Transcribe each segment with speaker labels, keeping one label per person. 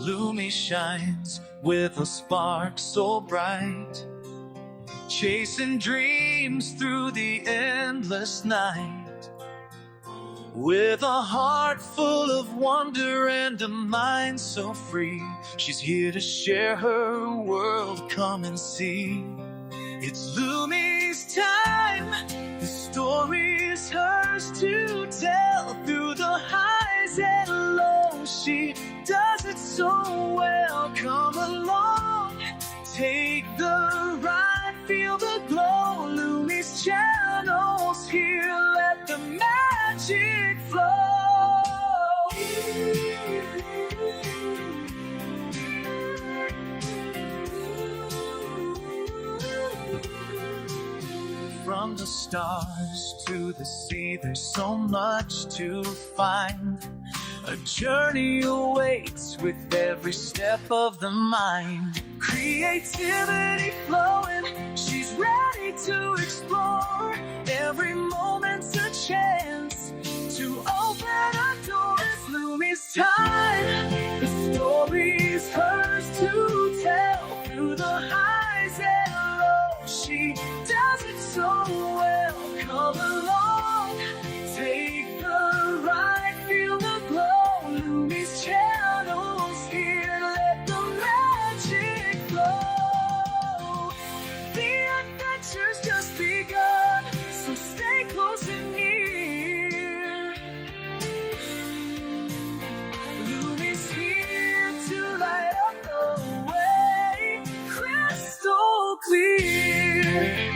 Speaker 1: Lumi shines with a spark so bright, chasing dreams through the endless night. With a heart full of wonder and a mind so free, she's here to share her world, come and see. It's Lumi's time, the story's hers to tell. Through the highs and lows, she does it so well. Come along, take the ride, feel the glow. Lumi's channels here, let the magic flow. From the stars to the sea, there's so much to find. A journey awaits with every step of the mind. Creativity flowing, she's ready to explore. Every moment's a chance to open a door. It's Lumi's time, the story's hers to tell. Through the highs and lows, she does it so well. Come along, take the ride, feel the glow. Lumi's channels here, let the magic flow. The adventure's just begun, so stay close and near. Lumi's here to light up the way, crystal clear.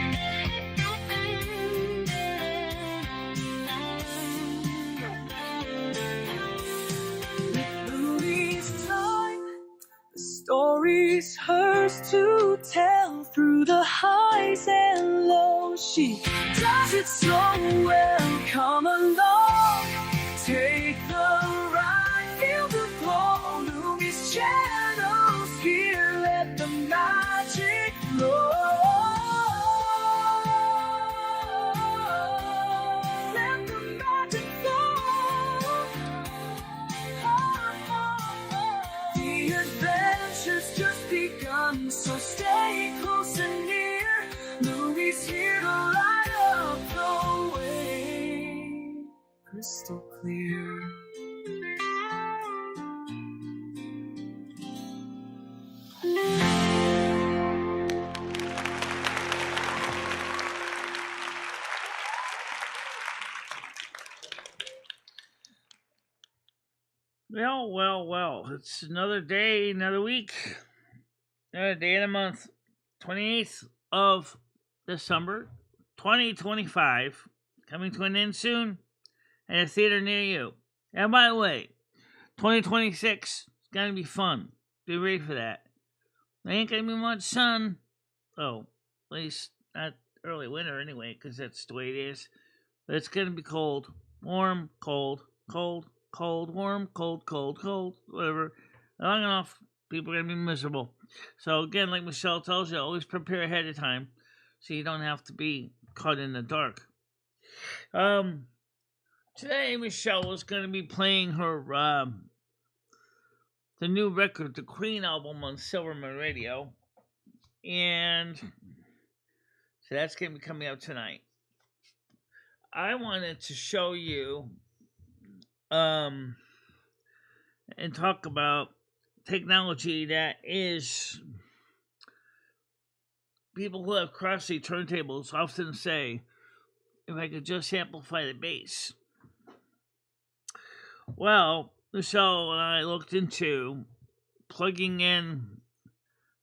Speaker 1: Story's hers to tell. Through the highs and lows, she does it so well. Come along, take the ride, feel the glow. Lumi's channels here, let the magic flow. Let the magic flow. The adventure's just begun, so stay close and near. Lumi's here to light up the way, crystal clear.
Speaker 2: Well, it's another day, another week, another day in the month, 28th of December, 2025, coming to an end soon, at a theater near you. And by the way, 2026 is going to be fun. Be ready for that. There ain't going to be much sun. Oh, at least not early winter anyway, because that's the way it is. But it's going to be cold, warm, cold, warm, cold, whatever. Long enough, people are going to be miserable. So again, like Michelle tells you, always prepare ahead of time so you don't have to be caught in the dark. Today, Michelle is going to be playing her, the new record, the Queen album on Silverman Radio. And so that's going to be coming out tonight. I wanted to show you and talk about technology that is, people who have Crossley turntables often say, if I could just amplify the bass. Well, Michelle and I looked into plugging in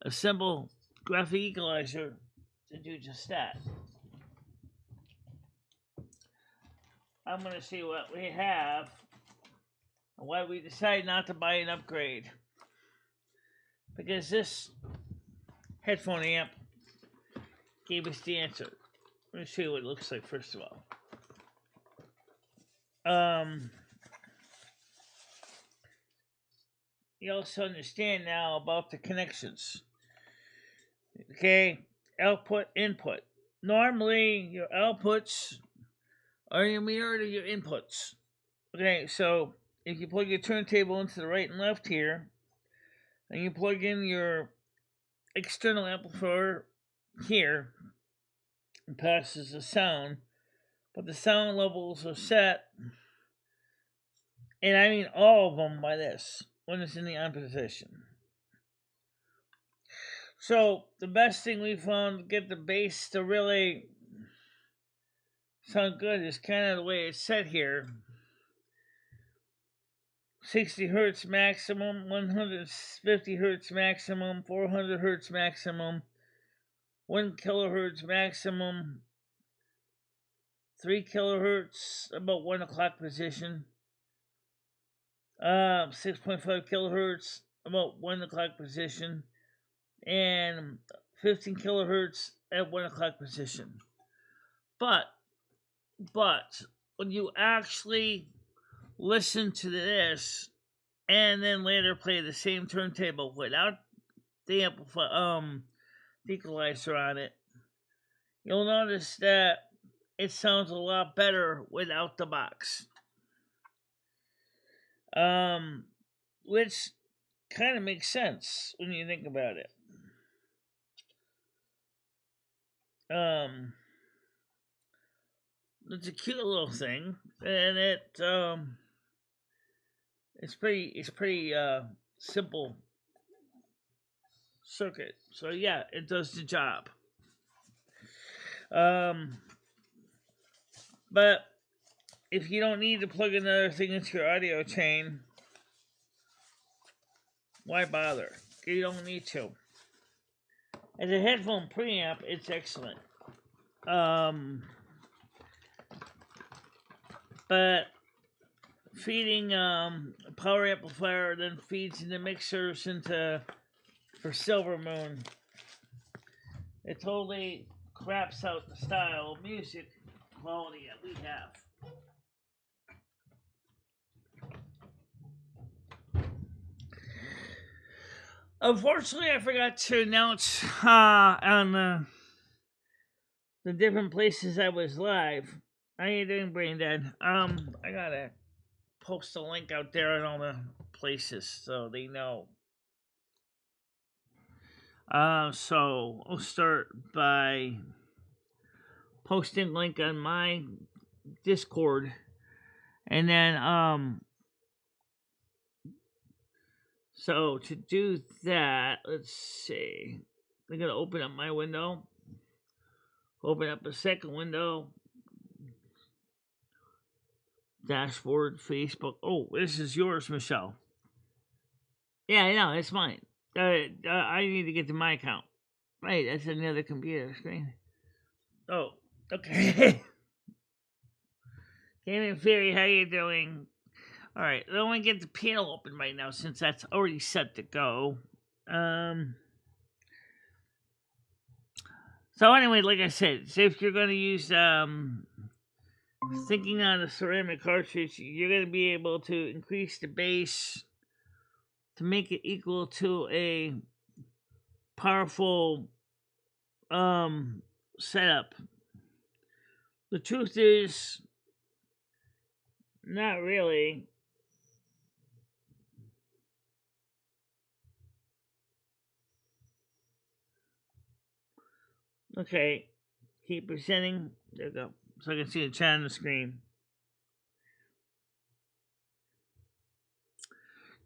Speaker 2: a simple graphic equalizer to do just that. I'm going to see what we have and why we decided not to buy an upgrade. Because this headphone amp gave us the answer. Let me show you what it looks like first of all. You also understand now about the connections. Okay, output, input. Normally, your outputs are your mirror to your inputs. Okay, so if you plug your turntable into the right and left here, and you plug in your external amplifier here, and passes the sound, but the sound levels are set, and I mean all of them by this, when it's in the on position. So the best thing we found to get the bass to really sound good is kind of the way it's set here. 60 hertz maximum, 150 hertz maximum, 400 hertz maximum, 1 kilohertz maximum, 3 kilohertz about 1 o'clock position, 6.5 kilohertz about 1 o'clock position, and 15 kilohertz at 1 o'clock position. But when you actually listen to this and then later play the same turntable without the equalizer on it, you'll notice that it sounds a lot better without the box. Which kind of makes sense when you think about it. It's a cute little thing, and it's pretty simple circuit. So yeah, it does the job. But if you don't need to plug another thing into your audio chain, why bother? You don't need to. As a headphone preamp, it's excellent. But feeding a power amplifier then feeds into mixers for Silver Moon. It totally craps out the style of music quality that we have. Unfortunately, I forgot to announce on the different places I was live. How you doing, Brain Dead? I gotta post a link out there on all the places so they know. So I'll start by posting a link on my Discord, and then so to do that, let's see. I'm gonna open up my window. Open up a second window. Dashboard, Facebook. Oh, this is yours, Michelle. Yeah, I know, it's mine. I need to get to my account. Right, that's another computer screen. Oh, okay. Gaming Theory, how you doing? Alright, I want to get the panel open right now since that's already set to go. So anyway, like I said, so if you're going to use thinking on a ceramic cartridge, you're going to be able to increase the bass to make it equal to a powerful setup. The truth is, not really. Okay, keep presenting. There we go. So I can see the chat on the screen.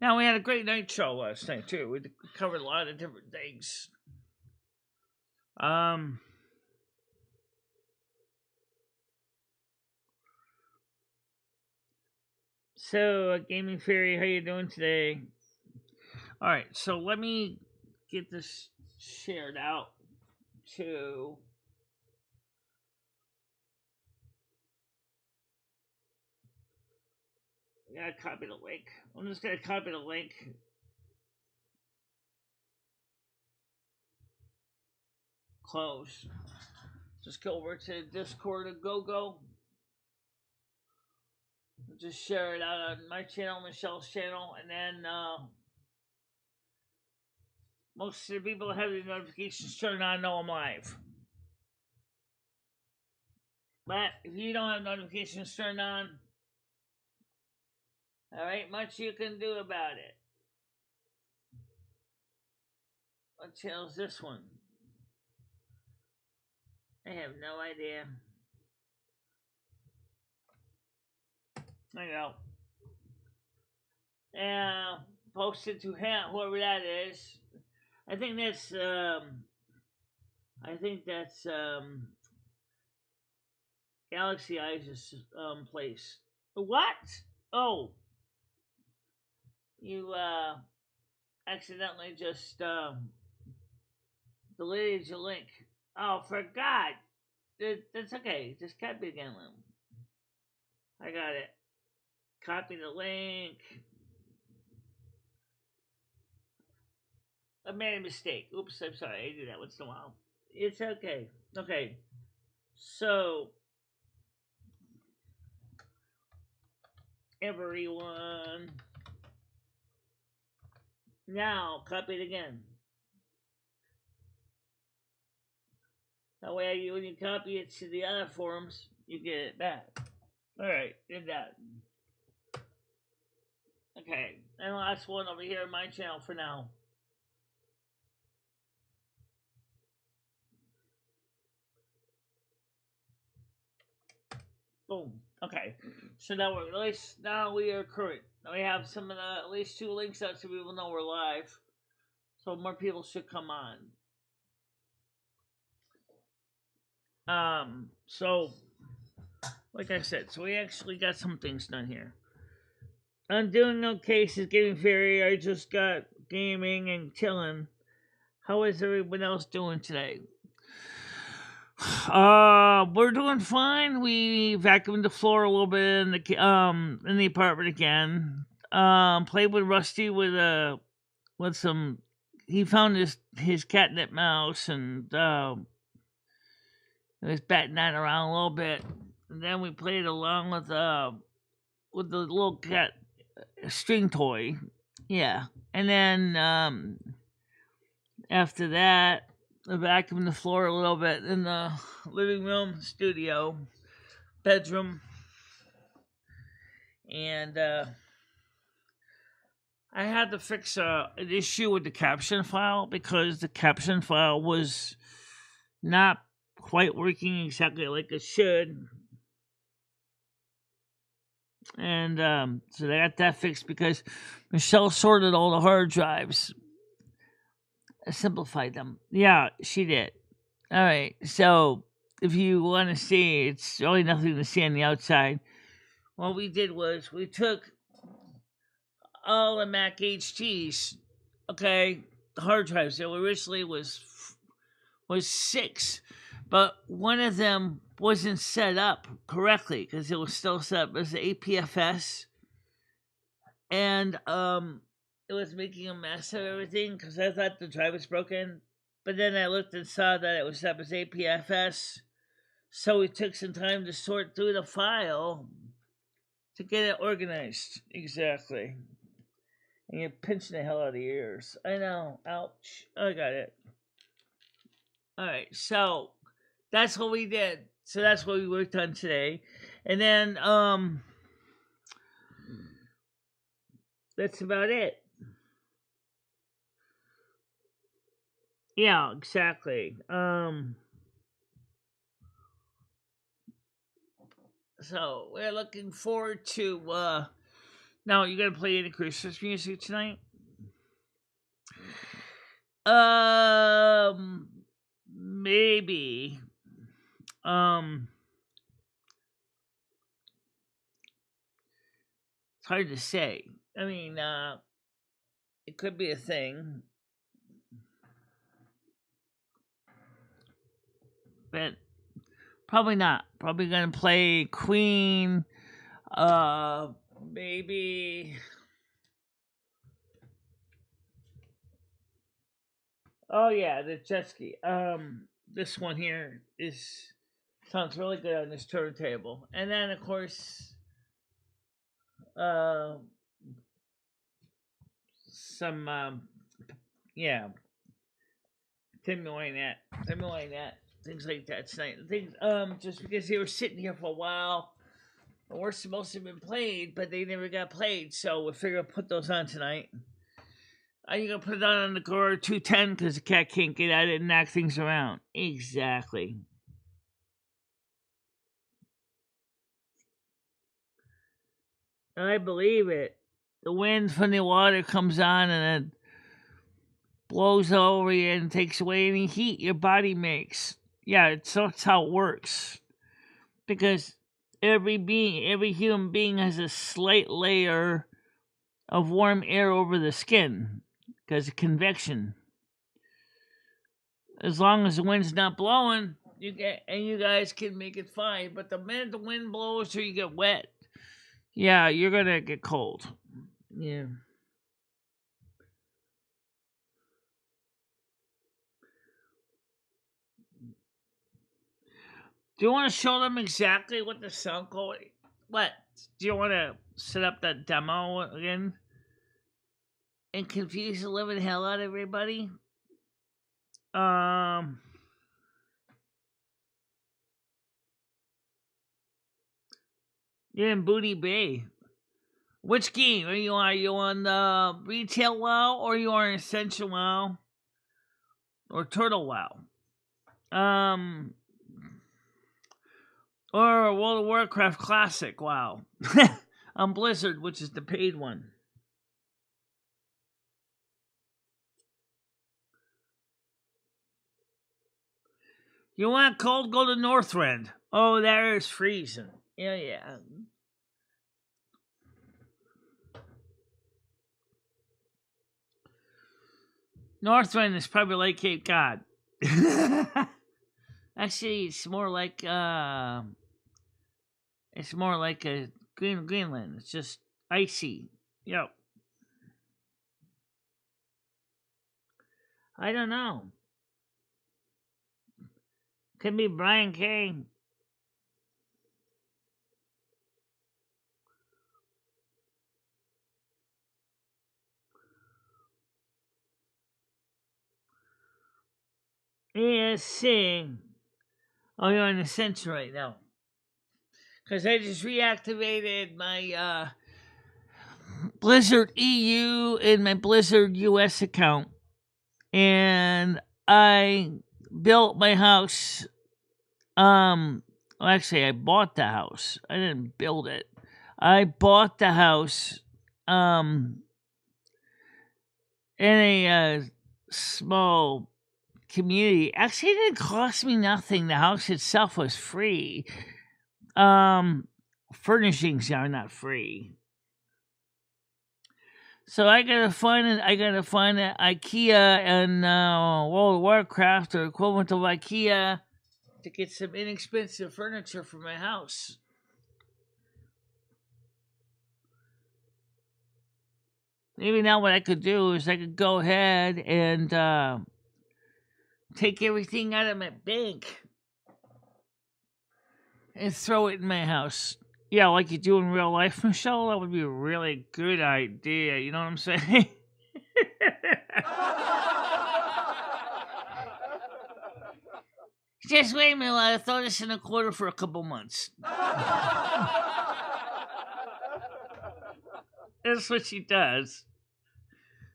Speaker 2: Now, we had a great night show last night, too. We covered a lot of different things. So, Gaming Theory, how you doing today? Alright, so let me get this shared out to... I gotta copy the link. I'm just gonna copy the link. Close. Just go over to Discord and go. Just share it out on my channel, Michelle's channel, and then most of the people that have the notifications turned on know I'm live. But if you don't have notifications turned on, there ain't much you can do about it. What channel's this one? I have no idea. I know. And posted to him, whoever that is. I think that's Galaxy Eyes' place. What? Oh, you accidentally just deleted your link. Oh, for God. That's okay. Just copy again, Lou. I got it. Copy the link. I made a mistake. Oops, I'm sorry. I do that once in a while. It's okay. Okay. So, everyone. Now, copy it again. That way, when you copy it to the other forums, you get it back. Alright, did that. Okay, and last one over here on my channel for now. Boom. Okay, so now we are current. Now we have some of the at least 2 links out so people know we're live. So more people should come on. So like I said, so we actually got some things done here. I'm doing okay. She's getting fairy. I just got gaming and chilling. How is everyone else doing today? We're doing fine. We vacuumed the floor a little bit in the apartment again. Played with Rusty with some. He found his catnip mouse and was batting that around a little bit. And then we played along with the little cat string toy. Yeah. And then after that, I vacuumed the floor a little bit in the living room, studio, bedroom. And I had to fix an issue with the caption file because the caption file was not quite working exactly like it should. And so I got that fixed because Michelle sorted all the hard drives. I simplified them. Yeah, she did. All right. So if you want to see, it's really nothing to see on the outside. What we did was we took all the Mac HTs, okay, the hard drives. There originally was 6, but one of them wasn't set up correctly because it was still set up as APFS, and it was making a mess of everything because I thought the drive was broken, but then I looked and saw that it was set up as APFS, so we took some time to sort through the file to get it organized exactly. And you're pinching the hell out of the ears. I know. Ouch. I got it. Alright, so that's what we did. So that's what we worked on today. And then that's about it. Yeah, exactly. So we're looking forward to now you gonna play any Christmas music tonight? Maybe. It's hard to say. I mean, it could be a thing. But probably not. Probably gonna play Queen. Maybe. Oh yeah, the jet ski. This one here sounds really good on this turntable, and then of course, some yeah, Timmy Wynette, things like that tonight. Things just because they were sitting here for a while, were supposed to have been played, but they never got played, so we figured I'd put those on tonight. You gonna put it on the car 210 because the cat can't get at it and knock things around. Exactly. I believe it. The wind from the water comes on and it blows over you and takes away any heat your body makes. Yeah, that's how it works. Because every human being has a slight layer of warm air over the skin because of convection. As long as the wind's not blowing, you guys can make it fine. But the minute the wind blows or you get wet, yeah, you're gonna get cold. Yeah. Do you want to show them exactly what the sound quality? What? Do you want to set up that demo again and confuse the living hell out of everybody? You're in Booty Bay. Which game are you on? Are you on the Retail WoW or are you on Essential WoW or Turtle WoW? Or World of Warcraft Classic WoW on Blizzard, which is the paid one. You want cold? Go to Northrend. Oh, there is freezing. Yeah. Northrend is probably like Cape Cod. Actually, it's more like a Greenland. It's just icy. Yep. I don't know. Could be Brian K. ESC. Oh, you're in Essential right now. Because I just reactivated my Blizzard EU and my Blizzard US account. And I built my house. Actually, I bought the house. I didn't build it. I bought the house in a small community. Actually, it didn't cost me nothing. The house itself was free. Furnishings are not free. So I gotta find an IKEA and World of Warcraft or equivalent of IKEA to get some inexpensive furniture for my house. Maybe now what I could do is I could go ahead and take everything out of my bank and throw it in my house. Yeah, like you do in real life, Michelle. That would be a really good idea. You know what I'm saying? Just wait a minute while I throw this in a quarter for a couple months. That's what she does.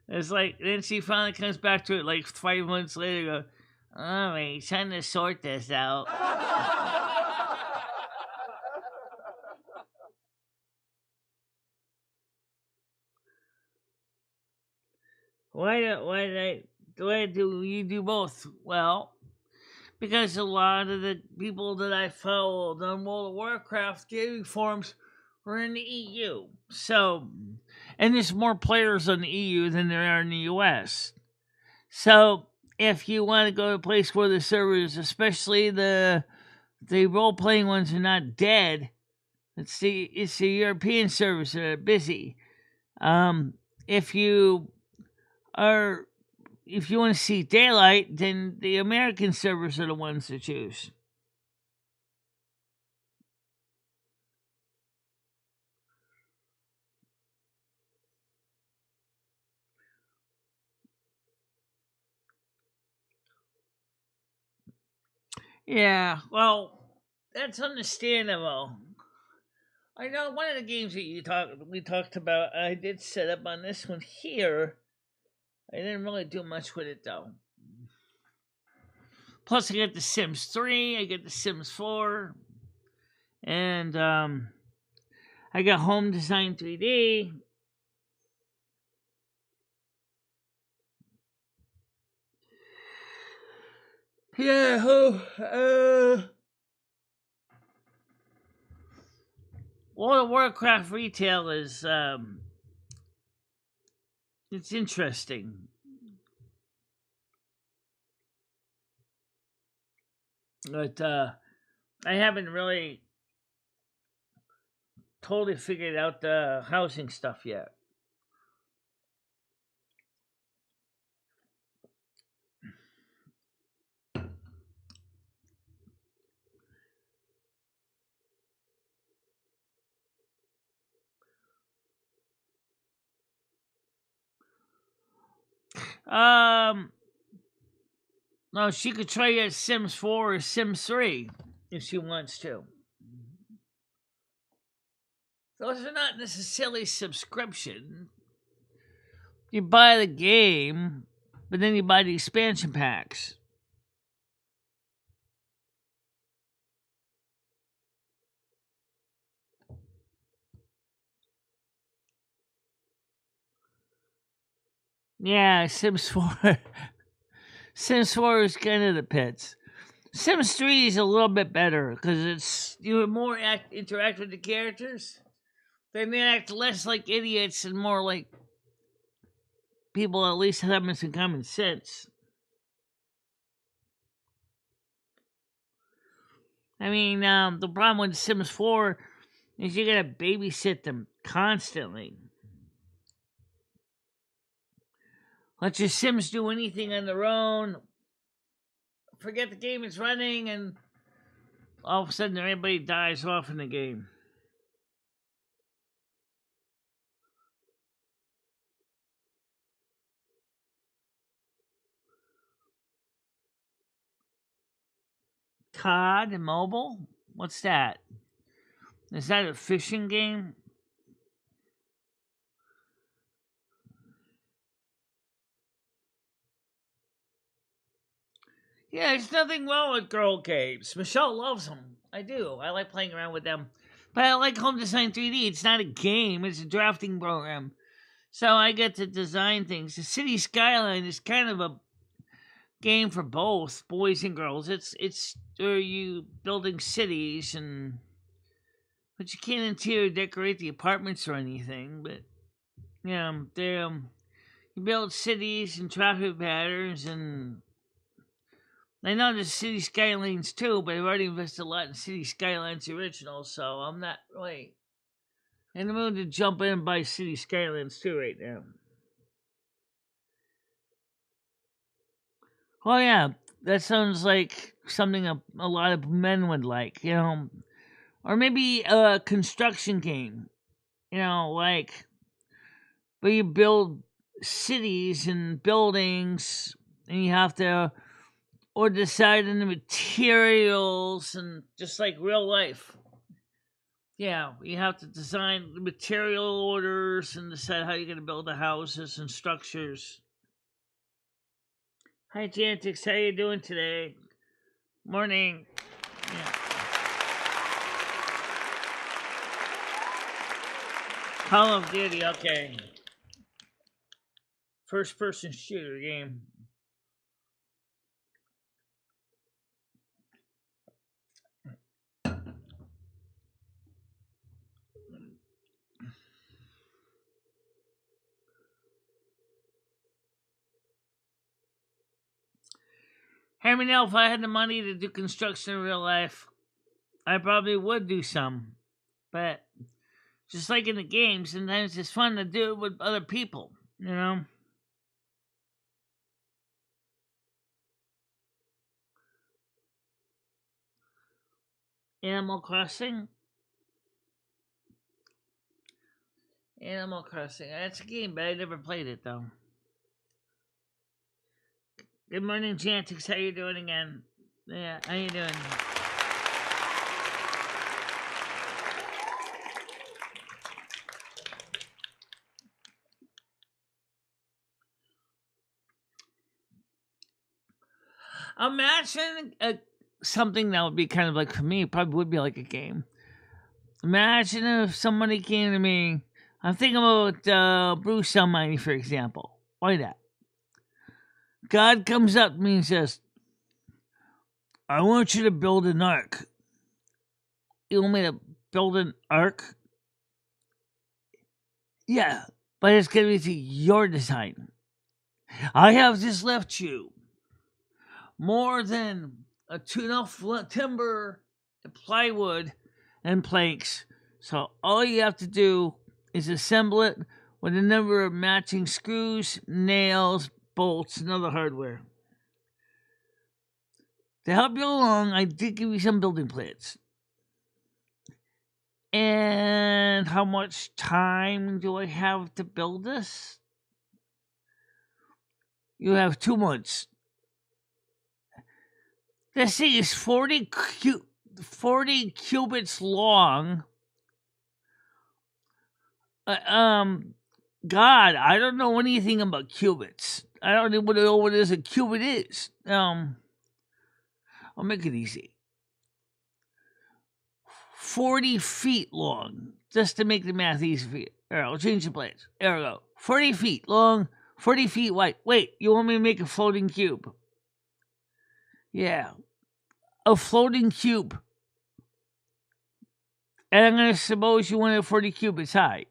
Speaker 2: It's like, then she finally comes back to it like 5 months later and go, all right, time to sort this out. Why do you do both? Well, because a lot of the people that I followed on World of Warcraft gaming forums were in the EU. So, and there's more players on the EU than there are in the US. So, if you want to go to a place where the servers, especially the role-playing ones, are not dead, it's the European servers that are busy. If you want to see daylight, then the American servers are the ones to choose. Yeah, well, that's understandable. I know one of the games that we talked about, I did set up on this one here. I didn't really do much with it though. Plus, I got The Sims 3, I got The Sims 4, and I got Home Design 3D. Yeah, World of Warcraft retail is it's interesting. But I haven't really totally figured out the housing stuff yet. No, she could try out Sims 4 or Sims 3 if she wants to. Those are not necessarily subscription. You buy the game, but then you buy the expansion packs. Yeah, Sims 4. Sims 4 is kind of the pits. Sims 3 is a little bit better because it's you more interact with the characters. They may act less like idiots and more like people at least having some common sense. I mean, the problem with Sims 4 is you gotta babysit them constantly. Let your Sims do anything on their own. Forget the game is running, and all of a sudden everybody dies off in the game. COD Mobile? What's that? Is that a fishing game? Yeah, there's nothing wrong with girl games. Michelle loves them. I do. I like playing around with them. But I like Home Design 3D. It's not a game, it's a drafting program. So I get to design things. The City Skyline is kind of a game for both boys and girls. It's you building cities but you can't interior decorate the apartments or anything. But yeah, they you build cities and traffic patterns, and I know there's City Skylines too, but I've already invested a lot in City Skylines original, so I'm not really in the mood to jump in and buy City Skylines 2 right now. Oh yeah, that sounds like something a lot of men would like, or maybe a construction game, like where you build cities and buildings, and you have to or decide on the materials, and just like real life. Yeah, you have to design the material orders and decide how you're going to build the houses and structures. Hi, Jantix. How you doing today? Morning. Yeah. Call of Duty, okay. First-person shooter game. Hey, me know if I had the money to do construction in real life, I probably would do some. But just like in the game, sometimes it's fun to do it with other people, Animal Crossing? Animal Crossing. That's a game, but I never played it, though. Good morning, Jantix. How you doing again? Yeah, how you doing? Imagine something that would be kind of like, for me, it probably would be like a game. Imagine if somebody came to me. I'm thinking about Bruce Almighty, for example. Why that? God comes up to me and says, I want you to build an ark. You want me to build an ark? Yeah, but it's going to be to your design. I have just left you more than enough timber, and plywood, and planks. So all you have to do is assemble it with a number of matching screws, nails, bolts, and other hardware. To help you along, I did give you some building plans. And how much time do I have to build this? You have 2 months. This thing is 40 cubits long. God, I don't know anything about cubits. I don't even know what a cubit is. I'll make it easy. 40 feet long, just to make the math easy for you. There, I'll change the plans. There we go. 40 feet long, 40 feet wide. Wait, you want me to make a floating cube? Yeah, a floating cube. And I'm going to suppose you want it 40 cubits high.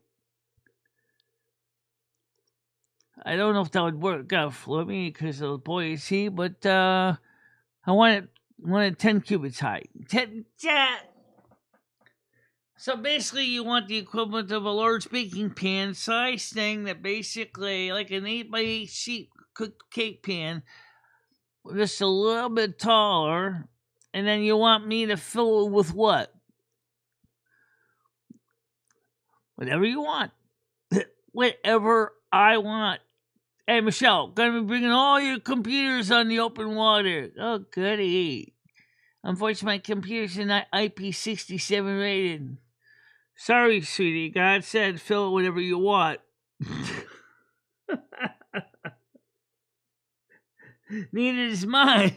Speaker 2: I don't know if that would work out for me because of the buoyancy, but I want it 10 cubits high. 10. So basically, you want the equivalent of a large baking pan size thing that basically, like an 8x8 sheet cake pan, just a little bit taller, and then you want me to fill it with what? Whatever you want. Whatever I want. Hey, Michelle, gonna be bringing all your computers on the open water. Oh, goody. Unfortunately, my computer's not IP67 rated. Sorry, sweetie. God said fill it whatever you want. Neither is mine.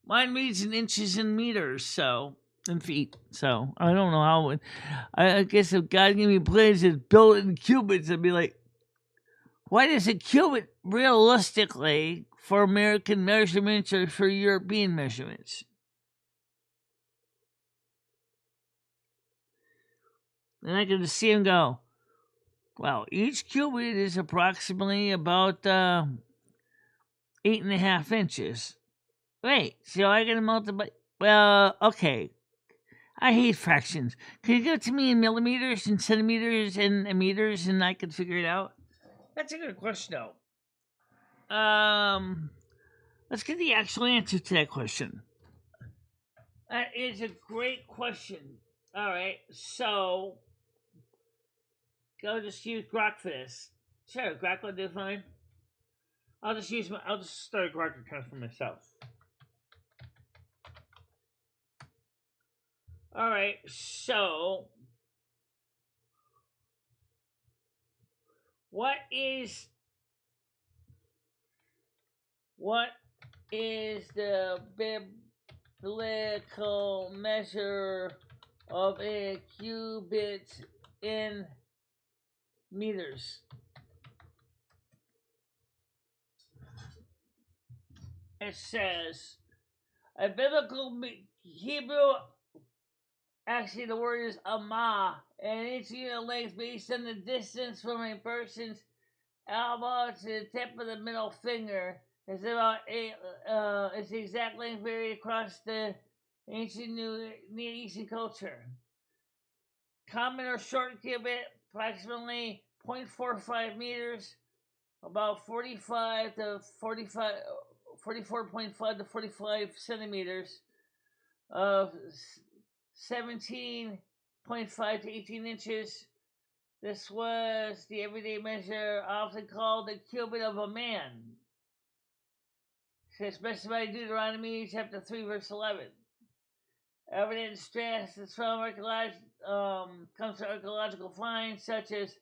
Speaker 2: Mine reads in inches and meters, and feet. So I don't know how. I guess if God gave me plans to build it in cubits, I'd be like, what is a cubit realistically for American measurements or for European measurements? And I can just see him go, well, each cubit is approximately about 8.5 inches. Wait, so I gotta multiply? Well, okay. I hate fractions. Can you give it to me in millimeters and centimeters and meters and I can figure it out? That's a good question, though. Let's get the actual answer to that question. That is a great question. All right, so I'll just use Grok for this. Sure, Grok will do fine. I'll just start a Grok account for myself. All right, so what is the biblical measure of a cubit in meters? It says a biblical Hebrew. Actually, the word is amah, and its unit length based on the distance from a person's elbow to the tip of the middle finger. It's about it's the exact length varied across the ancient Near Eastern culture. Common or short cubit, approximately 0.45 meters, about 44.5 to 45 centimeters, of 17.5 to 18 inches. This was the everyday measure, often called the cubit of a man. It's specified in Deuteronomy chapter 3, verse 11. Evidence stress is from comes from archaeological finds such as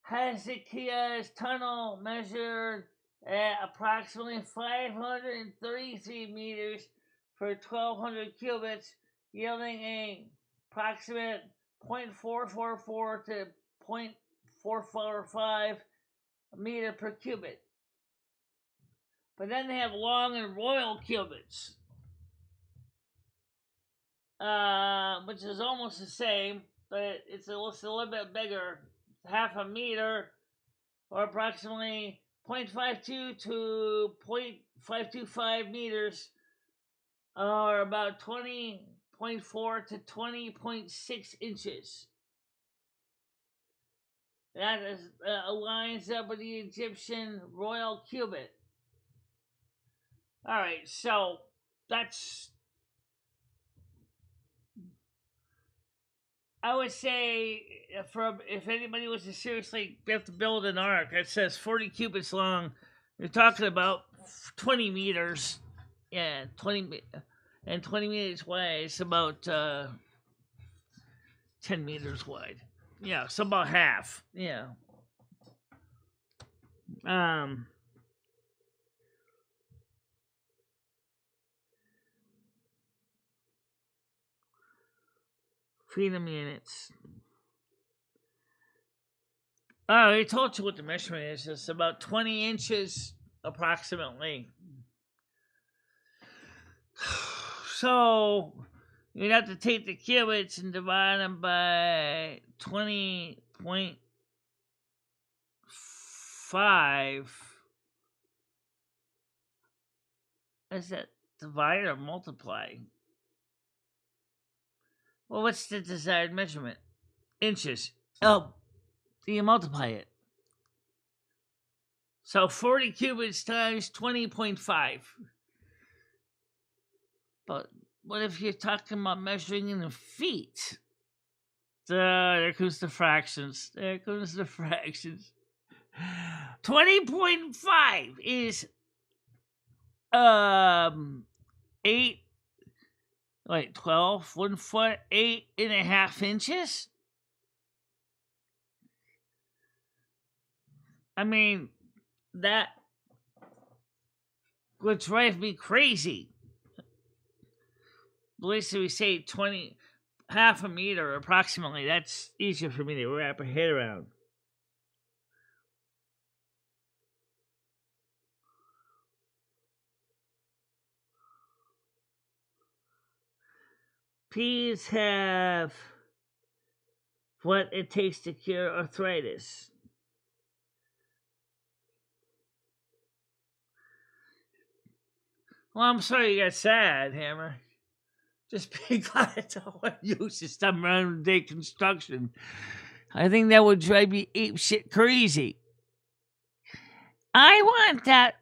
Speaker 2: Hezekiah's tunnel measured at approximately 533 meters for 1,200 cubits, yielding a approximate 0.444 to 0.445 meter per cubit. But then they have long and royal cubits, which is almost the same, but it's a little bit bigger, half a meter, or approximately 0.52 to 0.525 meters, or about 20.4 to 20.6 inches. That is, aligns up with the Egyptian royal cubit. All right, so that's, I would say, if anybody was to seriously have to build an ark that says 40 cubits long, you're talking about 20 meters. Yeah, 20 and 20 meters wide. It's about 10 meters wide. Yeah, so about half. Yeah. Freedom units. Oh, I told you what the measurement is. It's about 20 inches approximately. So you'd have to take the cubits and divide them by 20.5. Is that divide or multiply? Well, what's the desired measurement? Inches. Oh, you multiply it. So 40 cubits times 20.5. But what if you're talking about measuring in feet? There comes the fractions. 20.5 is 12, 1 foot, 8.5 inches. I mean, that would drive me crazy. At least we say 20, half a meter approximately. That's easier for me to wrap my head around. Peas have what it takes to cure arthritis. Well, I'm sorry you got sad, Hammer. Just be glad it's all I use is some modern day construction. I think that would drive me apeshit crazy. I want that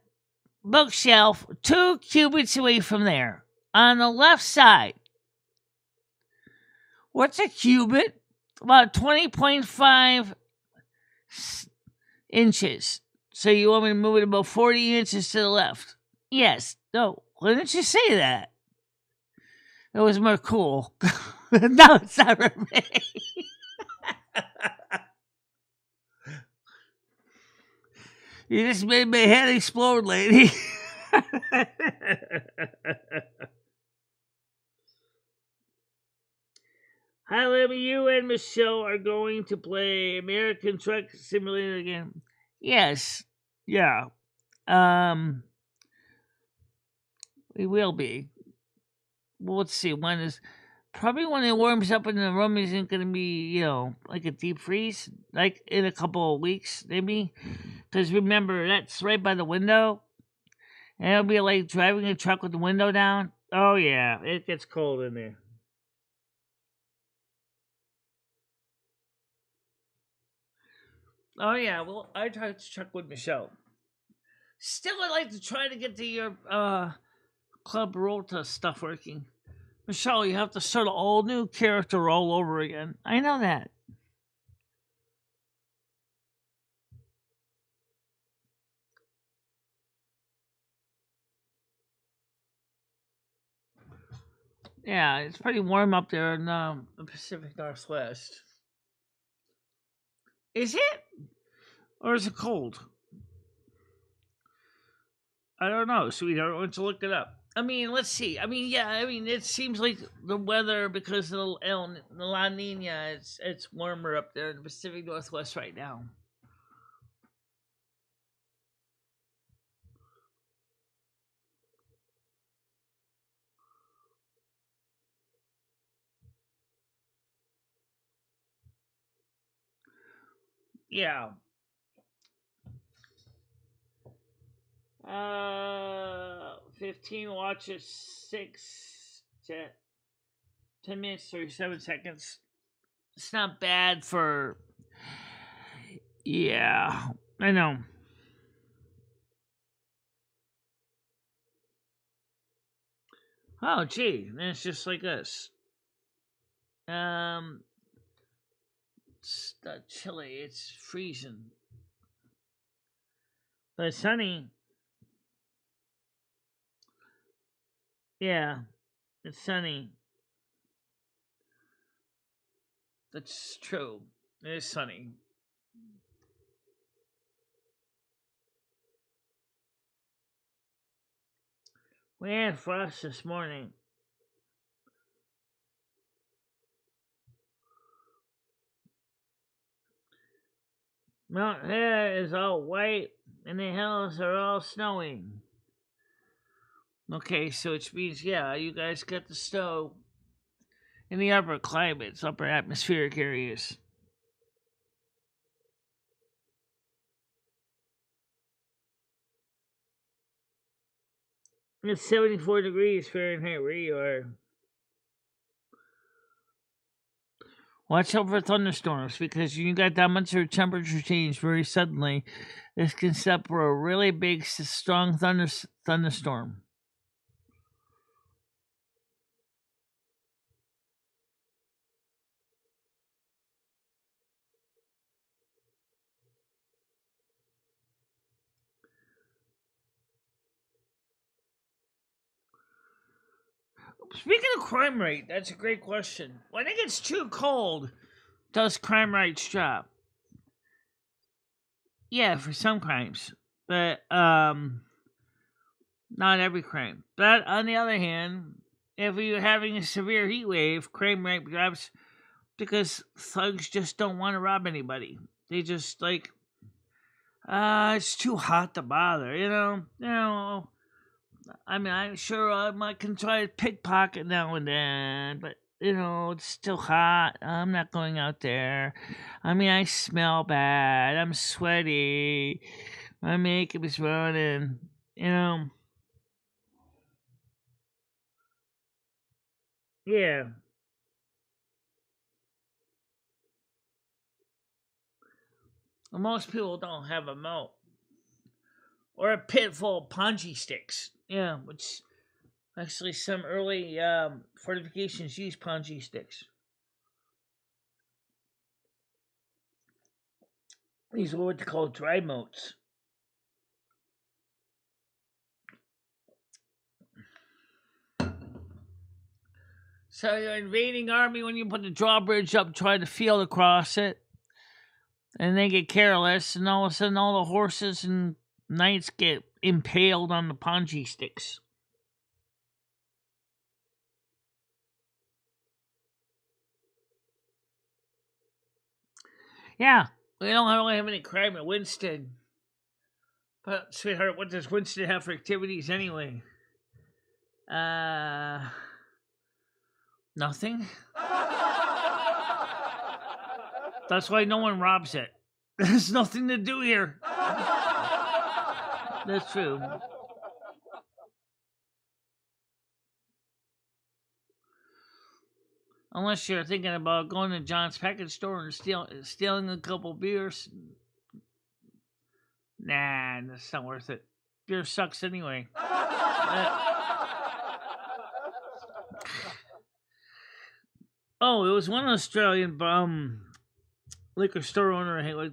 Speaker 2: bookshelf 2 cubits away from there, on the left side. What's a cubit? About 20.5 inches. So you want me to move it about 40 inches to the left? Yes. No. Why didn't you say that? It was more cool. No, it's not for me. You just made my head explode, lady. Hi, Lemmy. You and Michelle are going to play American Truck Simulator again. Yes. Yeah. We will be. Well, let's see. When is probably when it warms up in the room isn't going to be, like a deep freeze, like in a couple of weeks, maybe. Because remember, that's right by the window. And it'll be like driving a truck with the window down. Oh, yeah. It gets cold in there. Oh, yeah. Well, I tried to check with Michelle. Still, I'd like to try to get to your Club Rota stuff working. Michelle, you have to start an all new character all over again. I know that. Yeah, it's pretty warm up there in the Pacific Northwest. Is it? Or is it cold? I don't know, sweetheart. Why don't you look it up? I mean, let's see. I mean, yeah. I mean, it seems like the weather because of the La Nina. It's warmer up there in the Pacific Northwest right now. Yeah. 15 watches, 10 minutes, 37 seconds. It's not bad for. Yeah, I know. Oh, gee, then it's just like this. It's not chilly. It's freezing, but it's sunny. Yeah, it's sunny. That's true. It is sunny. We had frost this morning. Mount Hood is all white, and the hills are all snowing. Okay, so which means, yeah, you guys got the snow in the upper climates, upper atmospheric areas. It's 74 degrees Fahrenheit where you are. Watch out for thunderstorms because you got that much of a temperature change very suddenly. This can set up for a really big, strong thunderstorm. Speaking of crime rate, that's a great question. When it gets too cold, does crime rates drop? Yeah, for some crimes, but not every crime. But on the other hand, if you're having a severe heat wave, crime rate drops because thugs just don't want to rob anybody. They just like, it's too hot to bother. You know. I mean, I'm sure I can try to pickpocket now and then, but it's still hot. I'm not going out there. I mean, I smell bad. I'm sweaty. My makeup is running. Yeah. Well, most people don't have a moat or a pit full of punji sticks. Yeah, which actually some early fortifications use punji sticks. These are what they call dry moats. So you're invading army when you put the drawbridge up, try to field across it, and they get careless, and all of a sudden all the horses and knights get impaled on the punji sticks. Yeah, we don't really have any crime at Winston. But, sweetheart, what does Winston have for activities anyway? Nothing. That's why no one robs it. There's nothing to do here. That's true. Unless you're thinking about going to John's package store and stealing a couple beers. Nah, that's not worth it. Beer sucks anyway. Oh, it was one Australian liquor store owner,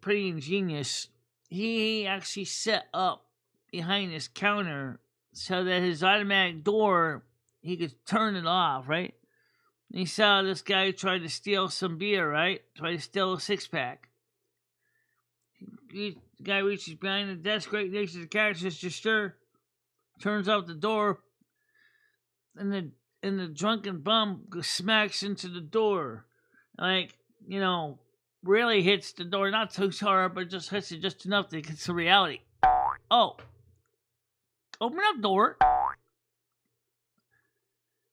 Speaker 2: pretty ingenious. He actually set up behind his counter so that his automatic door, he could turn it off, right? And he saw this guy try to steal some beer, right? Try to steal a 6-pack. the guy reaches behind the desk right next to the cash register, turns off the door, and the drunken bum smacks into the door. Like, really hits the door, not too hard, but just hits it just enough to get to reality. Oh. Open up door.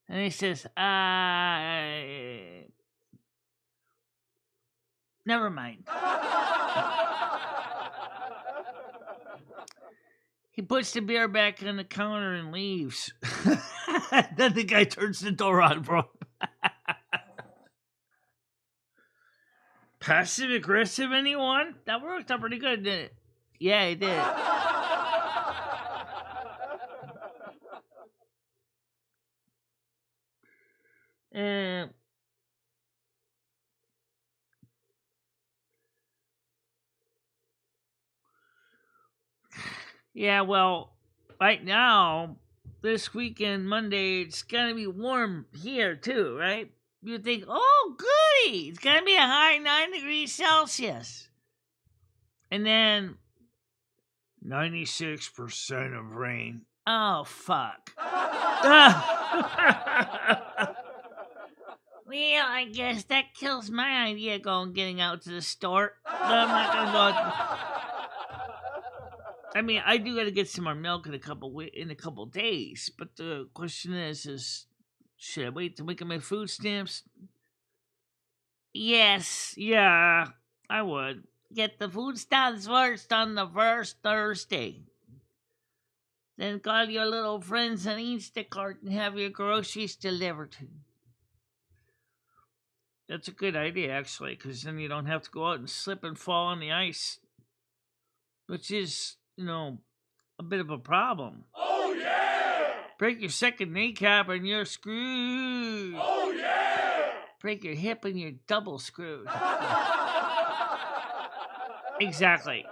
Speaker 2: And he says, never mind. He puts the beer back on the counter and leaves. Then the guy turns the door on, bro. Passive aggressive, anyone? That worked out pretty good, didn't it? Yeah, it did. Yeah, well, right now, this weekend, Monday, it's gonna be warm here too, right? You think, oh, goody, it's gonna be a high 9 degrees Celsius. And then 96% of rain. Oh, fuck. Well, I guess that kills my idea of getting out to the store. I'm not gonna go. I mean, I do gotta get some more milk in a couple days. But the question is, should I wait to make my food stamps? Yes, yeah, I would. Get the food stamps first on the first Thursday. Then call your little friends on Instacart and have your groceries delivered. That's a good idea, actually, because then you don't have to go out and slip and fall on the ice. Which is, a bit of a problem.
Speaker 1: Oh, yeah!
Speaker 2: Break your second kneecap and you're screwed.
Speaker 1: Oh, yeah!
Speaker 2: Break your hip and you're double screwed. Exactly.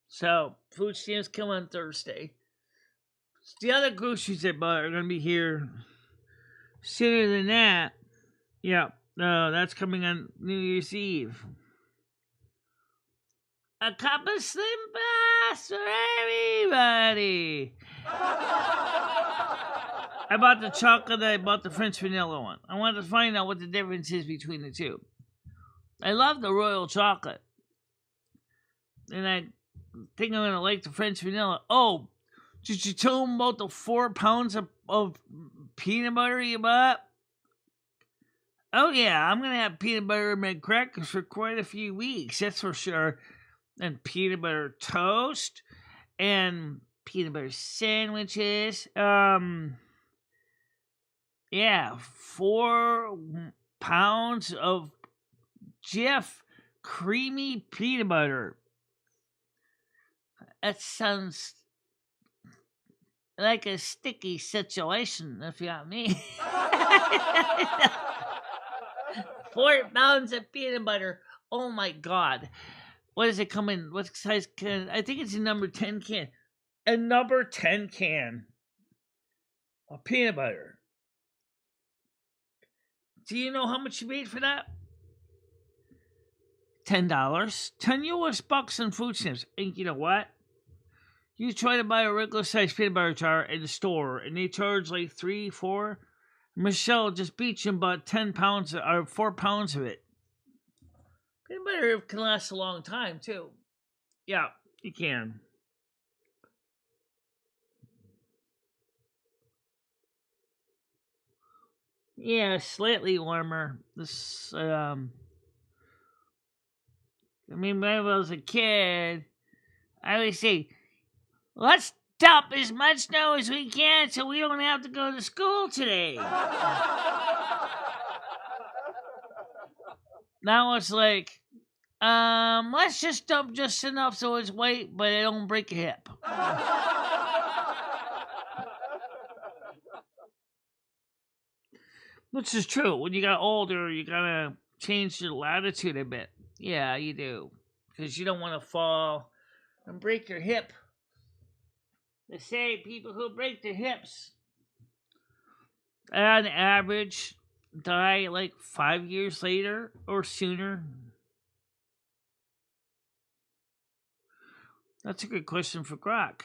Speaker 2: So, food stamps come on Thursday. The other groceries I bought are going to be here sooner than that. Yeah, that's coming on New Year's Eve. A cup of Slim Bass for everybody. I bought the chocolate, I bought the French vanilla one. I wanted to find out what the difference is between the two. I love the royal chocolate. And I think I'm going to like the French vanilla. Oh, did you tell them about the 4 pounds of peanut butter you bought? Oh, yeah, I'm going to have peanut butter in my crackers for quite a few weeks, that's for sure. And peanut butter toast and peanut butter sandwiches. Yeah, 4 pounds of Jif creamy peanut butter. That sounds like a sticky situation, if you got me. 4 pounds of peanut butter. Oh my God. What does it come in? What size can? I think it's a number 10 can. A number 10 can of peanut butter. Do you know how much you paid for that? $10. 10 US bucks in food stamps. And you know what? You try to buy a regular size peanut butter jar in the store and they charge like 3, 4. Michelle just beat you about 10 pounds or 4 pounds of it. Peanut butter can last a long time too. Yeah, you can. Yeah, slightly warmer. This, I mean, when I was a kid, I always say, let's dump as much snow as we can so we don't have to go to school today. Now it's like, let's just dump just enough so it's white, but it don't break a hip. Which is true. When you got older, you gotta change your latitude a bit. Yeah, you do. Because you don't want to fall and break your hip. They say people who break their hips, on average, die like 5 years later or sooner. That's a good question for Grok.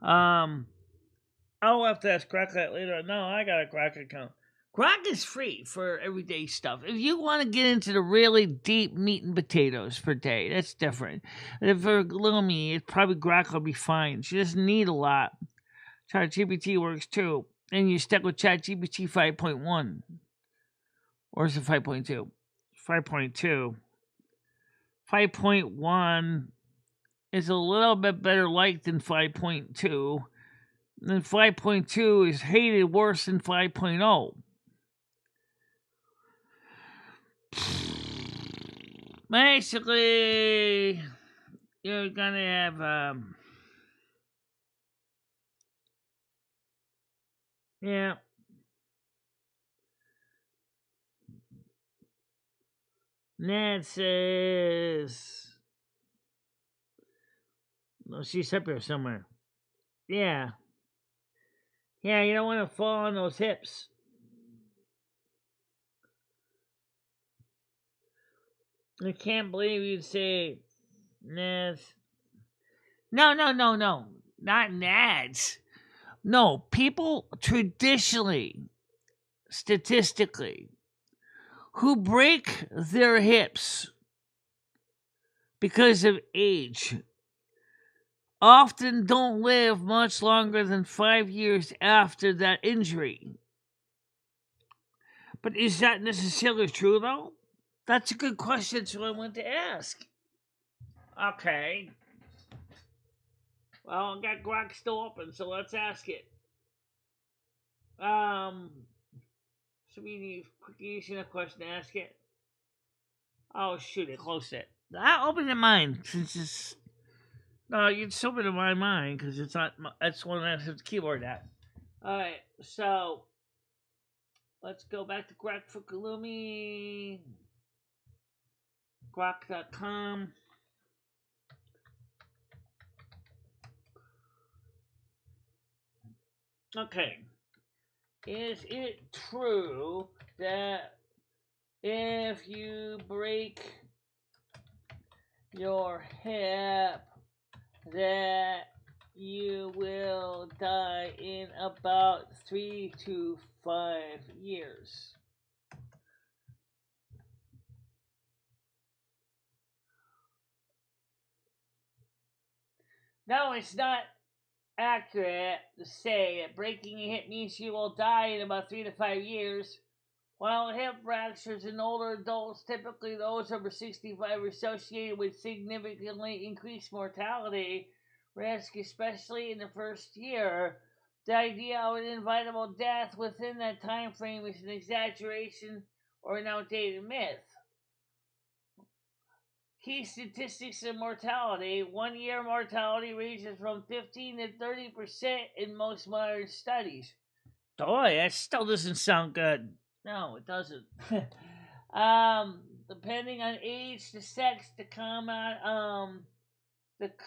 Speaker 2: I'll have to ask Grok that later. No, I got a Grok account. Grok is free for everyday stuff. If you want to get into the really deep meat and potatoes per day, that's different. And for Lumi, probably Grok will be fine. She doesn't need a lot. ChatGPT works too. And you stick with ChatGPT 5.1. Or is it 5.2? 5.2. 5.1 is a little bit better liked than 5.2. And 5.2 is hated worse than 5.0. Basically, you're gonna have yeah. Ned says, no, she's up here somewhere. Yeah, you don't want to fall on those hips. I can't believe you'd say Nads. No. Not Nads. No, people traditionally, statistically, who break their hips because of age often don't live much longer than 5 years after that injury. But is that necessarily true, though? That's a good question, so I want to ask. Okay. Well, I got Grok still open, so let's ask it. Should we need quickly using a question to ask it? Oh, shoot, I closed it. I'll open it mine, since it's... No, it's open in my mind, because it's not... That's one I have the keyboard at. Alright, so... Let's go back to Grok for Lumi. Grok.com. Okay. Is it true that if you break your hip that you will die in about 3 to 5 years? No, it's not accurate to say that breaking a hip means you will die in about 3 to 5 years. While hip fractures in older adults, typically those over 65, are associated with significantly increased mortality risk, especially in the first year, the idea of an inevitable death within that time frame is an exaggeration or an outdated myth. Key statistics of mortality: 1 year mortality ranges from 15 to 30% in most modern studies. Boy, that still doesn't sound good. No, it doesn't. Depending on age, the sex, the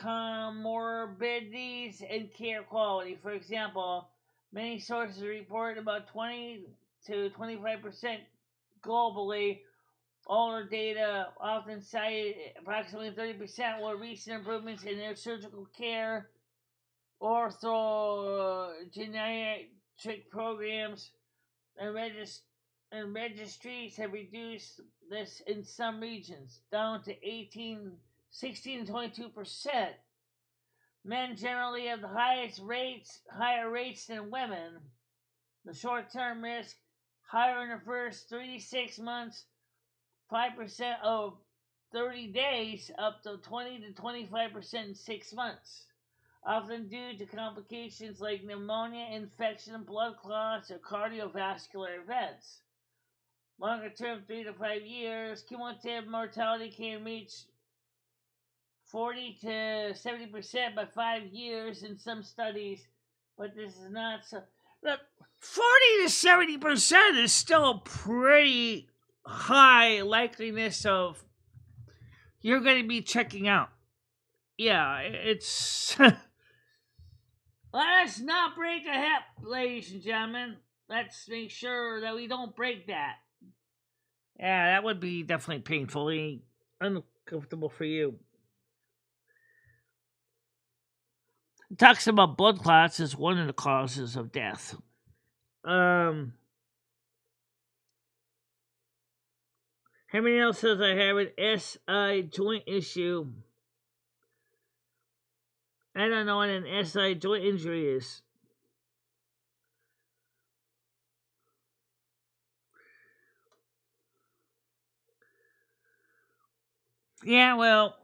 Speaker 2: comorbidities, and care quality. For example, many sources report about 20 to 25% globally. Older data often cite approximately 30% were recent improvements in their surgical care, orthogenetic programs, and registries have reduced this in some regions down to 16 to 22%. Men generally have the higher rates than women. The short-term risk higher in the first 3 to 6 months, 5% of 30 days, up to 20 to 25% in 6 months, often due to complications like pneumonia, infection, blood clots, or cardiovascular events. Longer term, 3 to 5 years, cumulative mortality can reach 40 to 70% by 5 years in some studies, but this is not so. Look, 40 to 70% is still a pretty high likeliness of you're going to be checking out. yeah, it's. Let's not break a hip, ladies and gentlemen. Let's make sure that we don't break that. Yeah, that would be definitely painfully uncomfortable for you. It talks about blood clots as one of the causes of death. Henry else says I have an SI joint issue. I don't know what an SI joint injury is. Yeah, well,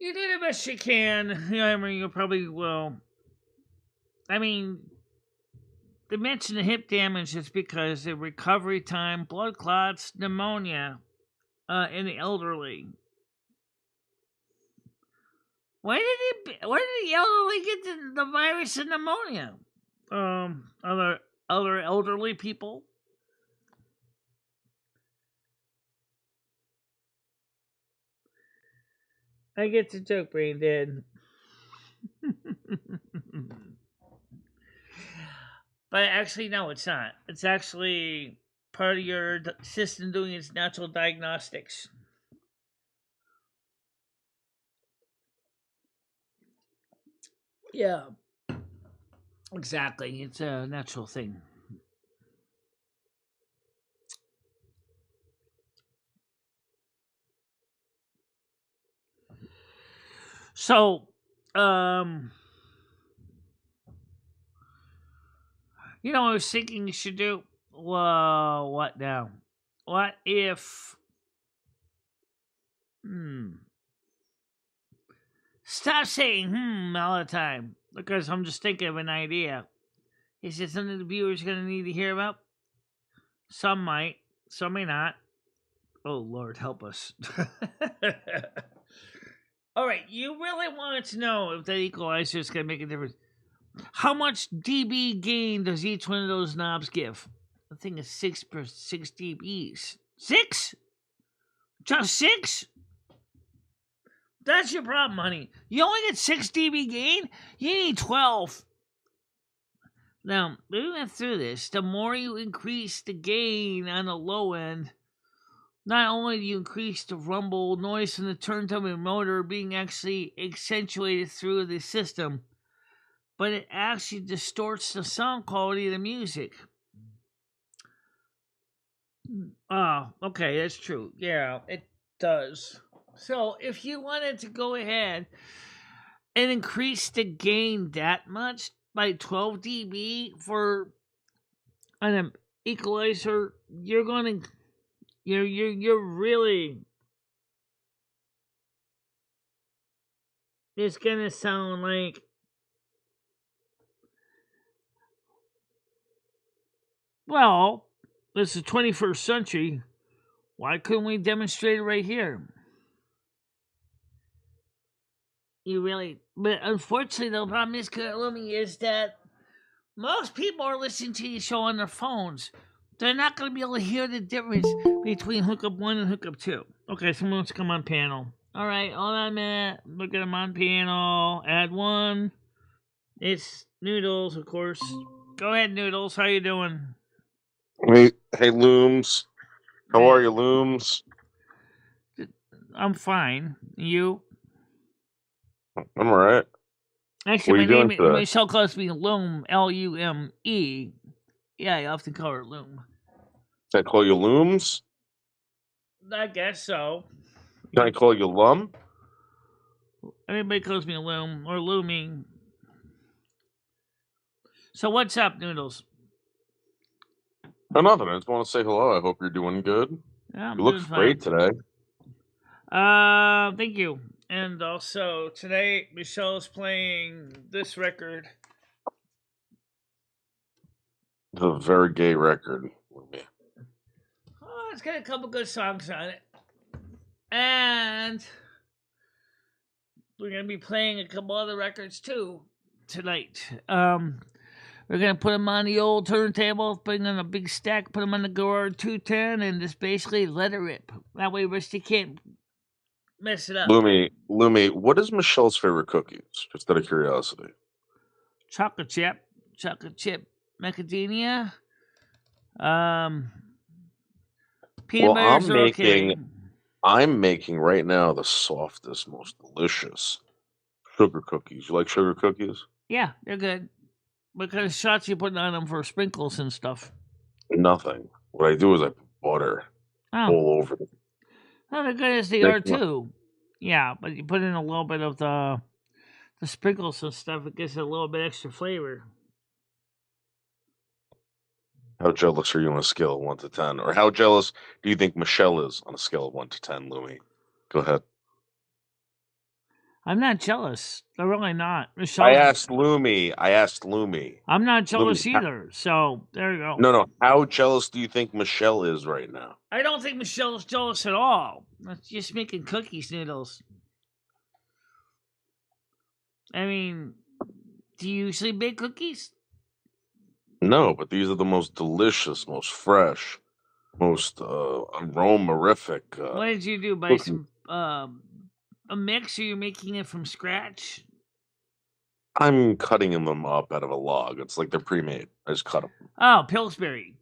Speaker 2: you do the best you can. I mean, you probably will. I mean, they mention the hip damage is because of recovery time, blood clots, pneumonia in the elderly. Why did the elderly get the virus and pneumonia? Other elderly people. I get the joke, brain dead. But actually, no, it's not. It's actually part of your system doing its natural diagnostics. Yeah, exactly. It's a natural thing. So, you know, I was thinking you should do. Whoa, what now? What if? Stop saying all the time because I'm just thinking of an idea. Is it something the viewers are going to need to hear about? Some might, some may not. Oh, Lord, help us. All right, you really wanted to know if that equalizer is going to make a difference. How much dB gain does each one of those knobs give? I think it's 6 dBs. 6? Just 6? That's your problem, honey. You only get 6 dB gain? You need 12. Now, we went through this. The more you increase the gain on the low end, not only do you increase the rumble noise from the turntable and motor being actually accentuated through the system, but it actually distorts the sound quality of the music. Oh, okay, that's true. Yeah, it does. So if you wanted to go ahead and increase the gain that much by 12 dB for an equalizer, you're going to you're really, it's going to sound like, well, this is the 21st century. Why couldn't we demonstrate it right here? But unfortunately, the problem is, Lumi, is that most people are listening to the show on their phones. They're not going to be able to hear the difference between hookup 1 and hookup 2. Okay, someone wants to come on panel. All right, hold on a minute. Look at them on panel. Add one. It's Noodles, of course. Go ahead, Noodles. How you doing?
Speaker 3: Hey, Looms. How are you, Looms?
Speaker 2: I'm fine. You?
Speaker 3: I'm all right.
Speaker 2: Actually, my name, Michelle calls me Loom, Lume. Yeah, I often call her Loom.
Speaker 3: Can I call you Looms?
Speaker 2: I guess so.
Speaker 3: Can I call you Lum?
Speaker 2: Everybody calls me Loom or Looming. So what's up, Noodles?
Speaker 3: Oh, nothing. I just want to say hello. I hope you're doing good.
Speaker 2: Yeah,
Speaker 3: you look great today.
Speaker 2: Thank you. And also, today, Michelle is playing this record.
Speaker 3: It's a very gay record.
Speaker 2: Oh, it's got a couple good songs on it. And we're going to be playing a couple other records, too, tonight. We're going to put them on the old turntable, bring on a big stack, put them on the Garage 210, and just basically let it rip. That way, Rusty can't mess it up.
Speaker 3: Lumi, what is Michelle's favorite cookies? Just out of curiosity.
Speaker 2: Chocolate chip macadamia. Peanut
Speaker 3: Well,
Speaker 2: butters are okay.
Speaker 3: I'm making right now the softest, most delicious sugar cookies. You like sugar cookies?
Speaker 2: Yeah, they're good. What kind of shots you putting on them for sprinkles and stuff?
Speaker 3: Nothing. What I do is I put butter all over them.
Speaker 2: Well, they're good as they are too. Yeah, but you put in a little bit of the sprinkles and stuff. It gives it a little bit extra flavor.
Speaker 3: How jealous are you on a scale of 1 to 10? Or how jealous do you think Michelle is on a scale of 1 to 10, Lumi? Go ahead.
Speaker 2: I'm not jealous. I'm really not. Michelle.
Speaker 3: I asked Lumi.
Speaker 2: I'm not jealous either. So there you go.
Speaker 3: No. How jealous do you think Michelle is right now?
Speaker 2: I don't think Michelle's jealous at all. That's just making cookies noodles. I mean, do you usually bake cookies?
Speaker 3: No, but these are the most delicious, most fresh, most aromarific.
Speaker 2: What did you do? Buy some a mix, or you're making it from scratch?
Speaker 3: I'm cutting them up out of a log. It's like they're pre-made. I just cut them.
Speaker 2: Oh, Pillsbury.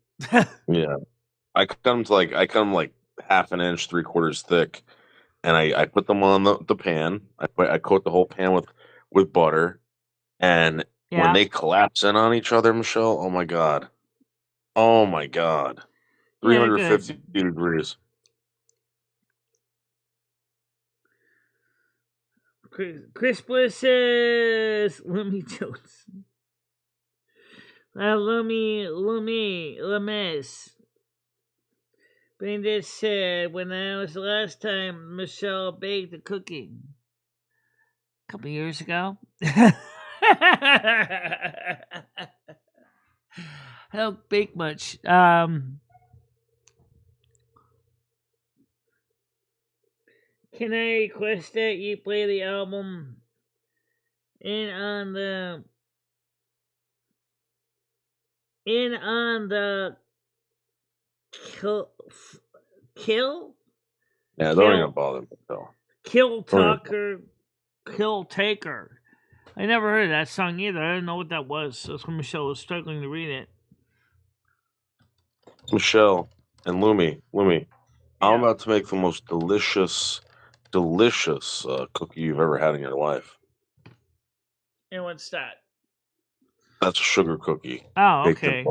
Speaker 3: Yeah, I cut them like half an inch, 3/4 thick, and I put them on the pan. I coat the whole pan with butter, and when they collapse in on each other, Michelle, oh my god, 350 degrees.
Speaker 2: Chris Bliss says, Lumi Jones. Lemes. Brenda said, when was the last time Michelle baked a cookie? A couple years ago. I don't bake much. Can I request that you play the album in on the kill?
Speaker 3: Yeah, don't even bother me, though.
Speaker 2: Kill Taker. I never heard of that song either. I didn't know what that was. That's when Michelle was struggling to read it.
Speaker 3: Michelle and Lumi. Yeah. I'm about to make the most delicious cookie you've ever had in your life.
Speaker 2: And what's that?
Speaker 3: That's a sugar cookie.
Speaker 2: Oh, okay.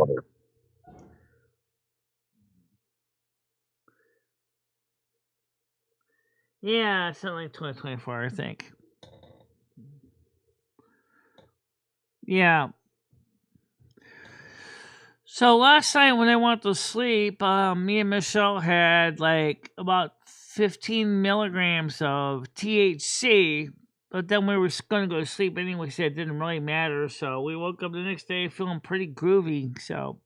Speaker 2: Yeah, it's something like 2024, I think. Yeah. So last night when I went to sleep, me and Michelle had like about 15 milligrams of THC, but then we were going to go to sleep anyway, so it didn't really matter. So we woke up the next day feeling pretty groovy. So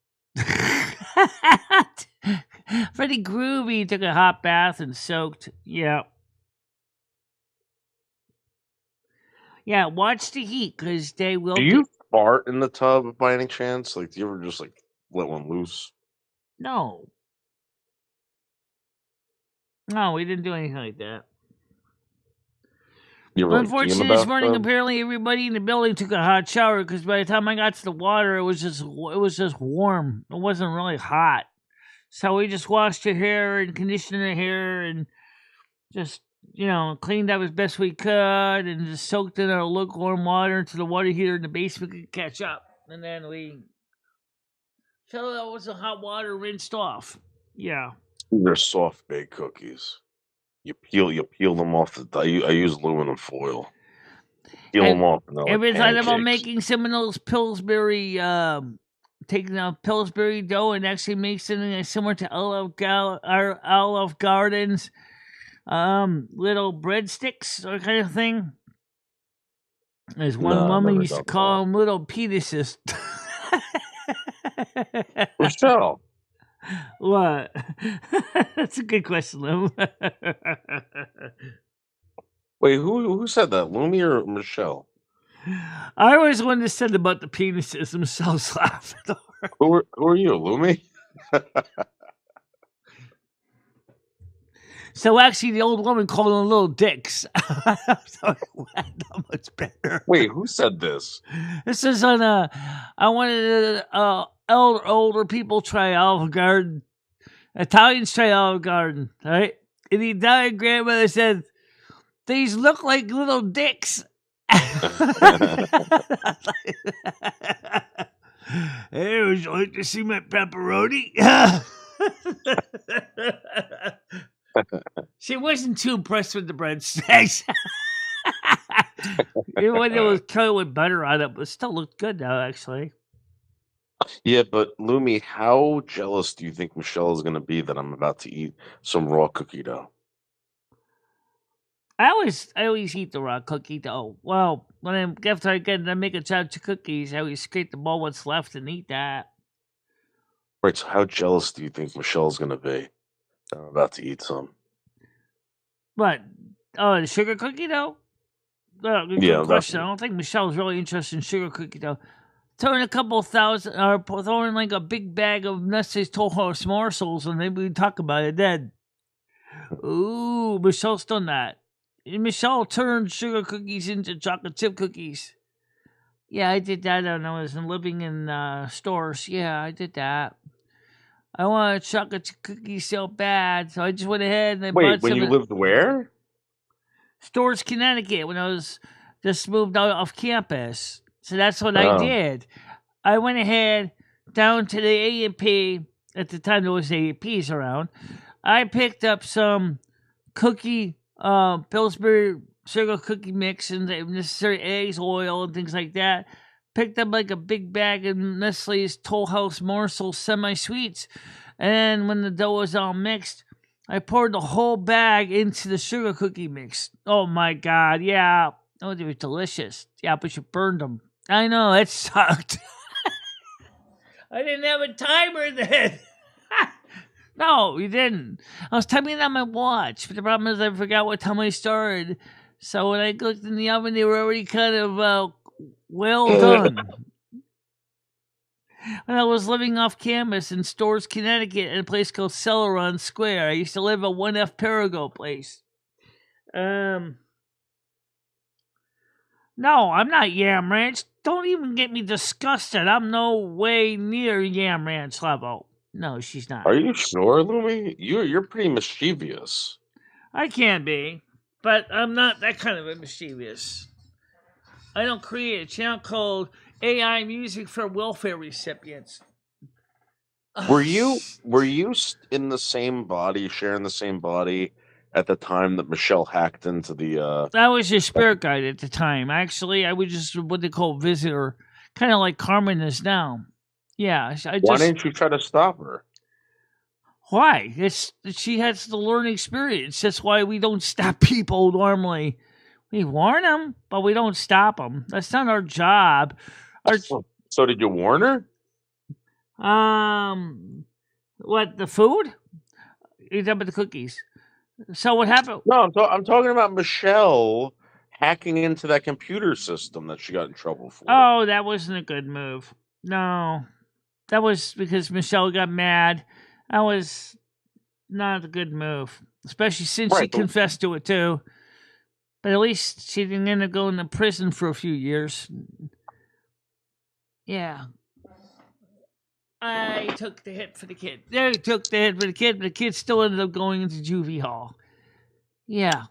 Speaker 2: pretty groovy. Took a hot bath and soaked. Yeah. Yeah, watch the heat because they will.
Speaker 3: Do you fart in the tub by any chance? Like, do you ever just like let one loose?
Speaker 2: No, we didn't do anything like that. Unfortunately, this morning apparently everybody in the building took a hot shower because by the time I got to the water, it was just warm. It wasn't really hot, so we just washed her hair and conditioned her hair and just cleaned up as best we could and just soaked in our lukewarm water until the water heater in the basement could catch up, and then we filled it with some hot water, rinsed off. Yeah.
Speaker 3: They're soft baked cookies. You peel them off. I use aluminum foil. Peel them off. And
Speaker 2: if it's like about making some of those Pillsbury, taking a Pillsbury dough and actually make something similar to Olive Garden's little breadsticks or kind of thing. As one woman used to call them little penises.
Speaker 3: Michelle.
Speaker 2: What? That's a good question, Lou.
Speaker 3: Wait, who said that? Lumi or Michelle?
Speaker 2: I always wanted to say about the penises themselves laughing.
Speaker 3: Who are you, Lumi?
Speaker 2: So actually, the old woman called them little dicks. So not much better.
Speaker 3: Wait, who said this?
Speaker 2: This is on I wanted older people try Olive Garden. Italians try Olive Garden, right? And the Italian grandmother said, "These look like little dicks." Hey, would you like to see my pepperoni? She wasn't too impressed with the breadsticks. Even when it was covered with butter on it, but it still looked good though, actually.
Speaker 3: Yeah, but Lumi, how jealous do you think Michelle is going to be that I'm about to eat some raw cookie dough?
Speaker 2: I always eat the raw cookie dough. Well, after I get done making chocolate cookies, I always scrape the ball what's left and eat that.
Speaker 3: Right, so how jealous do you think Michelle's going to be that I'm about to eat some?
Speaker 2: But the sugar cookie dough? Good
Speaker 3: Yeah,
Speaker 2: question. I don't think Michelle's really interested in sugar cookie dough. Throw in a couple thousand, or throw in like a big bag of Nestle's Toll House morsels, and maybe we can talk about it then. Ooh, Michelle's done that. Michelle turned sugar cookies into chocolate chip cookies. Yeah, I did that when I was living in stores. Yeah, I did that. I wanted chocolate chip cookies so bad, so I just went ahead and I bought some.
Speaker 3: When you lived where?
Speaker 2: Stores, Connecticut, when I was just moved out off campus. So that's what I did. I went ahead down to the A&P. At the time, there was A&Ps around. I picked up some cookie, Pillsbury sugar cookie mix and the necessary eggs, oil, and things like that. Picked up like a big bag of Nestle's Toll House morsels semi-sweets. And when the dough was all mixed, I poured the whole bag into the sugar cookie mix. Oh my God, yeah. Oh, they were delicious. Yeah, but you burned them. I know, it sucked. I didn't have a timer then. No, you didn't. I was timing it on my watch, but the problem is I forgot what time I started. So when I looked in the oven, they were already kind of well done. When I was living off campus in Stores, Connecticut, in a place called Celeron Square, I used to live at 1F Perigo place. No, I'm not Yam Ranch. Don't even get me disgusted. I'm no way near Yam Ranch level. No, she's not.
Speaker 3: Are you sure, Lumi? You're pretty mischievous.
Speaker 2: I can be, but I'm not that kind of a mischievous. I don't create a channel called AI Music for Welfare Recipients.
Speaker 3: Were you in the same body, sharing the same body at the time that Michelle hacked into the
Speaker 2: I was your spirit guide at the time. Actually, I was just what they call visitor, kind of like Carmen is now. Yeah,
Speaker 3: Why didn't you try to stop her?
Speaker 2: Why? She has the learning experience. That's why we don't stop people normally. We warn them, but we don't stop them. That's not our job.
Speaker 3: So did you warn her?
Speaker 2: What, the food? You're talking about the cookies. So what happened?
Speaker 3: No, I'm talking about Michelle hacking into that computer system that she got in trouble for.
Speaker 2: Oh, that wasn't a good move. No, that was because Michelle got mad. That was not a good move, especially since she confessed to it too. But at least she didn't end up going to prison for a few years. Yeah. I took the hit for the kid. They took the hit for the kid, but the kid still ended up going into juvie hall. Yeah.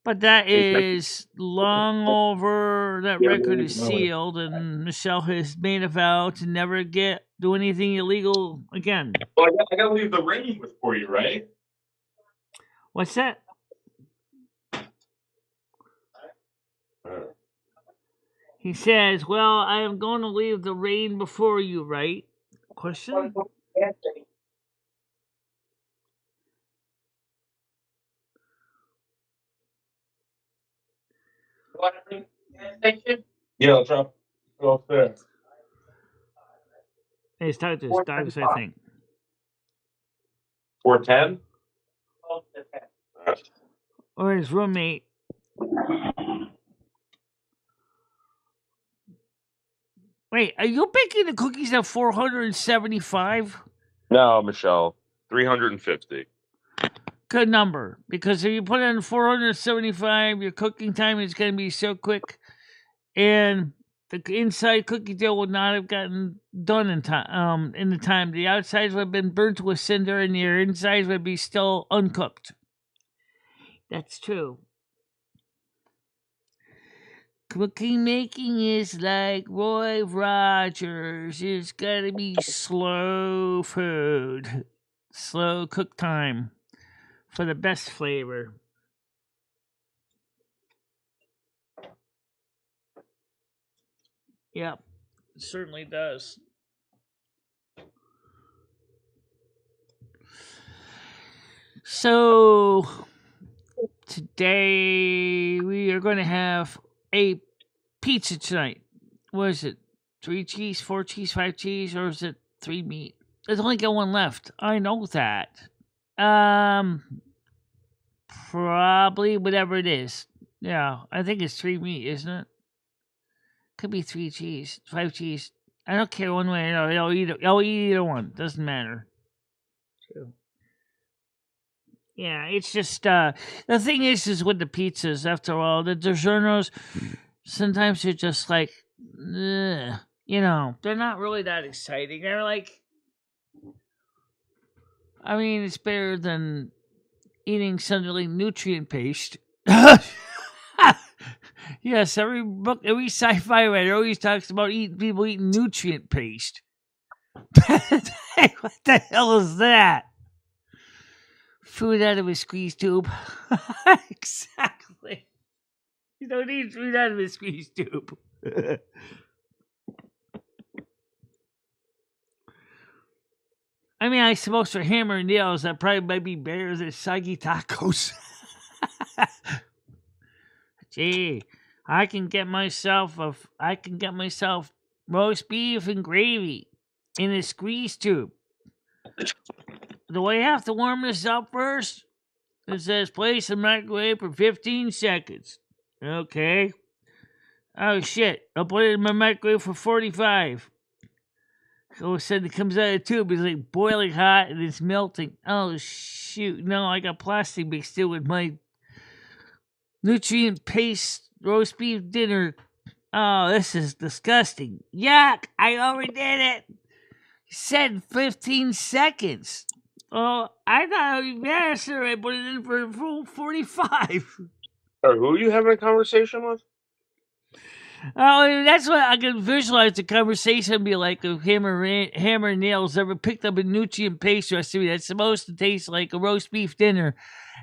Speaker 2: But that is long over. That record is sealed, and Michelle has made a vow to never do anything illegal again.
Speaker 3: Well, I gotta leave the ring for you, right?
Speaker 2: What's that? He says, well, I am going to leave the rain before you, right? Question?
Speaker 3: Yeah, I'll go up there.
Speaker 2: He's talking to his dogs, I think.
Speaker 3: 410?
Speaker 2: Or his roommate. Wait, are you baking the cookies at 475?
Speaker 3: No, Michelle. 350.
Speaker 2: Good number, because if you put it in 475, your cooking time is going to be so quick, and the inside cookie dough would not have gotten done in time. In the time, the outsides would have been burnt to a cinder, and your insides would be still uncooked. That's true. Cooking making is like Roy Rogers. It's gotta be slow food, slow cook time for the best flavor. Yep, it certainly does. So today we are going to have a pizza tonight. What is it? 3 cheese, 4 cheese, 5 cheese, or is it 3 meat? There's only got one left. I know that. Probably whatever it is. Yeah, I think it's 3 meat, isn't it? Could be 3 cheese, 5 cheese. I don't care one way or another. I'll eat either one. Doesn't matter. True. Yeah, it's just the thing is with the pizzas. After all, the DiGiorno's sometimes they're just like, ugh, they're not really that exciting. They're like, I mean, it's better than eating something nutrient paste. Yes, every sci-fi writer always talks about people eating nutrient paste. What the hell is that? Food out of a squeeze tube. Exactly. You don't need food out of a squeeze tube. I mean, I suppose for hammer and nails, that probably might be better than soggy tacos. Gee, I can get myself roast beef and gravy in a squeeze tube. Do I have to warm this up first? It says place in microwave for 15 seconds. Okay. Oh shit, I'll put it in my microwave for 45. All of a sudden it comes out of the tube, it's like boiling hot and it's melting. Oh shoot, no, I got plastic mixed in with my nutrient paste roast beef dinner. Oh, this is disgusting. Yuck, I overdid it. You said 15 seconds. Oh, I thought it would be faster. I put it in for a full 45.
Speaker 3: Or who are you having a conversation with?
Speaker 2: Oh, that's what I can visualize the conversation be like if hammer and nails ever picked up a nutrient paste recipe that's supposed to taste like a roast beef dinner,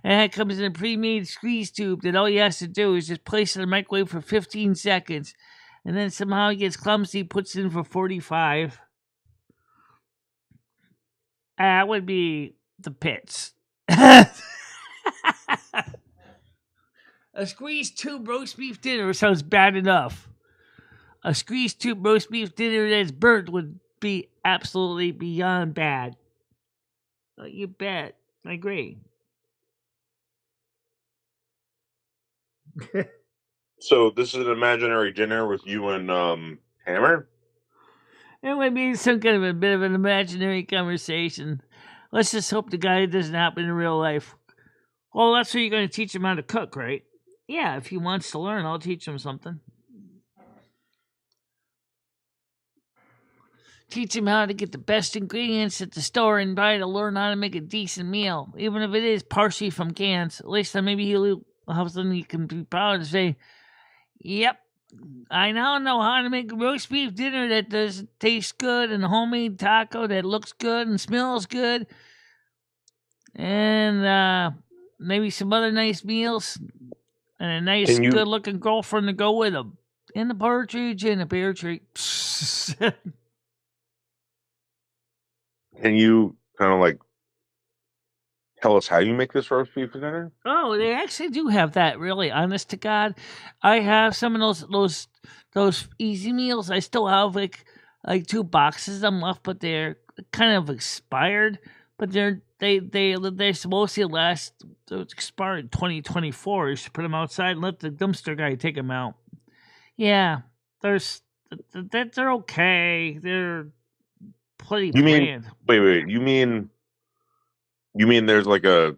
Speaker 2: and it comes in a pre-made squeeze tube that all he has to do is just place it in the microwave for 15 seconds, and then somehow he gets clumsy, puts it in for 45. That would be the pits. A squeeze tube roast beef dinner sounds bad enough. A squeeze tube roast beef dinner that's burnt would be absolutely beyond bad. Oh, you bet. I agree.
Speaker 3: So this is an imaginary dinner with you and Hammer?
Speaker 2: It would be some kind of a bit of an imaginary conversation. Let's just hope the guy doesn't happen in real life. Well, that's what you're going to teach him how to cook, right? Yeah, if he wants to learn, I'll teach him something. Teach him how to get the best ingredients at the store and buy to learn how to make a decent meal. Even if it is partially from cans. At least then maybe he'll have something he can be proud to say, yep, I now know how to make a roast beef dinner that does taste good and a homemade taco that looks good and smells good. And maybe some other nice meals. And a nice, good-looking girlfriend to go with them. And a partridge and a pear tree.
Speaker 3: Can you kind of like tell us how you make this roast beef dinner?
Speaker 2: Oh, they actually do have that, really. Honest to God. I have some of those easy meals. I still have like 2 boxes of them left, but they're kind of expired. But they're supposed to last. They're expired in 2024. You should put them outside and let the dumpster guy take them out. Yeah, they're okay. They're pretty bland.
Speaker 3: Wait. You mean You mean there's like a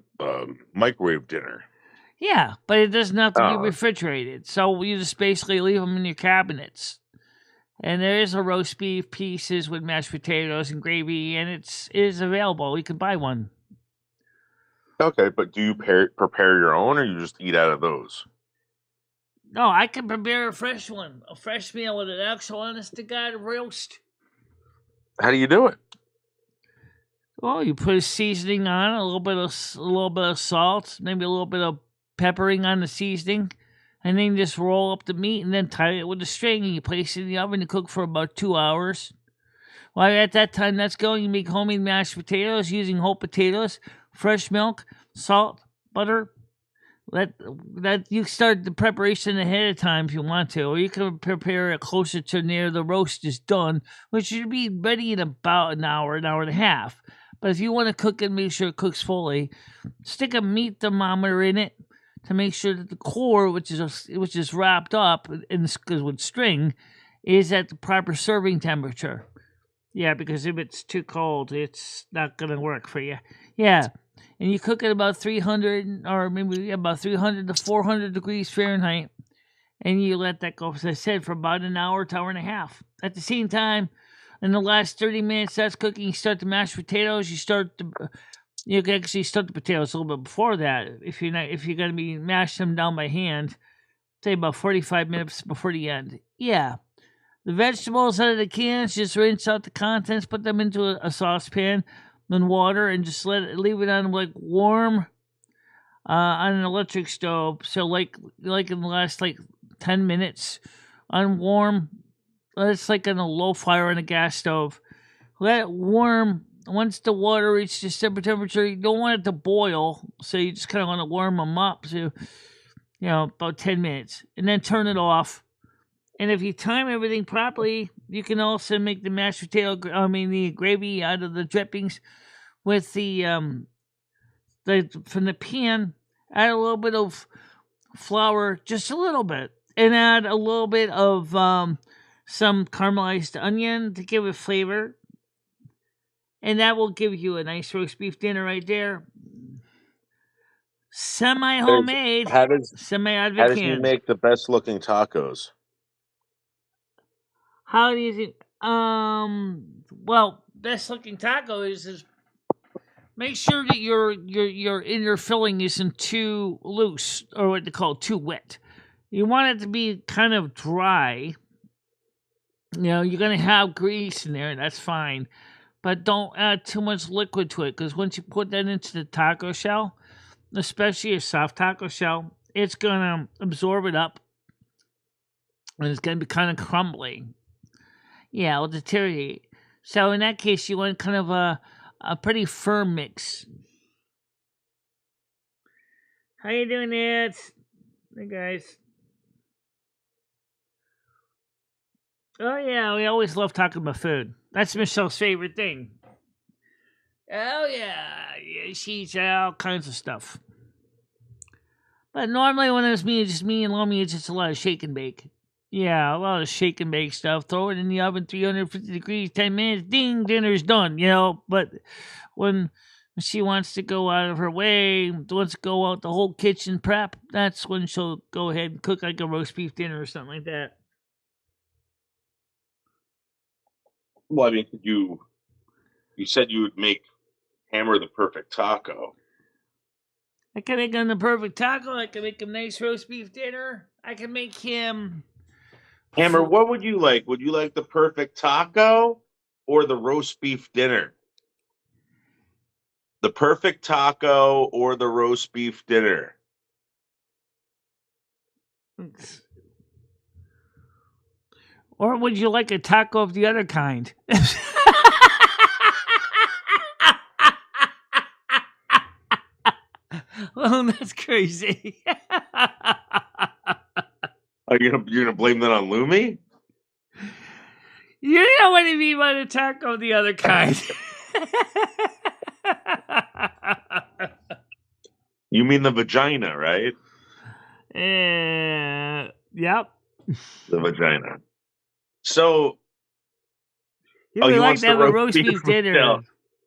Speaker 3: microwave dinner?
Speaker 2: Yeah, but it doesn't have to be
Speaker 3: Oh.
Speaker 2: refrigerated. So you just basically leave them in your cabinets. And there is a roast beef pieces with mashed potatoes and gravy, and it is available. You can buy one.
Speaker 3: Okay, but do you prepare your own, or you just eat out of those?
Speaker 2: No, I can prepare a fresh one, a fresh meal with an actual honest to God roast.
Speaker 3: How do you do it?
Speaker 2: Well, you put a seasoning on, a little bit of salt, maybe a little bit of peppering on the seasoning, and then you just roll up the meat and then tie it with a string, and you place it in the oven to cook for about 2 hours. While at that time that's going, you make homemade mashed potatoes using whole potatoes, fresh milk, salt, butter. That you start the preparation ahead of time if you want to, or you can prepare it closer to near the roast is done, which should be ready in about an hour and a half. But if you want to cook it, make sure it cooks fully. Stick a meat thermometer in it to make sure that the core, which is wrapped up with string, is at the proper serving temperature. Yeah, because if it's too cold, it's not gonna work for you. Yeah, and you cook it about 300 or maybe about 300 to 400 degrees Fahrenheit, and you let that go, as I said, for about an hour to hour and a half. At the same time, in the last 30 minutes that's cooking, you start the mashed potatoes. You can actually start the potatoes a little bit before that if you're gonna be mash them down by hand. Say about 45 minutes before the end. Yeah. The vegetables out of the cans, just rinse out the contents, put them into a saucepan, then water, and just leave it on like warm on an electric stove. So like in the last 10 minutes on warm. It's like on a low fire on a gas stove. Let it warm. Once the water reaches the temperature, you don't want it to boil, so you just kind of want to warm them up. So about 10 minutes, and then turn it off. And if you time everything properly, you can also make the the gravy out of the drippings with from the pan. Add a little bit of flour, just a little bit, and add a little bit of some caramelized onion to give it flavor. And that will give you a nice roast beef dinner right there. Semi-homemade, semi out of
Speaker 3: How
Speaker 2: a
Speaker 3: does he
Speaker 2: can.
Speaker 3: make the best looking tacos?
Speaker 2: How do you think? Well, best looking taco is make sure that your inner filling isn't too loose, or what they call too wet. You want it to be kind of dry. You're gonna have grease in there, that's fine, but don't add too much liquid to it, because once you put that into the taco shell, especially a soft taco shell, it's gonna absorb it up, and it's gonna be kind of crumbly. Yeah, it'll deteriorate. So in that case, you want kind of a pretty firm mix. How you doing, Ed? Hey, guys. Oh, yeah, we always love talking about food. That's Michelle's favorite thing. Oh, yeah, she eats all kinds of stuff. But normally when it's just me and Lumi, it's just a lot of shake and bake. Yeah, a lot of shake and bake stuff. Throw it in the oven, 350 degrees, 10 minutes, ding, dinner's done, But when she wants to go out of her way, wants to go out the whole kitchen prep, that's when she'll go ahead and cook like a roast beef dinner or something like that.
Speaker 3: Well, I mean, you said you would hammer the perfect taco.
Speaker 2: I can make him the perfect taco. I can make him nice roast beef dinner. I can make him...
Speaker 3: Hammer, what would you like? Would you like the perfect taco or the roast beef dinner? The perfect taco or the roast beef dinner?
Speaker 2: Or would you like a taco of the other kind? Well, that's crazy.
Speaker 3: Are you gonna blame that on Lumi?
Speaker 2: You know what I mean by the taco of the other kind.
Speaker 3: You mean the vagina, right?
Speaker 2: Yep.
Speaker 3: The vagina. So
Speaker 2: you would like to have a roast beef dinner.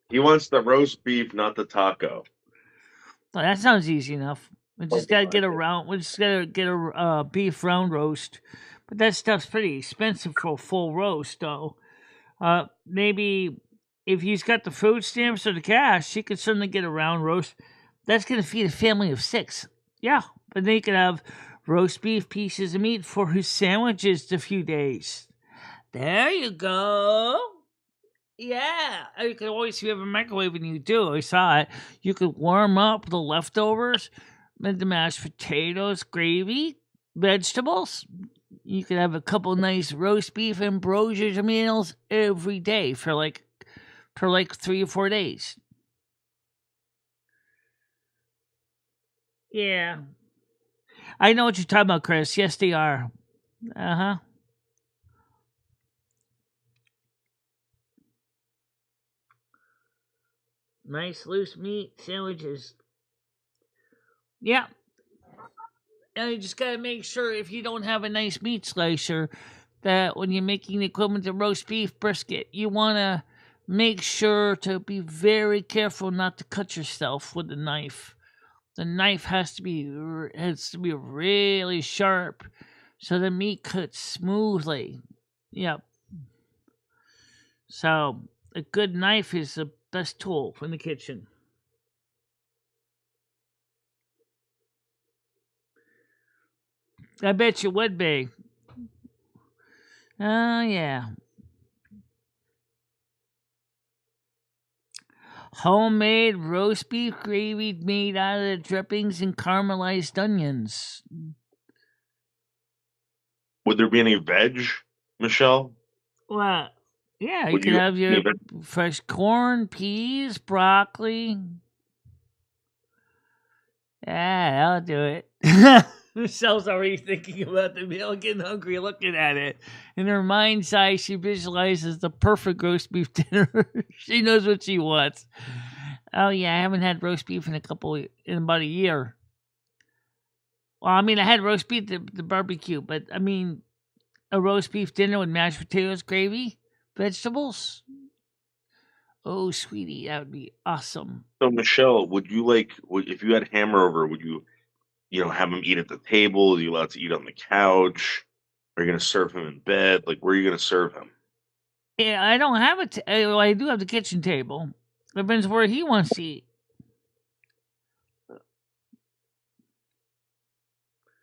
Speaker 3: He wants the roast beef, not the taco.
Speaker 2: Well, that sounds easy enough. We just gotta get
Speaker 3: Okay.
Speaker 2: a beef round roast, but that stuff's pretty expensive for a full roast, though. Maybe if he's got the food stamps or the cash, he could certainly get a round roast. That's gonna feed a family of 6. Yeah, but then he could have roast beef pieces of meat for his sandwiches a few days. There you go. Yeah, you could always, if you have a microwave and you do, I saw it, you could warm up the leftovers, with the mashed potatoes, gravy, vegetables. You could have a couple nice roast beef ambrosia meals every day for like 3 or 4 days. Yeah. I know what you're talking about, Chris. Yes, they are. Uh-huh. Nice loose meat sandwiches. Yeah. And you just gotta make sure if you don't have a nice meat slicer that when you're making the equivalent to roast beef brisket, you wanna make sure to be very careful not to cut yourself with the knife. The knife has to be really sharp so the meat cuts smoothly. Yep. So a good knife is the best tool in the kitchen. I bet you would be. Oh, yeah. Homemade roast beef gravy made out of the drippings and caramelized onions.
Speaker 3: Would there be any veg, Michelle?
Speaker 2: Well, yeah, you
Speaker 3: Would
Speaker 2: could
Speaker 3: you?
Speaker 2: have your fresh corn, peas, broccoli. Yeah, I'll do it. Michelle's already thinking about the meal, getting hungry looking at it. In her mind's eye, she visualizes the perfect roast beef dinner. She knows what she wants. Oh yeah, I haven't had roast beef in about a year. Well, I mean, I had roast beef at the barbecue, but I mean, a roast beef dinner with mashed potatoes, gravy, vegetables. Oh, sweetie, that would be awesome.
Speaker 3: So, Michelle, if you had Hammer over, would you, have him eat at the table? Are you allowed to eat on the couch? Are you going to serve him in bed? Like, where are you going to serve him?
Speaker 2: Yeah, I don't have it. Well, I do have the kitchen table. Depends where he wants to eat.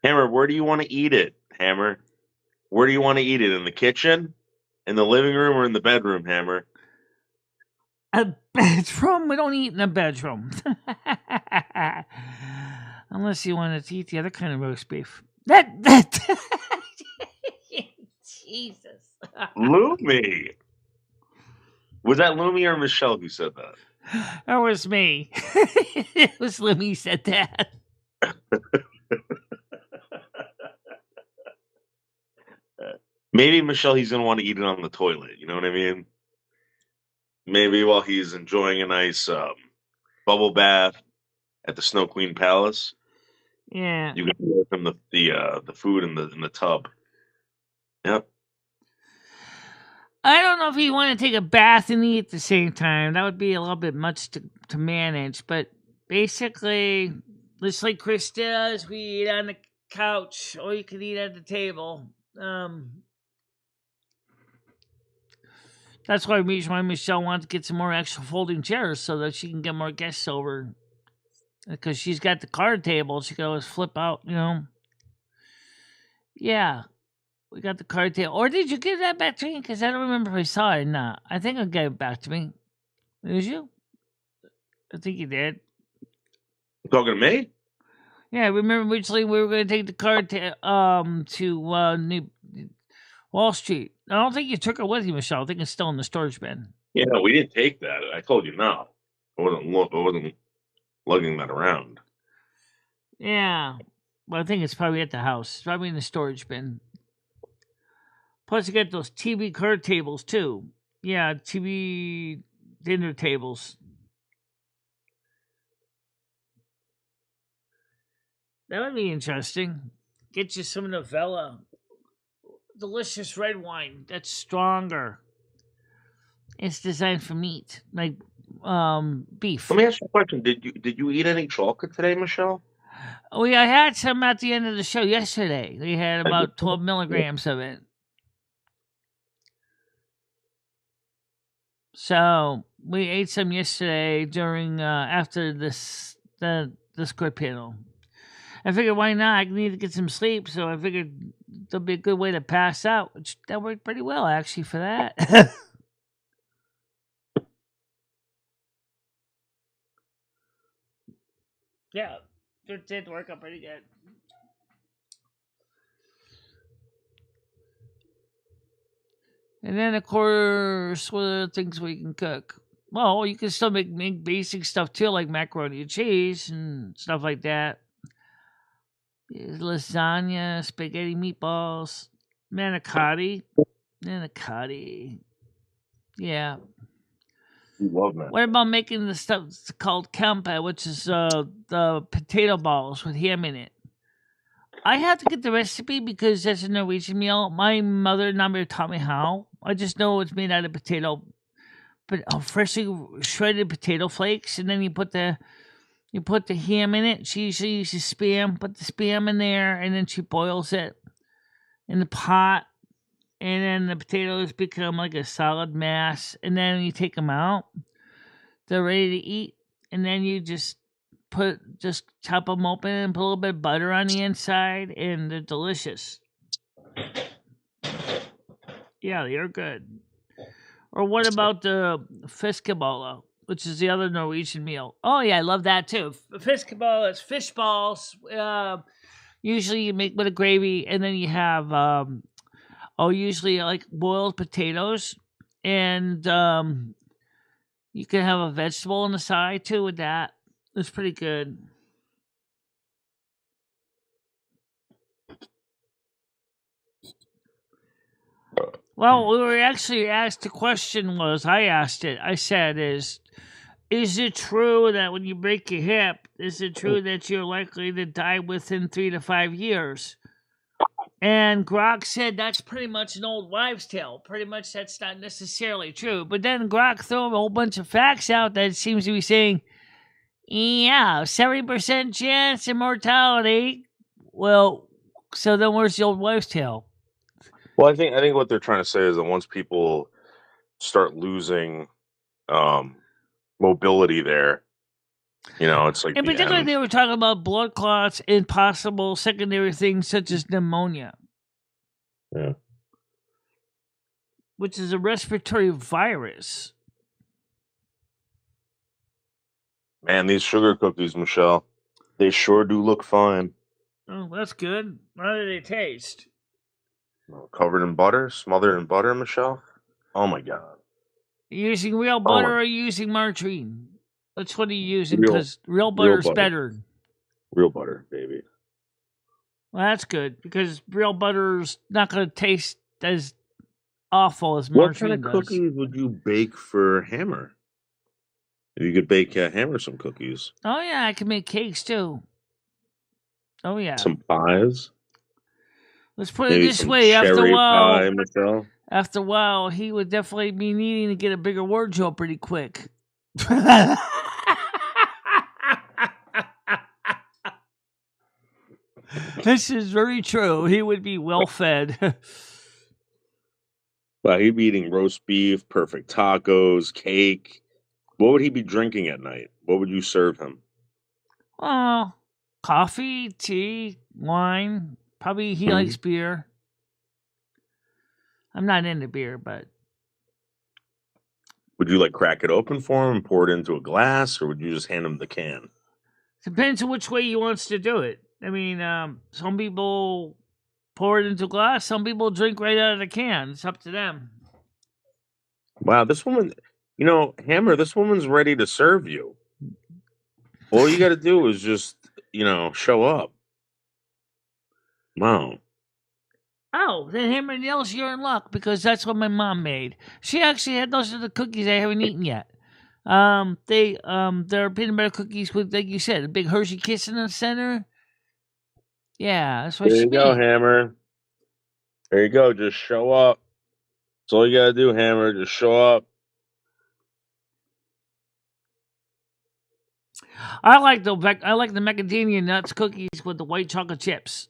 Speaker 3: Hammer, where do you want to eat it? Hammer, where do you want to eat it? In the kitchen, in the living room, or in the bedroom? Hammer.
Speaker 2: A bedroom? We don't eat in a bedroom. Unless you wanted to eat the other kind of roast beef. That Jesus.
Speaker 3: Lumi. Was that Lumi or Michelle who said that?
Speaker 2: That was me. It was Lumi said that.
Speaker 3: Maybe Michelle, he's going to want to eat it on the toilet. You know what I mean? Maybe while he's enjoying a nice bubble bath at the Snow Queen Palace.
Speaker 2: Yeah.
Speaker 3: You can serve him the food in the tub. Yep.
Speaker 2: I don't know if you want to take a bath and eat at the same time. That would be a little bit much to manage. But basically, just like Chris does, we eat on the couch or you can eat at the table. That's why Michelle wants to get some more extra folding chairs so that she can get more guests over. Because she's got the card table, she can always flip out, Yeah, we got the card table. Or did you give that back to me? Because I don't remember if I saw it or not. I think I gave it back to me. Did you? I think you did.
Speaker 3: You talking to me?
Speaker 2: Yeah, I remember originally we were going to take the card to New Wall Street. I don't think you took it with you, Michelle. I think it's still in the storage bin.
Speaker 3: Yeah, no, we didn't take that. I told you no. I wasn't lugging that around.
Speaker 2: Yeah, but I think it's probably at the house. It's probably in the storage bin. Plus, you got those TV card tables too. Yeah, TV dinner tables. That would be interesting. Get you some novella. Delicious red wine that's stronger. It's designed for meat. Like beef.
Speaker 3: Let me ask you a question. Did you eat any chocolate today, Michelle?
Speaker 2: I had some at the end of the show yesterday. We had about 12 milligrams of it. So we ate some yesterday during after the Discord panel. I figured why not? I need to get some sleep, so I figured there'll be a good way to pass out, which that worked pretty well actually for that. Yeah, it did work out pretty good. And then, of course, what are the things we can cook? Well, you can still make basic stuff too, like macaroni and cheese and stuff like that. Lasagna, spaghetti meatballs, manicotti. Yeah.
Speaker 3: You love that.
Speaker 2: What about making the stuff called campa, which is the potato balls with ham in it? I have to get the recipe because that's a Norwegian meal. My mother never taught me how. I just know it's made out of freshly shredded potato flakes, and then you put the ham in it. She usually uses spam. Put the spam in there, and then she boils it in the pot, and then the potatoes become like a solid mass. And then you take them out. They're ready to eat, and then you just chop them open and put a little bit of butter on the inside, and they're delicious. Yeah, they are good. Or what about the fiskebola, which is the other Norwegian meal? Oh yeah, I love that too. Fiskebola is fish balls. Usually you make with a gravy, and then you have usually like boiled potatoes, and you can have a vegetable on the side too with that. It's pretty good. Well, we were actually asked the question was, I asked it. I said, is it true that when you break your hip, is it true that you're likely to die within 3 to 5 years? And Grok said that's pretty much an old wives' tale. Pretty much that's not necessarily true. But then Grok threw a whole bunch of facts out that seems to be saying, yeah, 70% chance immortality. Well, so then where's the old wives' tale?
Speaker 3: Well, I think what they're trying to say is that once people start losing mobility there, it's like
Speaker 2: In particular, they were talking about blood clots and possible secondary things such as pneumonia.
Speaker 3: Yeah.
Speaker 2: Which is a respiratory virus.
Speaker 3: Man, these sugar cookies, Michelle, they sure do look fine.
Speaker 2: Oh, that's good. How do they taste?
Speaker 3: Covered in butter, smothered in butter, Michelle. Oh my God.
Speaker 2: Using real butter or using margarine? Which one are you using? Because real butter's better.
Speaker 3: Real butter, baby.
Speaker 2: Well, that's good because real butter's not going to taste as awful as margarine does.
Speaker 3: What kind of cookies would you bake for Hammer? If you could bake Hammer some cookies.
Speaker 2: Oh yeah, I can make cakes too. Oh yeah.
Speaker 3: Some pies.
Speaker 2: Let's put it this way: after a while, he would definitely be needing to get a bigger wardrobe pretty quick. This is very true. He would be well fed.
Speaker 3: Well, he'd be eating roast beef, perfect tacos, cake. What would he be drinking at night? What would you serve him?
Speaker 2: Oh, coffee, tea, wine. Probably he likes beer. I'm not into beer, but...
Speaker 3: Would you crack it open for him and pour it into a glass, or would you just hand him the can?
Speaker 2: Depends on which way he wants to do it. I mean, some people pour it into a glass. Some people drink right out of the can. It's up to them.
Speaker 3: Wow, this woman... Hammer, this woman's ready to serve you. All you got to do is just, show up. Wow.
Speaker 2: Oh, then Hammer and Nails, you're in luck because that's what my mom made. She actually had those are the cookies I haven't eaten yet. They're peanut butter cookies with, like you said, a big Hershey kiss in the center. Yeah, that's what she made.
Speaker 3: There you go, Hammer. There you go. Just show up. That's all you got to do, Hammer. Just show up.
Speaker 2: I like the macadamia nuts cookies with the white chocolate chips.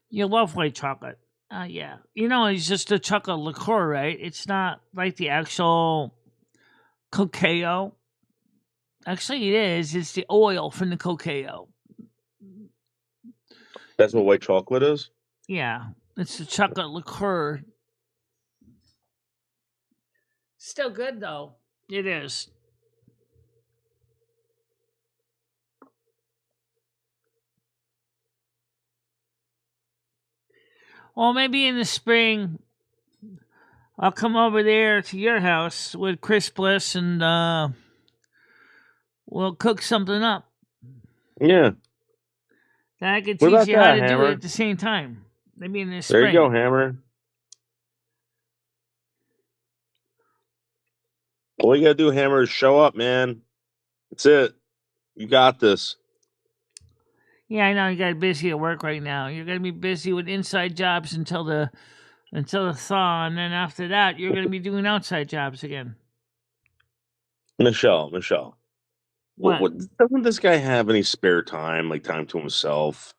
Speaker 2: You love white chocolate. Yeah. You know, it's just a chocolate liqueur, right? It's not like the actual cacao. Actually, it is. It's the oil from the cacao.
Speaker 3: That's what white chocolate is?
Speaker 2: Yeah. It's the chocolate liqueur. Still good, though. It is. Well, maybe in the spring, I'll come over there to your house with Chris Bliss and we'll cook something up.
Speaker 3: Yeah.
Speaker 2: That I can
Speaker 3: What
Speaker 2: teach
Speaker 3: about
Speaker 2: you how
Speaker 3: that,
Speaker 2: to do
Speaker 3: Hammer?
Speaker 2: it at the same time. Maybe in the
Speaker 3: There
Speaker 2: spring.
Speaker 3: you go, Hammer. All you gotta do, Hammer, is show up, man. That's it. You got this.
Speaker 2: Yeah, I know you got busy at work right now. You're gonna be busy with inside jobs until the thaw, and then after that, you're gonna be doing outside jobs again.
Speaker 3: Michelle.
Speaker 2: What?
Speaker 3: Doesn't this guy have any spare time, like time to himself?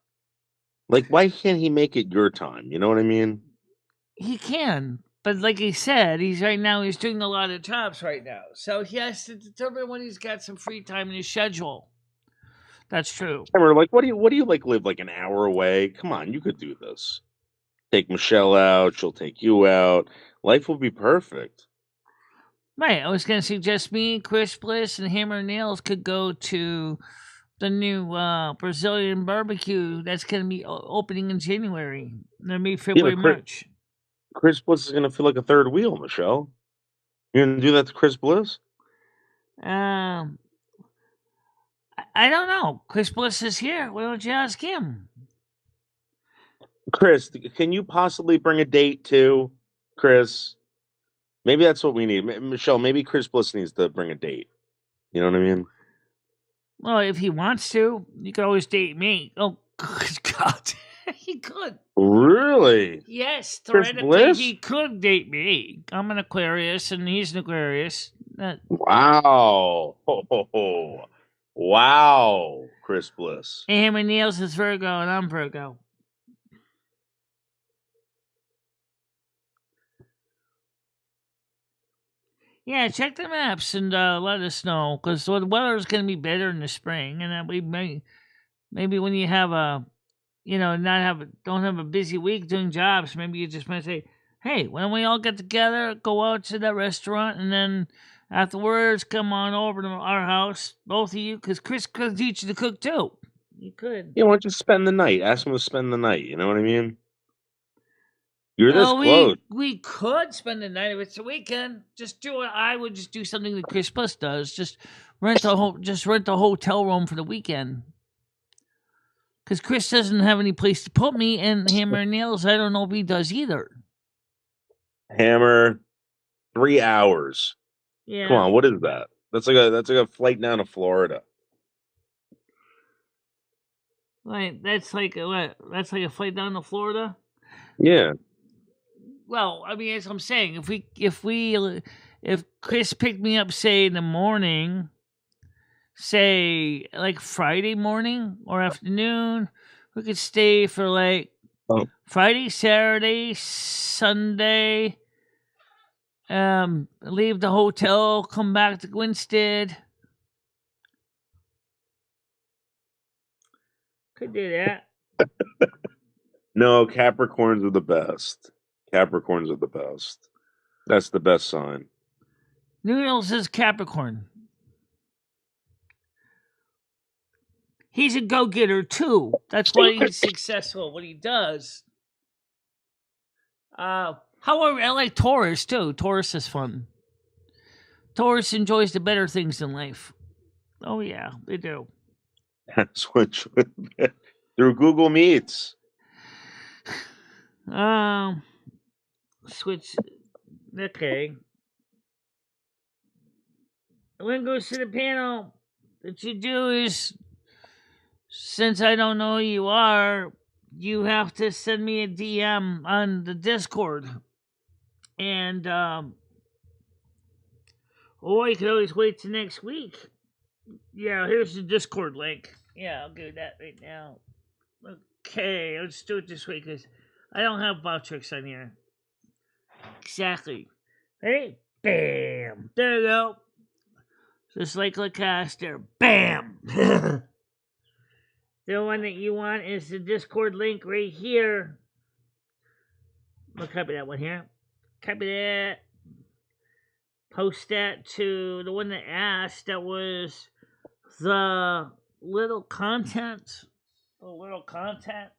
Speaker 3: Like, why can't he make it your time? You know what I mean?
Speaker 2: He can, but like he said, he's doing a lot of jobs right now, so he has to determine when he's got some free time in his schedule. That's true.
Speaker 3: Hammer, like, what do you like? Live like an hour away? Come on, you could do this. Take Michelle out. She'll take you out. Life will be perfect.
Speaker 2: Right. I was gonna suggest me, Chris Bliss, and Hammer Nails could go to the new Brazilian barbecue that's gonna be opening in January. Maybe
Speaker 3: Yeah,
Speaker 2: February,
Speaker 3: but
Speaker 2: March.
Speaker 3: Chris Bliss is gonna feel like a third wheel, Michelle. You're gonna do that to Chris Bliss?
Speaker 2: Um, I don't know. Chris Bliss is here. Why don't you ask him?
Speaker 3: Chris, can you possibly bring a date too, Chris? Maybe that's what we need. Michelle, maybe Chris Bliss needs to bring a date. You know what I mean?
Speaker 2: Well, if he wants to, you could always date me. Oh, God. He could.
Speaker 3: Really?
Speaker 2: Yes,
Speaker 3: Chris
Speaker 2: theoretically,
Speaker 3: Bliss?
Speaker 2: he could date me. I'm an Aquarius, and he's an Aquarius.
Speaker 3: Wow. Wow, Chris Bliss.
Speaker 2: Hammer Nails is Virgo, and I'm Virgo. Yeah, check the maps and let us know, because the weather is going to be better in the spring, and that we maybe when you have don't have a busy week doing jobs, maybe you just might say, hey, why don't we all get together, go out to that restaurant, and then afterwards come on over to our house, both of you, because Chris could teach you to cook too. You could.
Speaker 3: You want to spend the night? Ask him to spend the night. You know what I mean? You're this
Speaker 2: Well,
Speaker 3: close.
Speaker 2: we could spend the night if it's a weekend. Just do it. I would just do something that Chris Plus does. Just rent a hotel room for the weekend. Because Chris doesn't have any place to put me, and Hammer and Nails, I don't know if he does either.
Speaker 3: Hammer, 3 hours.
Speaker 2: Yeah.
Speaker 3: Come on, what is that? That's like a flight down to Florida.
Speaker 2: Right, that's like what? That's like a flight down to Florida.
Speaker 3: Yeah.
Speaker 2: Well, I mean, as I'm saying, if Chris picked me up, say in the morning, say like Friday morning or afternoon, we could stay for like Friday, Saturday, Sunday. Leave the hotel, come back to Winstead. Could do that.
Speaker 3: No, Capricorns are the best. Capricorns are the best. That's the best sign.
Speaker 2: Noodles is Capricorn. He's a go-getter too. That's why he's successful. What he does. However, I like Taurus too. Taurus is fun. Taurus enjoys the better things in life. Oh yeah, they do.
Speaker 3: Switch through Google Meets.
Speaker 2: Switch. Okay. When it goes to the panel, what you do is, since I don't know who you are, you have to send me a DM on the Discord. And, or you can always wait till next week. Yeah, here's the Discord link. Yeah, I'll do that right now. Okay, let's do it this way because I don't have Boutrix on here. Exactly. Ready? Bam. There you go. Just like Lacoste. Bam. The one that you want is the Discord link right here. I'll copy that one here. Copy that. Post that to the one that asked. That was the little content. The little content.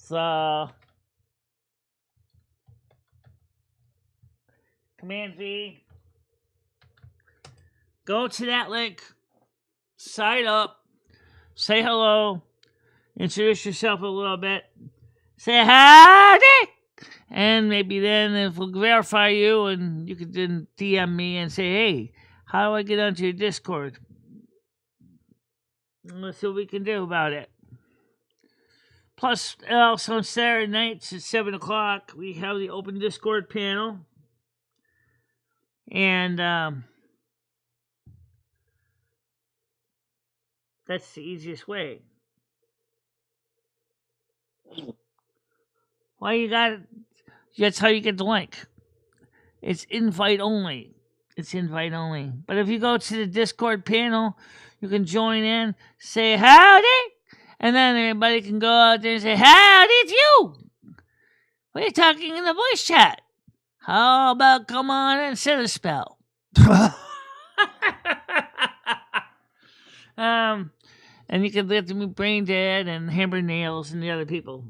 Speaker 2: The Command V. Go to that link. Sign up. Say hello. Introduce yourself a little bit. Say howdy. And maybe then if we'll verify you and you can then DM me and say, hey, how do I get onto your Discord? Let's see what we can do about it. Plus, also on Saturday nights at 7 o'clock, we have the open Discord panel. And that's the easiest way. Why you got it? That's how you get the link. It's invite only. It's invite only. But if you go to the Discord panel, you can join in, say howdy, and then everybody can go out there and say, howdy, it's you. We're talking in the voice chat. How about come on and say the spell? And you can let me Brain Dead and Hammer Nails and the other people.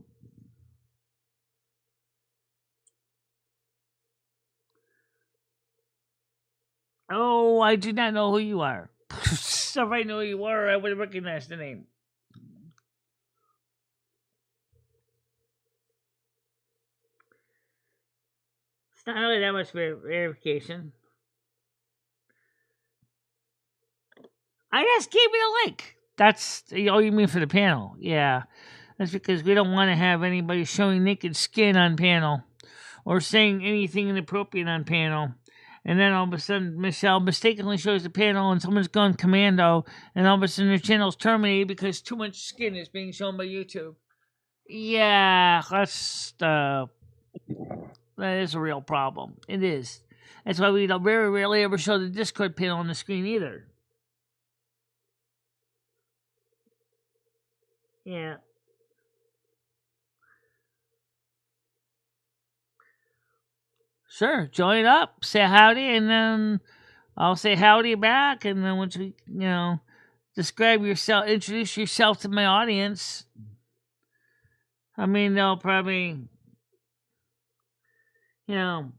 Speaker 2: Oh, I do not know who you are. If I knew who you were, I would have recognized the name. It's not really that much verification. I just gave you the link. That's, oh, you mean for the panel? Yeah. That's because we don't want to have anybody showing naked skin on panel or saying anything inappropriate on panel. And then all of a sudden, Michelle mistakenly shows the panel and someone's gone commando, and all of a sudden their channel's terminated because too much skin is being shown by YouTube. Yeah, that is a real problem. It is. That's why we don't very rarely ever show the Discord panel on the screen either. Yeah. Sure, join up, say howdy, and then I'll say howdy back, and then once we, describe yourself, introduce yourself to my audience, I mean, they'll probably, you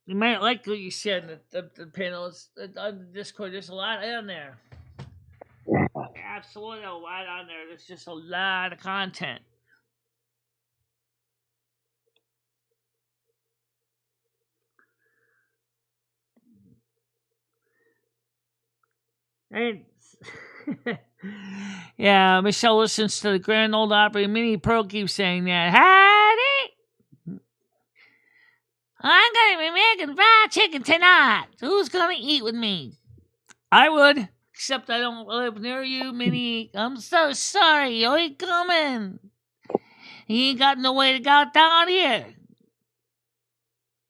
Speaker 2: might like what you said, the panels, on the Discord, there's a lot on there. Absolutely a lot on there, there's just a lot of content. And yeah, Michelle listens to the Grand Ole Opry Mini Pro keeps saying that. Howdy! I'm gonna be making fried chicken tonight. Who's gonna eat with me? I would, except I don't live near you, Minnie. I'm so sorry. You ain't coming. You ain't got no way to go down here.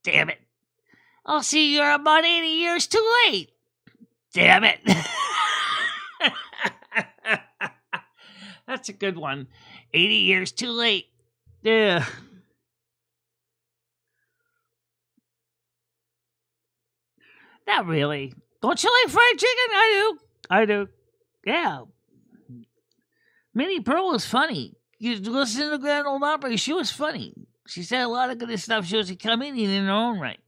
Speaker 2: Damn it. I'll see you're about 80 years too late. Damn it. That's a good one. 80 years too late. Yeah. Not really. Don't you like fried chicken? I do. Yeah. Minnie Pearl was funny. You listen to the Grand Ole Opry, she was funny. She said a lot of good stuff. She was a comedian in her own right.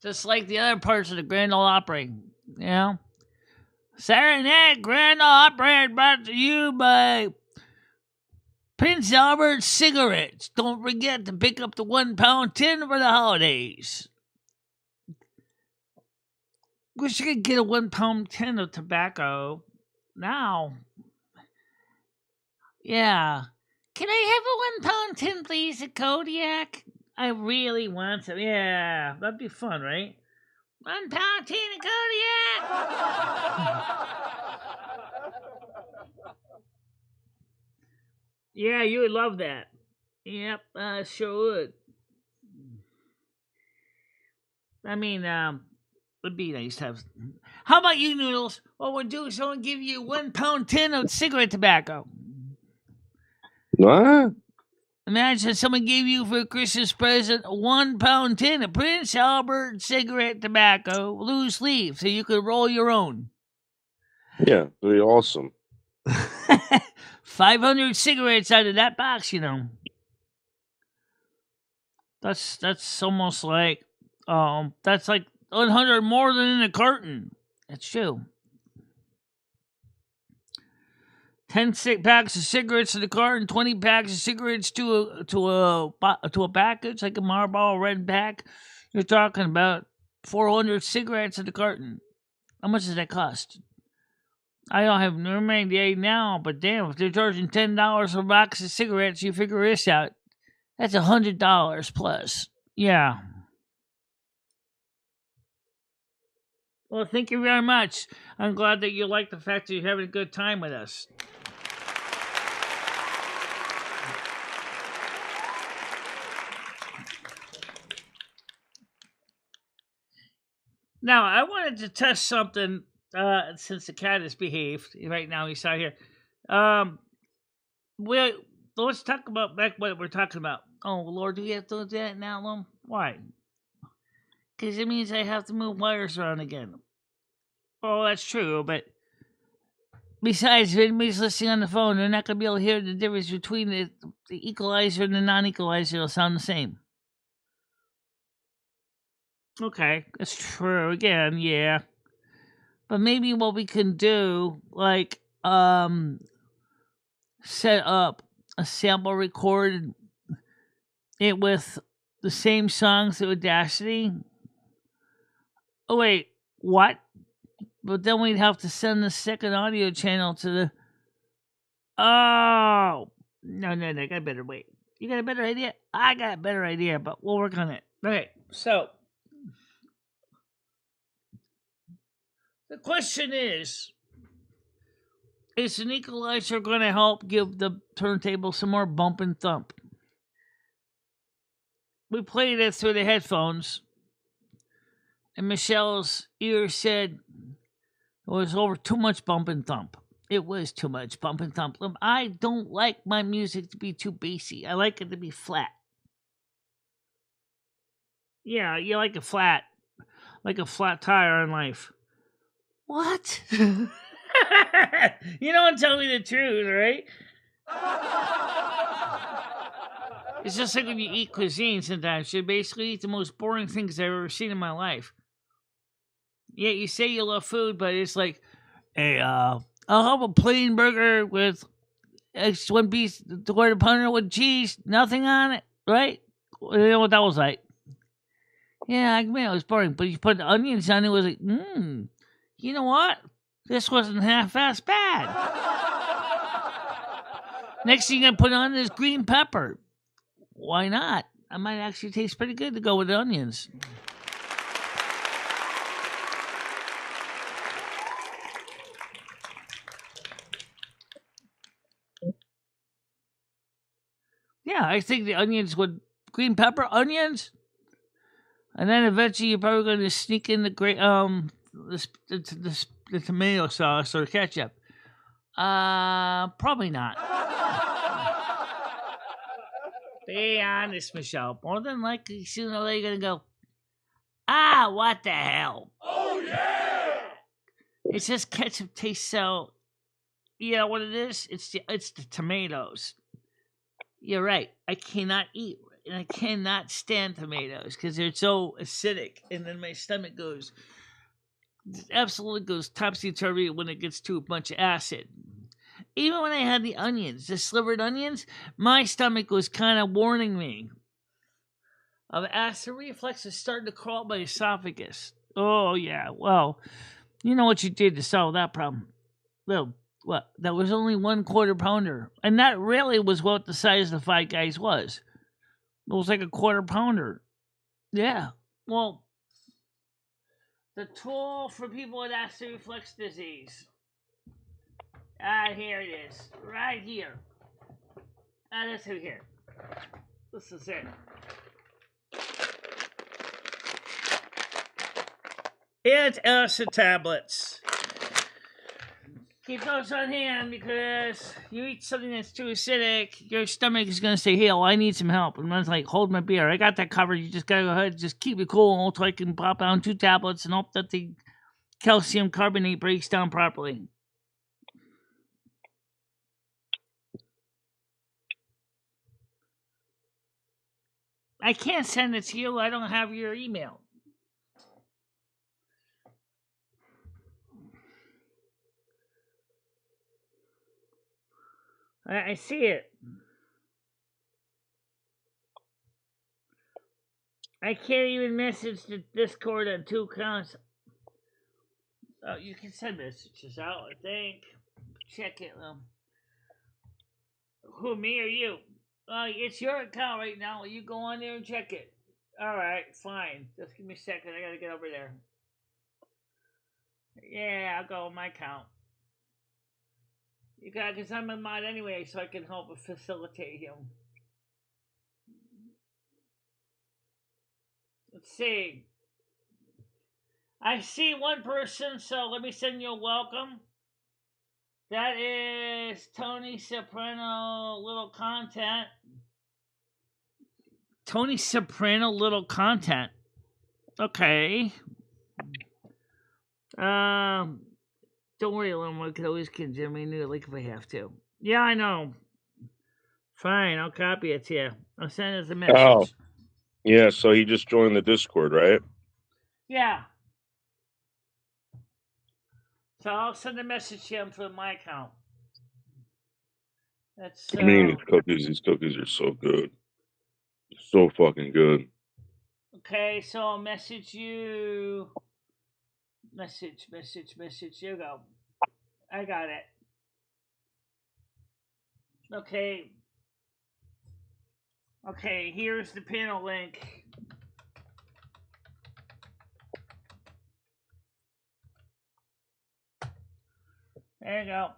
Speaker 2: Just like the other parts of the Grand Ole Opry, Saturday Night Grand Ole Opry brought to you by Prince Albert Cigarettes. Don't forget to pick up the 1 pound tin for the holidays. Wish you could get a 1 pound tin of tobacco. now. Yeah. Can I have a 1 pound tin, please, of Kodiak? I really want some. Yeah, that'd be fun, right? 1 pound tin of Kodiak! Yeah, you would love that. Yep, I sure would. I mean, it'd be nice to have. How about you, Noodles? What we'll do is someone give you 1 pound tin of cigarette tobacco.
Speaker 3: What?
Speaker 2: Imagine someone gave you for a Christmas present a 1 pound tin of Prince Albert cigarette tobacco, loose leaf, so you could roll your own.
Speaker 3: Yeah, it'd be awesome.
Speaker 2: 500 cigarettes out of that box, you know. That's almost like that's like 100 more than in a carton. That's true. 10 packs of cigarettes in the carton, 20 packs of cigarettes to a package, like a Marlboro red pack. You're talking about 400 cigarettes in the carton. How much does that cost? I don't have no idea now, but damn, if they're charging $10 for a box of cigarettes, you figure this out. That's $100 plus. Yeah. Well, thank you very much. I'm glad that you like the fact that you're having a good time with us. Now, I wanted to test something since the cat has behaved. Right now, he's out here. Let's talk about back what we're talking about. Oh, Lord, do we have to do that now, Lum? Why? Because it means I have to move wires around again. Oh, that's true, but besides, if anybody's listening on the phone, they're not going to be able to hear the difference between the equalizer and the non-equalizer. It'll sound the same. Okay, that's true. Again, yeah. But maybe what we can do, like, set up a sample record it with the same songs to Audacity. Oh, wait, what? But then we'd have to send the second audio channel to the... Oh! No, I got a better way. You got a better idea? I got a better idea, but we'll work on it. Okay, so... The question is an equalizer going to help give the turntable some more bump and thump? We played it through the headphones, and Michelle's ear said it was over too much bump and thump. It was too much bump and thump. I don't like my music to be too bassy. I like it to be flat. Yeah, you like a flat tire in life. What? You don't tell me the truth, right? It's just like when you eat cuisine sometimes. You basically eat the most boring things I've ever seen in my life. Yeah, you say you love food, but it's like, hey, I'll have a plain burger with one piece, quarter pounder with cheese, nothing on it, right? You know what that was like? Yeah, I mean, it was boring, but you put the onions on it, was like, you know what? This wasn't half-assed bad. Next thing I put on is green pepper. Why not? It might actually taste pretty good to go with the onions. Yeah, I think the onions would... Green pepper, onions? And then eventually you're probably going to sneak in the the tomato sauce or ketchup. Probably not. Be honest, Michelle. More than likely, sooner or later you're gonna go, what the hell? Oh yeah! It's just ketchup tastes so. You know what it is? It's the tomatoes. You're right. I cannot eat and I cannot stand tomatoes because they're so acidic, and then my stomach absolutely goes topsy-turvy when it gets to a bunch of acid. Even when I had the onions, the slivered onions, my stomach was kind of warning me of acid reflux is starting to crawl up my esophagus. Oh, yeah. Well, you know what you did to solve that problem? Little What? That was only 1/4 pounder. And that really was what the size of the Five Guys was. It was like a 1/4 pounder. Yeah. Well, the tool for people with acid reflux disease. Here it is. Right here. This is here. This is it. It's acid tablets. Keep those on hand because you eat something that's too acidic, your stomach is going to say, hey, I need some help. And one's like, hold my beer. I got that covered. You just got to go ahead and just keep it cool until I can pop down 2 tablets and hope that the calcium carbonate breaks down properly. I can't send it to you. I don't have your email. I see it. I can't even message the Discord on 2 accounts. Oh, you can send messages out, I think. Check it. Who, me or you? It's your account right now. You go on there and check it. Alright, fine. Just give me a second. I gotta get over there. Yeah, I'll go on my account. You got, because I'm a mod anyway, so I can help facilitate him. Let's see. I see one person, so let me send you a welcome. That is Tony Soprano Little Content. Tony Soprano Little Content. Okay. Don't worry, Loma. I could always continue me new link if I have to. Yeah, I know. Fine, I'll copy it to you. I'll send it as a message.
Speaker 3: Oh. Yeah, so he just joined the Discord, right?
Speaker 2: Yeah. So I'll send a message to him for my account. That's
Speaker 3: I'm eating these cookies. These cookies are so good. So fucking good.
Speaker 2: Okay, so I'll message you. Message. Here you go. I got it. Okay, here's the panel link. There you go.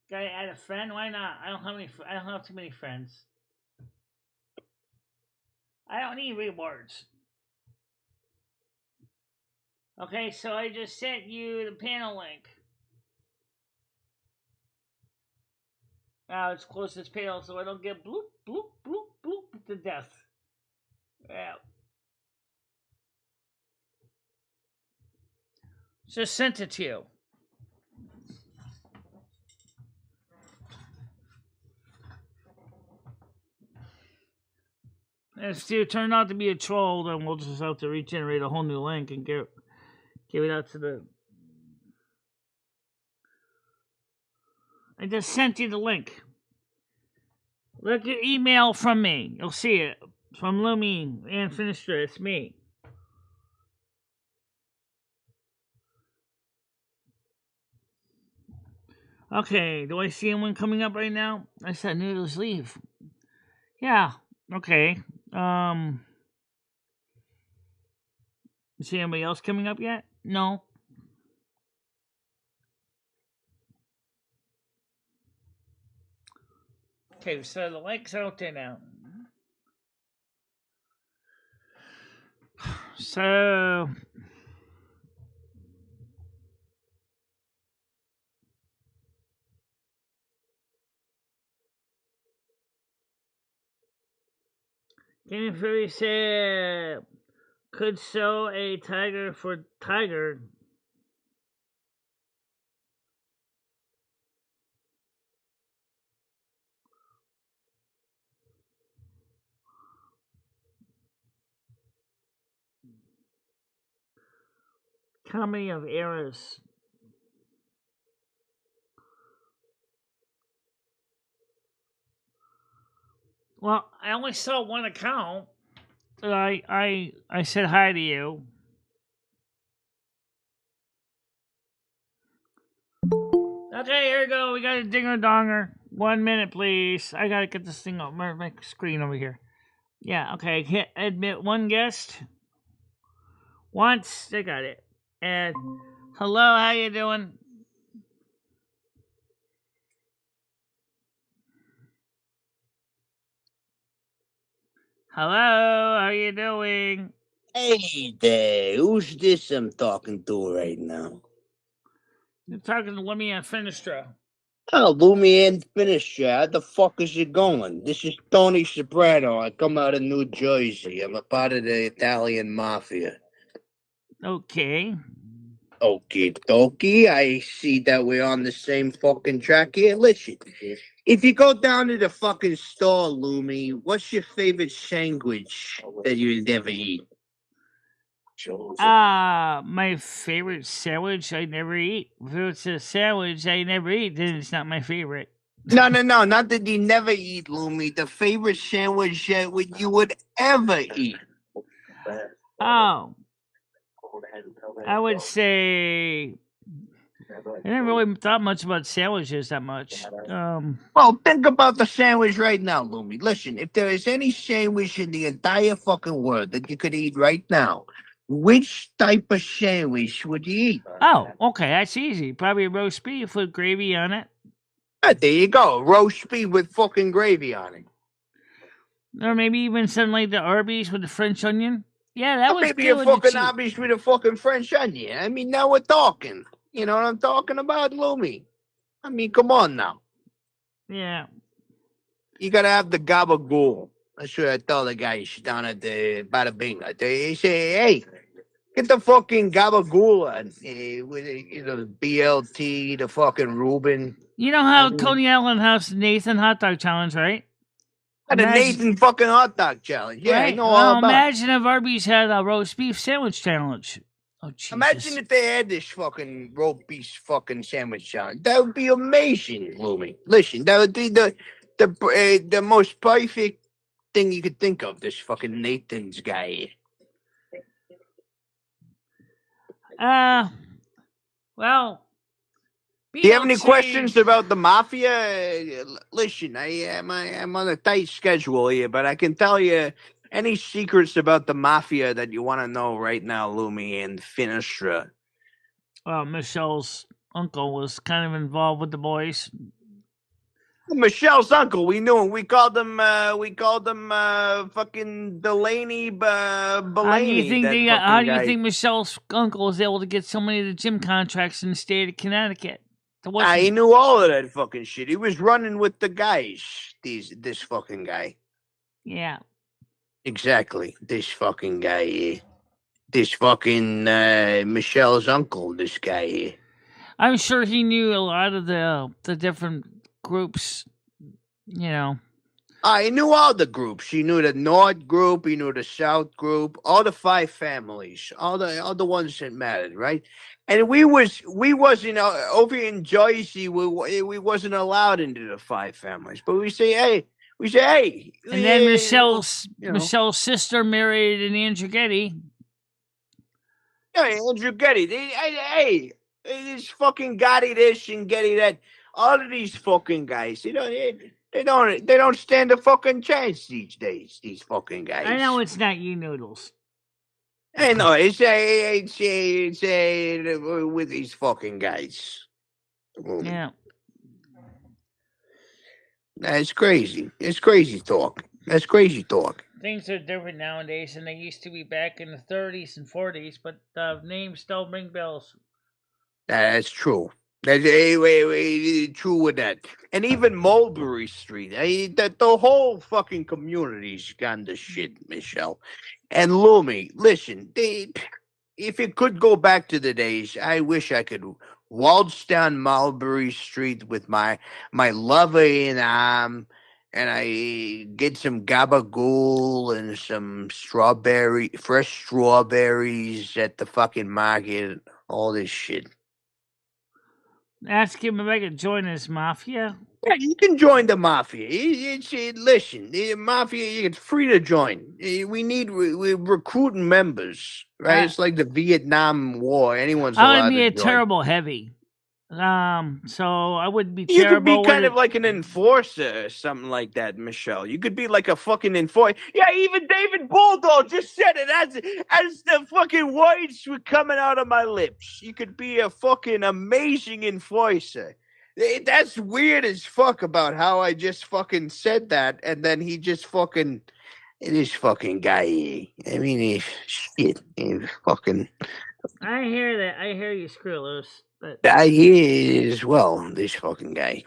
Speaker 2: Gotta add a friend? Why not? I don't have too many friends. I don't need rewards. Okay, so I just sent you the panel link. Now let's close this panel so I don't get bloop, bloop, bloop, bloop to death. Yeah. Just sent it to you. And if it turned out to be a troll, then we'll just have to regenerate a whole new link and give it out to the... I just sent you the link. Look at email from me. You'll see it. From Lumi Anne Finistra. It's me. Okay, do I see anyone coming up right now? I said noodles leave. Yeah, okay. See anybody else coming up yet? No. Okay, so the link's out there now. So... Game Fury said, could sell a tiger for tiger. Comedy of Errors. Well, I only saw one account. I said hi to you. Okay, here we go. We got a dinger donger. 1 minute, please. I gotta get this thing on my screen over here. Yeah, okay. Hit admit one guest. Once they got it. And hello, how you doing? Hello, how you doing?
Speaker 4: Hey there, who's this I'm talking to right now?
Speaker 2: You're talking to Lumi Anne Finistra.
Speaker 4: Oh, Lumi Anne Finistra, how the fuck is it going? This is Tony Soprano. I come out of New Jersey. I'm a part of the Italian Mafia.
Speaker 2: Okay.
Speaker 4: Okie dokie, I see that we're on the same fucking track here. Listen, if you go down to the fucking store, Lumi, what's your favorite sandwich that you never eat?
Speaker 2: My favorite sandwich I never eat. If it's a sandwich I never eat, then it's not my favorite.
Speaker 4: No, not that you never eat, Lumi. The favorite sandwich that you would ever eat.
Speaker 2: Oh, I would say I never really thought much about sandwiches that much.
Speaker 4: Well, think about the sandwich right now, Lumi. Listen, if there is any sandwich in the entire fucking world that you could eat right now, which type of sandwich would you eat?
Speaker 2: Oh, okay, that's easy. Probably roast beef with gravy on it.
Speaker 4: There you go. Roast beef with fucking gravy on it.
Speaker 2: Or maybe even something like the Arby's with the French onion. Yeah, that was
Speaker 4: Maybe
Speaker 2: good.
Speaker 4: a fucking Arby's with a fucking French onion. I mean, now we're talking. You know what I'm talking about, Lumi? I mean, come on now.
Speaker 2: Yeah.
Speaker 4: You gotta have the gabagool. That's what I tell the guys down at the Bada Bing. They say, hey, get the fucking gabagool with the BLT, the fucking Reuben.
Speaker 2: You know how Coney Island has the Nathan Hot Dog Challenge, right?
Speaker 4: The Nathan fucking hot dog challenge. Yeah,
Speaker 2: right?
Speaker 4: I know all about it.
Speaker 2: Imagine if Arby's had a roast beef sandwich challenge. Oh, Jesus.
Speaker 4: Imagine if they had this fucking roast beef fucking sandwich challenge. That would be amazing, Lumi. Listen, that would be the most perfect thing you could think of. This fucking Nathan's guy.
Speaker 2: Well.
Speaker 4: Do you have any questions about the mafia? Listen, I'm on a tight schedule here, but I can tell you any secrets about the mafia that you want to know right now, Lumi Anne Finistra.
Speaker 2: Well, Michelle's uncle was kind of involved with the boys.
Speaker 4: Michelle's uncle, we knew him. We called him fucking Delaney Belaney.
Speaker 2: How do you think Michelle's uncle was able to get so many of the gym contracts in the state of Connecticut?
Speaker 4: He knew all of that fucking shit. He was running with the guys. This fucking guy.
Speaker 2: Yeah.
Speaker 4: Exactly. This fucking guy here. This fucking Michelle's uncle, this guy here.
Speaker 2: I'm sure he knew a lot of the different groups, you know.
Speaker 4: He knew all the groups. He knew the North group. He knew the South group. All the 5 families. All the ones that mattered, right? And we wasn't over in Jersey. We wasn't allowed into the 5 families. But we say, hey.
Speaker 2: And then Michelle's sister married an Andrew Getty.
Speaker 4: Yeah, Andrew Getty. Hey, this fucking Gotti this and Getty that. All of these fucking guys, they don't stand a fucking chance these days. These fucking guys.
Speaker 2: I know it's not you noodles.
Speaker 4: I know it's with these fucking guys.
Speaker 2: Yeah.
Speaker 4: That's crazy. It's crazy talk. That's crazy talk.
Speaker 2: Things are different nowadays than they used to be back in the 30s and 40s, but the names still ring bells.
Speaker 4: That's true. That's true with that. And even Mulberry Street. The whole fucking community's gone to shit, Michelle. And Lumi, listen, if it could go back to the days, I wish I could waltz down Mulberry Street with my lover in arm, and I get some gabagool and some fresh strawberries at the fucking market, all this shit.
Speaker 2: Ask him if I could join his mafia.
Speaker 4: Yeah, you can join the mafia. Listen, the mafia, it's free to join. We're recruiting members, right? It's like the Vietnam War. Anyone's allowed to join.
Speaker 2: I would be a terrible heavy. So I wouldn't be
Speaker 4: You could be
Speaker 2: terrible with
Speaker 4: kind
Speaker 2: it.
Speaker 4: of like an enforcer or something like that, Michelle. You could be like a fucking enforcer. Yeah, even David Bulldog just said it as the fucking words were coming out of my lips. You could be a fucking amazing enforcer. That's weird as fuck about how I just fucking said that, and then he just fucking this fucking guy. I mean, shit, he's fucking.
Speaker 2: I hear that. I hear you, screw loose. But
Speaker 4: He is well, this fucking guy.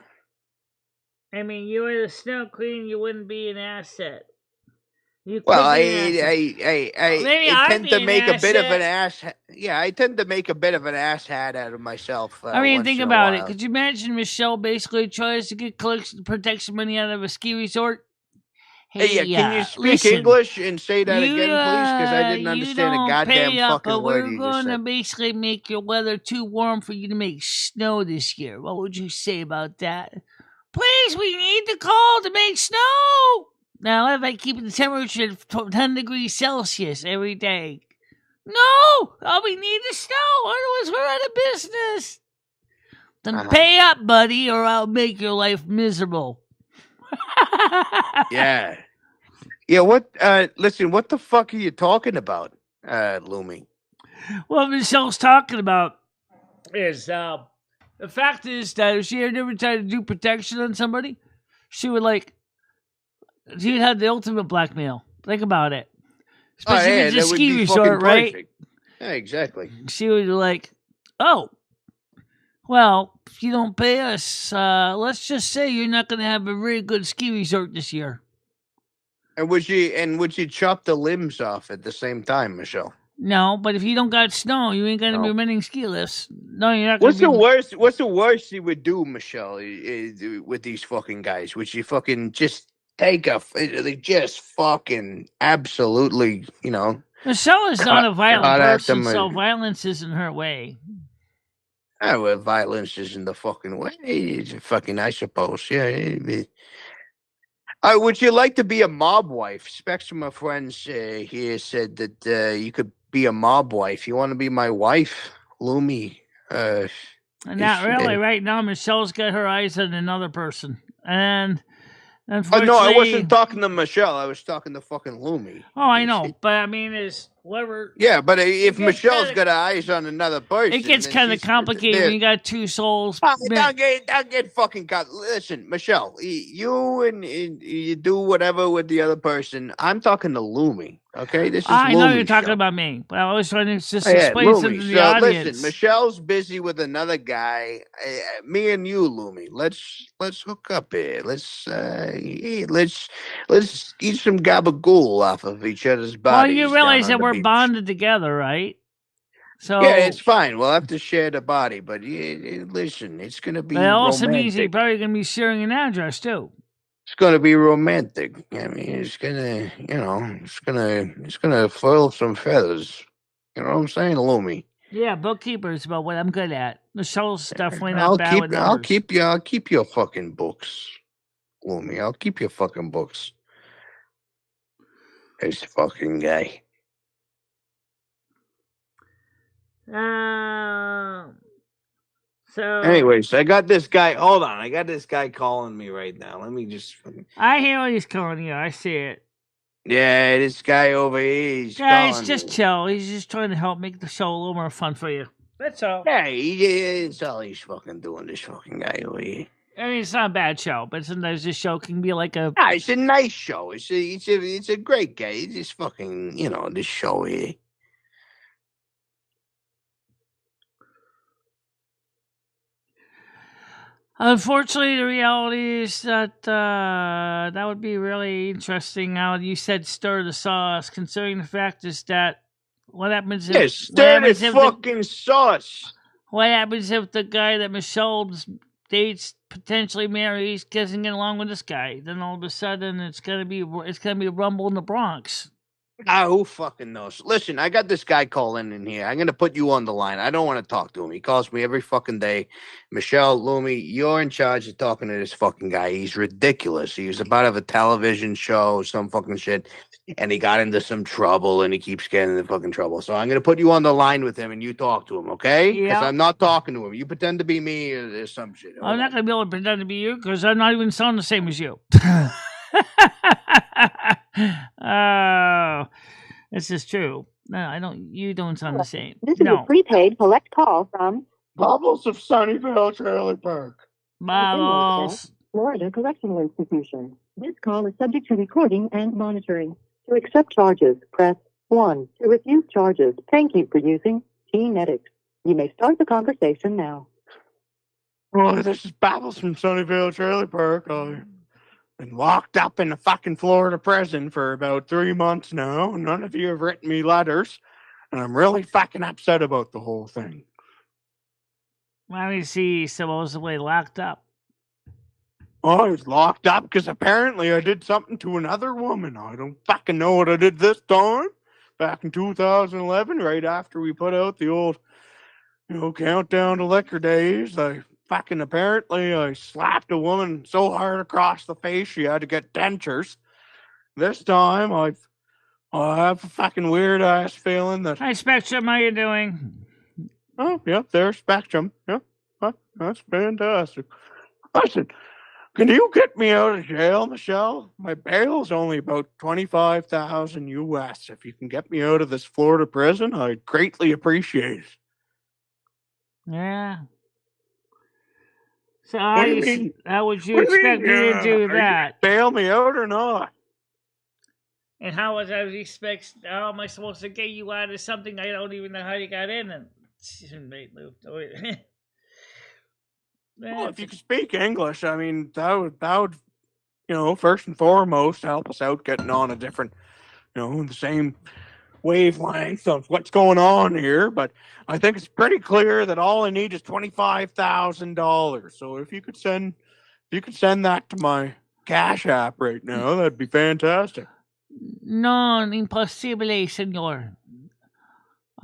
Speaker 2: I mean, you were the Snow Queen. You wouldn't be an asset. You could
Speaker 4: Well,
Speaker 2: be an asset. Maybe
Speaker 4: I
Speaker 2: I'd
Speaker 4: tend
Speaker 2: be
Speaker 4: to
Speaker 2: an
Speaker 4: make a bit of an
Speaker 2: asset.
Speaker 4: ass. Yeah, I tend to make a bit of an ass hat out of myself.
Speaker 2: I mean,
Speaker 4: once
Speaker 2: think
Speaker 4: in a
Speaker 2: about it.
Speaker 4: while.
Speaker 2: Could you imagine Michelle basically tries to get protection money out of a ski resort?
Speaker 4: Hey, yeah, can you speak
Speaker 2: listen,
Speaker 4: English and say that
Speaker 2: you,
Speaker 4: again, please? Because I didn't
Speaker 2: you
Speaker 4: understand a
Speaker 2: don't
Speaker 4: goddamn
Speaker 2: pay up,
Speaker 4: fucking
Speaker 2: but
Speaker 4: word
Speaker 2: we're
Speaker 4: you just
Speaker 2: going to
Speaker 4: said.
Speaker 2: basically make your weather too warm for you to make snow this year. What would you say about that? Please, we need the cold to make snow. Now, if I keep the temperature at 10 degrees Celsius every day. No! Oh, we need the snow, otherwise we're out of business. Then pay up, buddy, or I'll make your life miserable.
Speaker 4: Yeah. Yeah, what listen, what the fuck are you talking about, Lumi?
Speaker 2: What Michelle's talking about is the fact is that if she had never tried to do protection on somebody, she would she'd have the ultimate blackmail. Think about it. Especially if it's a ski resort, right?
Speaker 4: Yeah, exactly.
Speaker 2: She would be like, oh, well, if you don't pay us, let's just say you're not going to have a very good ski resort this year.
Speaker 4: And would you chop the limbs off at the same time, Michelle?
Speaker 2: No, but if you don't got snow, you ain't going to be renting ski lifts. No, you're not going
Speaker 4: What's
Speaker 2: to be...
Speaker 4: What's the worst you would do, Michelle, with these fucking guys? Would you fucking just take just fucking absolutely,
Speaker 2: Michelle is not a violent person,
Speaker 4: them,
Speaker 2: so violence isn't her way.
Speaker 4: Well, violence isn't the fucking way. It's fucking, I suppose. Yeah. Would you like to be a mob wife? Specs from my friends here said that you could be a mob wife. You want to be my wife, Lumi?
Speaker 2: Not really. Right now, Michelle's got her eyes on another person, and
Speaker 4: Oh,
Speaker 2: unfortunately,
Speaker 4: no, I wasn't talking to Michelle. I was talking to fucking Lumi.
Speaker 2: Oh, I know, but I mean, is whatever.
Speaker 4: Yeah, but if Michelle's got her eyes on another person,
Speaker 2: it gets kind of complicated when you got two souls.
Speaker 4: Don't get fucking cut. Listen, Michelle, you do whatever with the other person. I'm talking to Lumi. Okay, this is.
Speaker 2: I know
Speaker 4: Lumi's
Speaker 2: you're talking
Speaker 4: show.
Speaker 2: about me, but I was trying to just explain something to the audience.
Speaker 4: Listen, Michelle's busy with another guy. Me and you, Lumi, let's hook up here. Let's eat some gabagool off of each other's bodies.
Speaker 2: Well, you realize that we're bonded together, right? So
Speaker 4: yeah, it's fine. We'll have to share the body, but listen, it's gonna be.
Speaker 2: It also means
Speaker 4: romantic.
Speaker 2: you're probably gonna be sharing an address too.
Speaker 4: It's gonna be romantic. I mean, it's gonna, it's gonna furl some feathers. You know what I'm saying, Lumi?
Speaker 2: Yeah, bookkeeper is about what I'm good at. Michelle's definitely not bad with numbers.
Speaker 4: I'll keep your fucking books, Lumi. I'll keep your fucking books. This fucking guy.
Speaker 2: So
Speaker 4: anyways, I got this guy. Hold on, I got this guy calling me right now. Let me just.
Speaker 2: I hear what he's calling you. I see it.
Speaker 4: Yeah, this guy over here.
Speaker 2: Guys, just chill. He's just trying to help make the show a little more fun for you. That's all.
Speaker 4: Yeah, it's all he's fucking doing. This fucking guy over here.
Speaker 2: I mean, it's not a bad show, but sometimes this show can be like a.
Speaker 4: It's a nice show. It's a great guy. It's just fucking, this show here.
Speaker 2: Unfortunately, the reality is that that would be really interesting. Now you said stir the sauce, considering the fact is that what happens if
Speaker 4: stir the fucking sauce.
Speaker 2: What happens if the guy that Michelle dates, potentially marries, doesn't get along with this guy? Then all of a sudden it's gonna be a rumble in the Bronx.
Speaker 4: Who fucking knows? Listen, I got this guy calling in here. I'm going to put you on the line. I don't want to talk to him. He calls me every fucking day. Michelle, Lumi, you're in charge of talking to this fucking guy. He's ridiculous. He was about to have a television show, some fucking shit, and he got into some trouble, and he keeps getting into fucking trouble. So I'm going to put you on the line with him, and you talk to him, okay? Because
Speaker 2: Yeah.
Speaker 4: I'm not talking to him. You pretend to be me or some shit.
Speaker 2: I'm not going to be able to pretend to be you because I'm not even sound the same as you. Oh, this is true. No, I don't. You don't sound the same.
Speaker 5: This is a prepaid collect call from
Speaker 4: Bubbles of Sunnyvale Trailer Park.
Speaker 2: Bubbles.
Speaker 5: Florida Correctional Institution. This call is subject to recording and monitoring. To accept charges, press 1. To refuse charges, thank you for using T-Netics. You may start the conversation now.
Speaker 4: Oh, this is Bubbles from Sunnyvale Trailer Park. I've been locked up in a fucking Florida prison for about 3 months now. None of you have written me letters, and I'm really fucking upset about the whole thing.
Speaker 2: Let me see. Supposedly locked up.
Speaker 4: Oh, I was locked up because apparently I did something to another woman. I don't fucking know what I did this time. Back in 2011, right after we put out the old, countdown to liquor days, I slapped a woman so hard across the face she had to get dentures. This time, I have a fucking weird ass feeling that.
Speaker 2: Hi, Spectrum. How you doing?
Speaker 4: Oh, yep, there's Spectrum. Yep, that's fantastic. Listen, can you get me out of jail, Michelle? My bail's only about $25,000 US. If you can get me out of this Florida prison, I'd greatly appreciate it.
Speaker 2: Yeah. So how
Speaker 4: What do you mean?
Speaker 2: How would you expect me to do that?
Speaker 4: Bail me out or not?
Speaker 2: And how was I expect? How am I supposed to get you out of something I don't even know how you got in? And
Speaker 4: Well, if you could speak English, I mean, that would, first and foremost, help us out getting on a different, the same wavelength of what's going on here. But I think it's pretty clear that all I need is $25,000. So if you could send that to my Cash App right now, that'd be fantastic.
Speaker 2: Non impossibile, senor.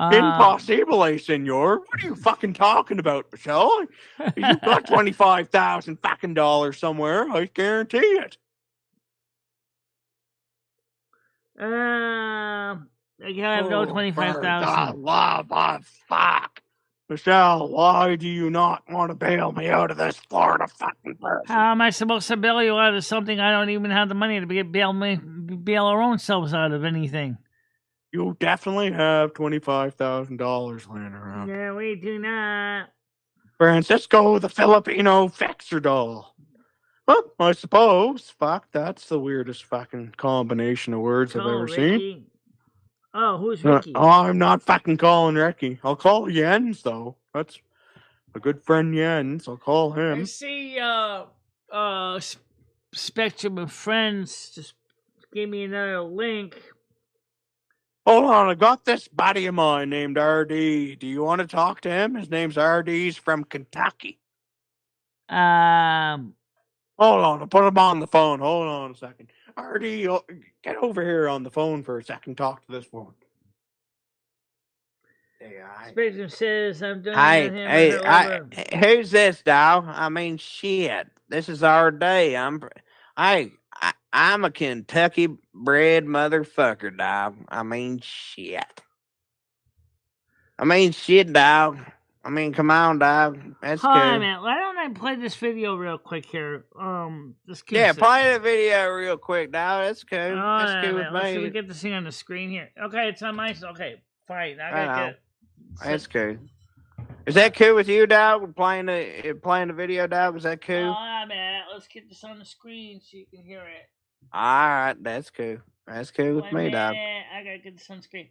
Speaker 4: Impossibile, senor. What are you fucking talking about, Michelle? You've got $25,000 fucking dollars somewhere. I guarantee it.
Speaker 2: I have no 25,000.
Speaker 4: For the love of fuck. Michelle, why do you not want to bail me out of this Florida fucking person?
Speaker 2: How am I supposed to bail you out of something I don't even have the money to bail our own selves out of anything?
Speaker 4: You definitely have $25,000 laying around.
Speaker 2: No, we do not.
Speaker 4: Francisco, the Filipino fixer doll. Well, I suppose. Fuck, that's the weirdest fucking combination of words I've ever seen.
Speaker 2: Oh, who's Ricky?
Speaker 4: I'm not fucking calling Ricky. I'll call Jens, though. That's a good friend, Jens. I'll call him.
Speaker 2: I see, Spectrum of Friends just gave me another link.
Speaker 4: Hold on, I got this buddy of mine named RD. Do you want to talk to him? His name's RD. He's from Kentucky. Hold on, I'll put him on the phone. Hold on a second. RD, get over here on the phone for a second. Talk to this woman.
Speaker 2: Spectrum says I'm doing
Speaker 4: who's this, dog? I mean, shit. This is our day. I'm a Kentucky bred motherfucker, dog. I mean, shit. Dog. I mean, come on, dog. That's cool.
Speaker 2: Hi, man. Why don't I play this video real quick here?
Speaker 4: Play the video real quick, dog. That's cool. That's cool with me.
Speaker 2: Let's see if we get this thing on the screen here. Okay, it's on my... Okay, fine. I gotta get it.
Speaker 4: That's cool. Is that cool with you, dog? Playing the video, dog? Is that cool?
Speaker 2: Oh, man. Let's get this on the screen so you can hear it.
Speaker 4: All right, that's cool. That's cool with me, dog.
Speaker 2: I gotta get this on the screen.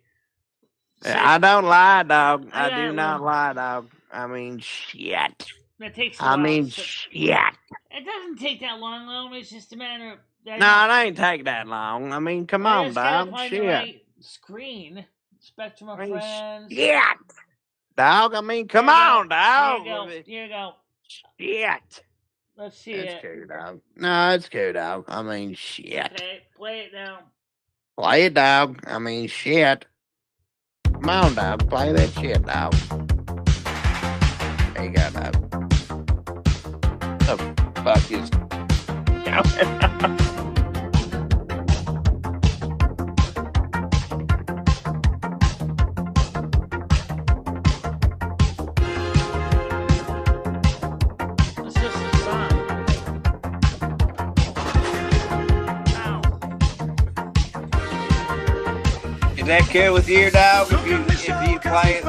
Speaker 4: I don't lie, dog. I do not lie, dog. I mean, shit.
Speaker 2: That takes a while.
Speaker 4: Shit.
Speaker 2: It doesn't take that long, though. It's just a matter of...
Speaker 4: No, it ain't take that long. I mean, come on, dog.
Speaker 2: Shit. The right screen. Spectrum of Friends.
Speaker 4: Shit. Dog, I mean, come on, dog.
Speaker 2: Here you go.
Speaker 4: Shit.
Speaker 2: Let's see it.
Speaker 4: That's cool, dog. No, it's cool, dog. I mean, shit.
Speaker 2: Okay, play it now.
Speaker 4: Play it, dog. I mean, shit. Come on, dog. Play that shit, dog. There you go, dog. The fuck is going on?
Speaker 2: It's just a song. Ow.
Speaker 6: Is that cool with you, dog? If you play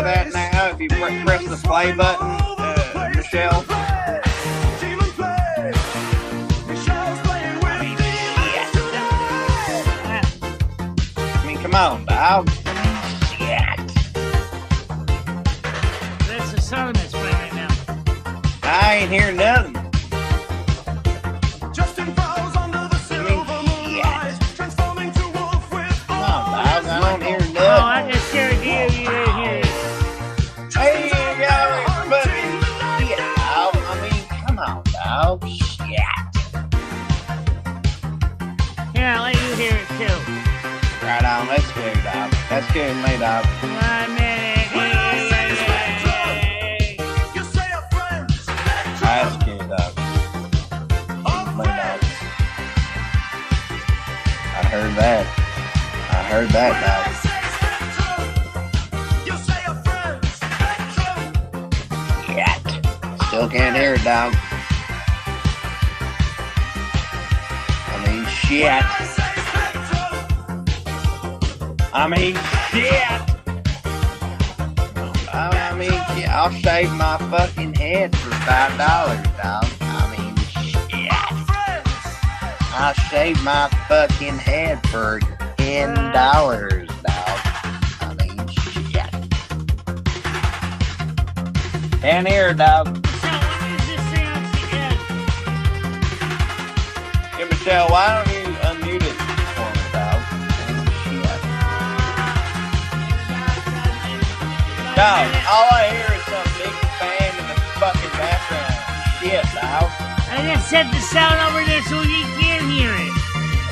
Speaker 6: that now, if you press the play button, Michelle. I mean, come on, dog.
Speaker 2: That's the song that's playing right now.
Speaker 6: I ain't hearing nothing. Come on, dog. I don't hear nothing.
Speaker 2: Oh, I can share it here. You didn't hear it.
Speaker 6: Hey, you got but shit, dog. I mean, come on, dog. Shit.
Speaker 2: Here, I'll let you hear it too.
Speaker 6: Right on. That's good, dog. That's good, me, dog.
Speaker 2: 1 minute.
Speaker 6: That's good, dog. Me, dog. I heard that, dog. Shit. Still can't hear it, dog. I mean, shit. I'll shave my fucking head for $5, dog. I mean, shit. I'll shave my fucking head for $10, dog. I mean, shit. Can't hear it, dog.
Speaker 2: So, what is this thing on the end?
Speaker 6: Hey, Michelle, why don't you unmute it for me, dog? Shit. Dog, all I hear is some big fan in the fucking background. Shit, dog.
Speaker 2: I just set the sound over there so you can hear it.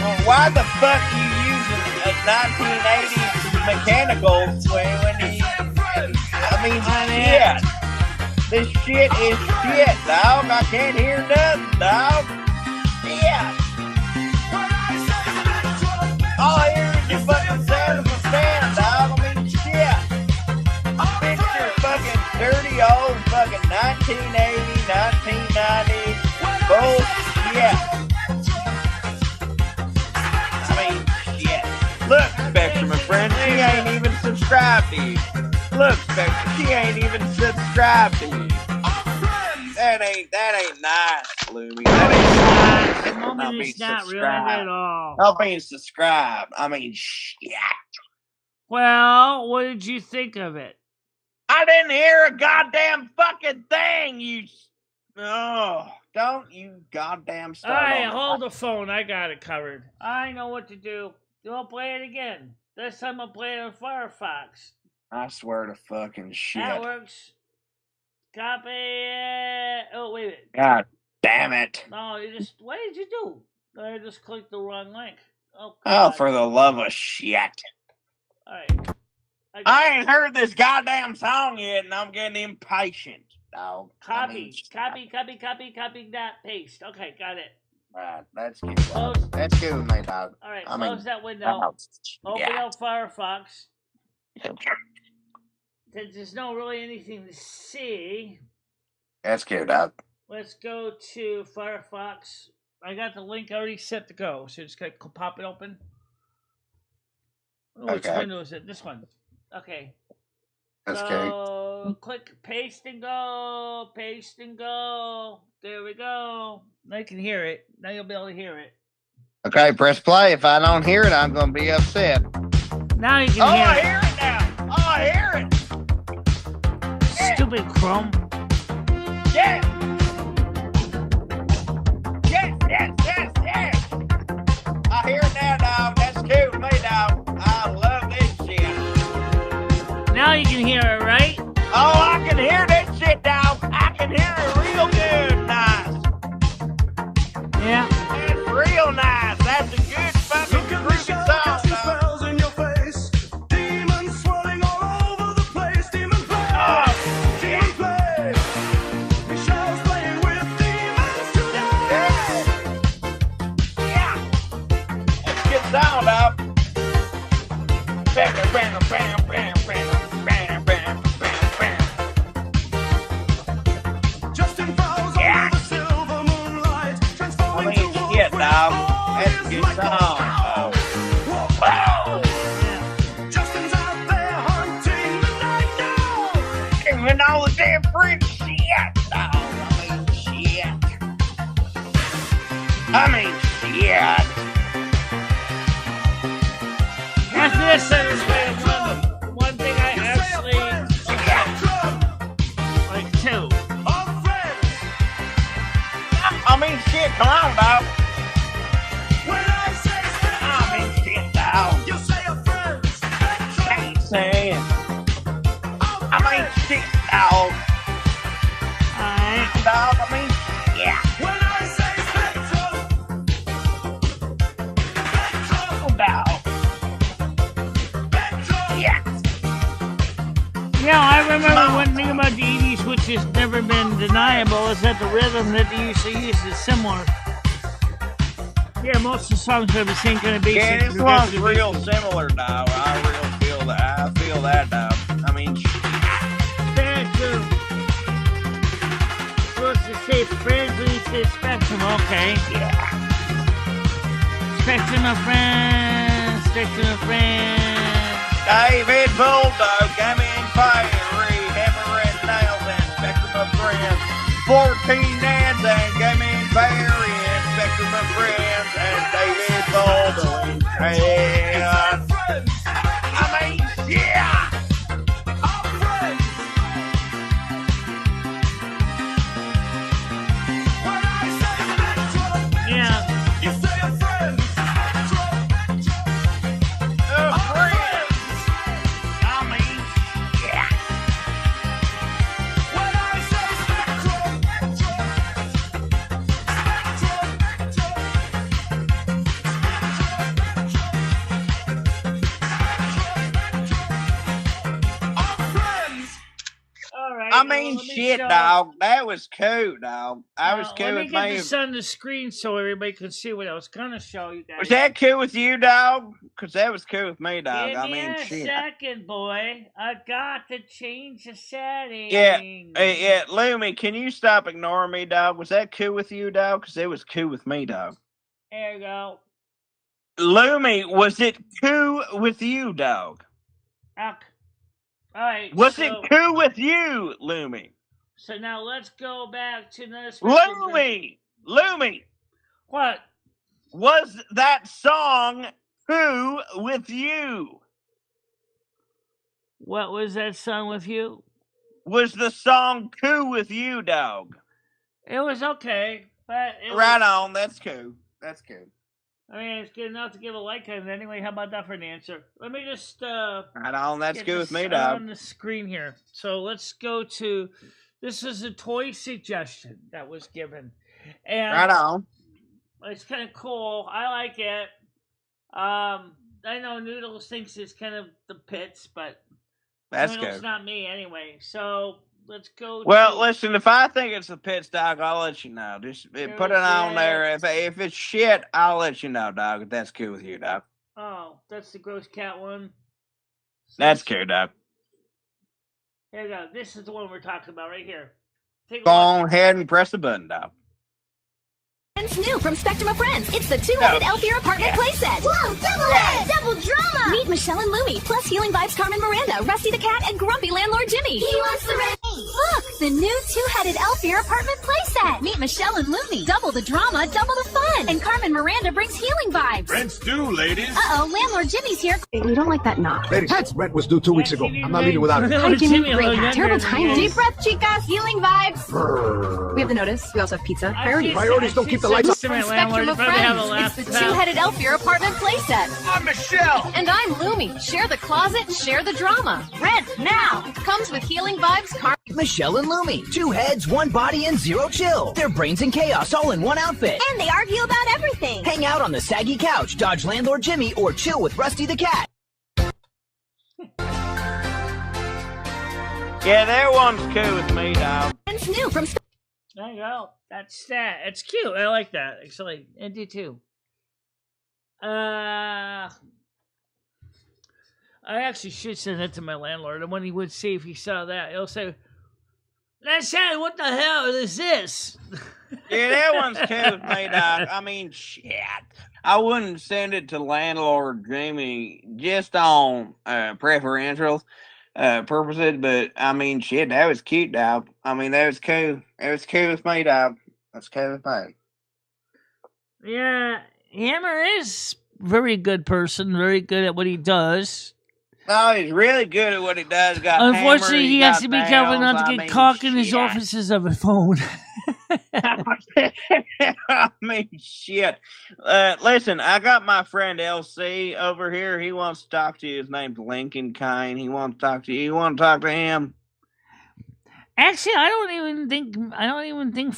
Speaker 6: Well, why the fuck you using a 1980s mechanical when you... I mean, shit. This shit is shit, dog. I can't hear nothing, dog. Shit. All I hear is the fucking sound of a fan, dog. I mean, shit. Picture fucking dirty old fucking 1980, 1990 bullshit. I mean, shit. Look, Spectrum, my friend, she ain't even subscribed to you. Look, Spectrum, she ain't even subscribed to you. That ain't nice, Lumi. That ain't nice.
Speaker 2: At the moment, it's not really at all.
Speaker 6: Not being subscribed. I mean, shit.
Speaker 2: Well, what did you think of it?
Speaker 6: I didn't hear a goddamn fucking thing, you... Oh, don't you goddamn start.
Speaker 2: All right, hold the phone. I got it covered. I know what to do. Don't play it again. This time I'll play it on Firefox.
Speaker 6: I swear to fucking shit.
Speaker 2: That works. Copy it. Oh, wait a minute.
Speaker 6: God damn it.
Speaker 2: No, you just... What did you do? I just clicked the wrong link. Oh,
Speaker 6: Oh, for the love of shit.
Speaker 2: All right.
Speaker 6: I ain't heard this goddamn song yet, and I'm getting impatient, dog.
Speaker 2: Copy, that, paste. Okay, got it.
Speaker 6: Right, that's good.
Speaker 2: Close.
Speaker 6: That's good with me, dog.
Speaker 2: All right,
Speaker 6: I
Speaker 2: close
Speaker 6: mean,
Speaker 2: that window. Open
Speaker 6: yeah.
Speaker 2: up Firefox. Since there's no really anything to see,
Speaker 6: That's good, dog.
Speaker 2: let's go to Firefox. I got the link already set to go, so just gotta pop it open. Oh, which
Speaker 6: Okay.
Speaker 2: window is it? This one. Okay.
Speaker 6: That's good.
Speaker 2: So click paste and go. Paste and go. There we go. Now you can hear it. Now you'll be able to hear it.
Speaker 6: Okay, press play. If I don't hear it, I'm going to be upset.
Speaker 2: Now you can hear
Speaker 6: I
Speaker 2: it.
Speaker 6: hear it now. Oh, I hear it.
Speaker 2: Stupid Chrome.
Speaker 6: Yes. Yes. I hear it now, dog. That's cool with me, dog. I love this shit.
Speaker 2: Now you can hear it, right?
Speaker 6: Oh, I can hear that shit, dog. I can hear it real good, nice.
Speaker 2: Yeah.
Speaker 6: That's real nice. That's a good fucking groovy song. song, dog.
Speaker 1: Justin Fowles
Speaker 6: Yeah.
Speaker 1: under the silver moonlight,
Speaker 6: I
Speaker 1: transforming
Speaker 6: mean,
Speaker 1: to
Speaker 6: shit,
Speaker 1: wolf
Speaker 6: dog.
Speaker 1: with
Speaker 6: That's a
Speaker 1: claws
Speaker 6: good
Speaker 1: like
Speaker 6: song.
Speaker 1: cow.
Speaker 6: Wow.
Speaker 1: Justin's out there hunting the night now.
Speaker 6: Even all the different shit, dog. Shit. Shit.
Speaker 2: After this, there's one thing I actually like too.
Speaker 6: Shit, come on, dog.
Speaker 1: When I say spectrum,
Speaker 6: Shit, dog.
Speaker 1: you say a friend. Spectrum,
Speaker 6: Ain't saying. Shit, dog.
Speaker 2: Alright.
Speaker 6: Dog, yeah.
Speaker 1: when I say spectrum, spectrum,
Speaker 6: Dog.
Speaker 1: spectrum.
Speaker 6: Yeah.
Speaker 2: Yeah, I remember one thing about the 80s, which has never been deniable, is that the rhythm that they used to use is similar. Yeah, most of the songs have the same kind of basic.
Speaker 6: Yeah, this one's
Speaker 2: progressive
Speaker 6: real
Speaker 2: beats.
Speaker 6: similar, dog. I feel that, dog.
Speaker 2: Spectrum. Supposed to say friends when you say spectrum, okay.
Speaker 6: Yeah.
Speaker 2: Spectrum of friends, spectrum of friends.
Speaker 6: David Bulldog, come in fiery, hammer and nails and spectrum of friends. 14 dads and come in fiery and spectrum of friends and David Bulldog. Yeah. Yeah.
Speaker 2: Yeah.
Speaker 1: You say a friend.
Speaker 6: Yeah.
Speaker 1: When I say spectrum, our friends.
Speaker 2: Alright.
Speaker 6: Shit, dog. That was cool, dog. I was cool
Speaker 2: Let me
Speaker 6: with
Speaker 2: get
Speaker 6: me.
Speaker 2: this on the screen so everybody can see what I was gonna show you guys.
Speaker 6: Was that cool with you, dog? Because that was cool with me, dog.
Speaker 2: Give me a
Speaker 6: Shit.
Speaker 2: second, boy. I got to change the settings.
Speaker 6: Yeah, Lumi, can you stop ignoring me, dog? Was that cool with you, dog? Because it was cool with me, dog.
Speaker 2: There you go.
Speaker 6: Lumi, was it cool with you, dog?
Speaker 2: All right.
Speaker 6: Was it cool with you, Lumi?
Speaker 2: So now let's go back to this.
Speaker 6: Lumi!
Speaker 2: What?
Speaker 6: Was that song cool with you?
Speaker 2: What was that song with you?
Speaker 6: Was the song cool with you, dog?
Speaker 2: It was okay, but
Speaker 6: Right on, that's cool. That's cool.
Speaker 2: I mean, it's good enough to give a like on it anyway. How about that for an answer? Let me just
Speaker 6: Right on, that's
Speaker 2: get
Speaker 6: good with
Speaker 2: this
Speaker 6: me, dog.
Speaker 2: on the screen here. So let's go to. This is a toy suggestion that was given, and
Speaker 6: Right on.
Speaker 2: it's kind of cool. I like it. I know Noodles thinks it's kind of the pits, but
Speaker 6: That's
Speaker 2: Noodles
Speaker 6: good.
Speaker 2: not me anyway. So let's go.
Speaker 6: Well, listen, if I think it's the pits, dog, I'll let you know. Just put it on
Speaker 2: shit.
Speaker 6: there. If it's shit, I'll let you know, dog. If that's cool with you, dog.
Speaker 2: Oh, that's the gross cat one. So
Speaker 6: That's cool, dog.
Speaker 2: Here we go. This is the one we're talking about right here. Take a
Speaker 6: Go
Speaker 2: look.
Speaker 6: on ahead and press the button, dog.
Speaker 7: It's new from Spectrum of Friends. It's the two-headed Elfier apartment playset. Whoa, double head! Double drama! Meet Michelle and Lumi, plus Healing Vibes Carmen Miranda, Rusty the Cat, and Grumpy Landlord Jimmy. He wants the red. Look, the new two-headed Elfier apartment playset. Meet Michelle and Lumi. Double the drama, double the fun. And Carmen Miranda brings healing vibes.
Speaker 1: Rent's due, ladies.
Speaker 7: Uh-oh, Landlord Jimmy's here. We don't like that knock.
Speaker 8: Ladies, rent was due 2 weeks ago. I'm not leaving without it.
Speaker 7: Hi, Jimmy.
Speaker 2: a
Speaker 7: Great
Speaker 2: little
Speaker 7: hat. Terrible
Speaker 2: younger
Speaker 7: timing.
Speaker 2: than
Speaker 7: Deep breath, chicas. Healing vibes. We have the notice. We also have pizza. Priorities.
Speaker 8: Priorities don't keep the lights up.
Speaker 7: From Spectrum of Friends. It's the two-headed Elfier apartment playset.
Speaker 6: I'm Michelle.
Speaker 7: And I'm Lumi. Share the closet, share the drama. Rent now. Comes with Healing Vibes,
Speaker 9: Michelle and Lumi. 2 heads, 1 body, and 0 chill. Their brains and chaos all in one outfit.
Speaker 7: and they argue about everything.
Speaker 9: Hang out on the saggy couch, dodge Landlord Jimmy, or chill with Rusty the Cat.
Speaker 6: Yeah, that one's cool with me, dog.
Speaker 7: It's new from
Speaker 2: There you go. That's that. It's cute. I like that. Actually, I do too. I actually should send that to my landlord, and when he would see if he saw that, he'll say, "Listen, what the hell is this?"
Speaker 6: Yeah, that one's cool, mate. I mean, shit. I wouldn't send it to landlord Jamie just on preferential purposes, but I mean, shit, that was cute, dog. I mean, that was cool. It was cool with me, dog. That's cool with me.
Speaker 2: Yeah, Hammer is very good person, very good at what he does.
Speaker 6: Oh, he's really good at what he does. Got
Speaker 2: Unfortunately,
Speaker 6: hammer,
Speaker 2: he has to be careful
Speaker 6: nails.
Speaker 2: not to get caught in his offices of a phone.
Speaker 6: I mean, shit. Listen, I got my friend LC over here. He wants to talk to you. His name's Lincoln Kine. He wants to talk to you. You want to talk to him?
Speaker 2: Actually, I don't even think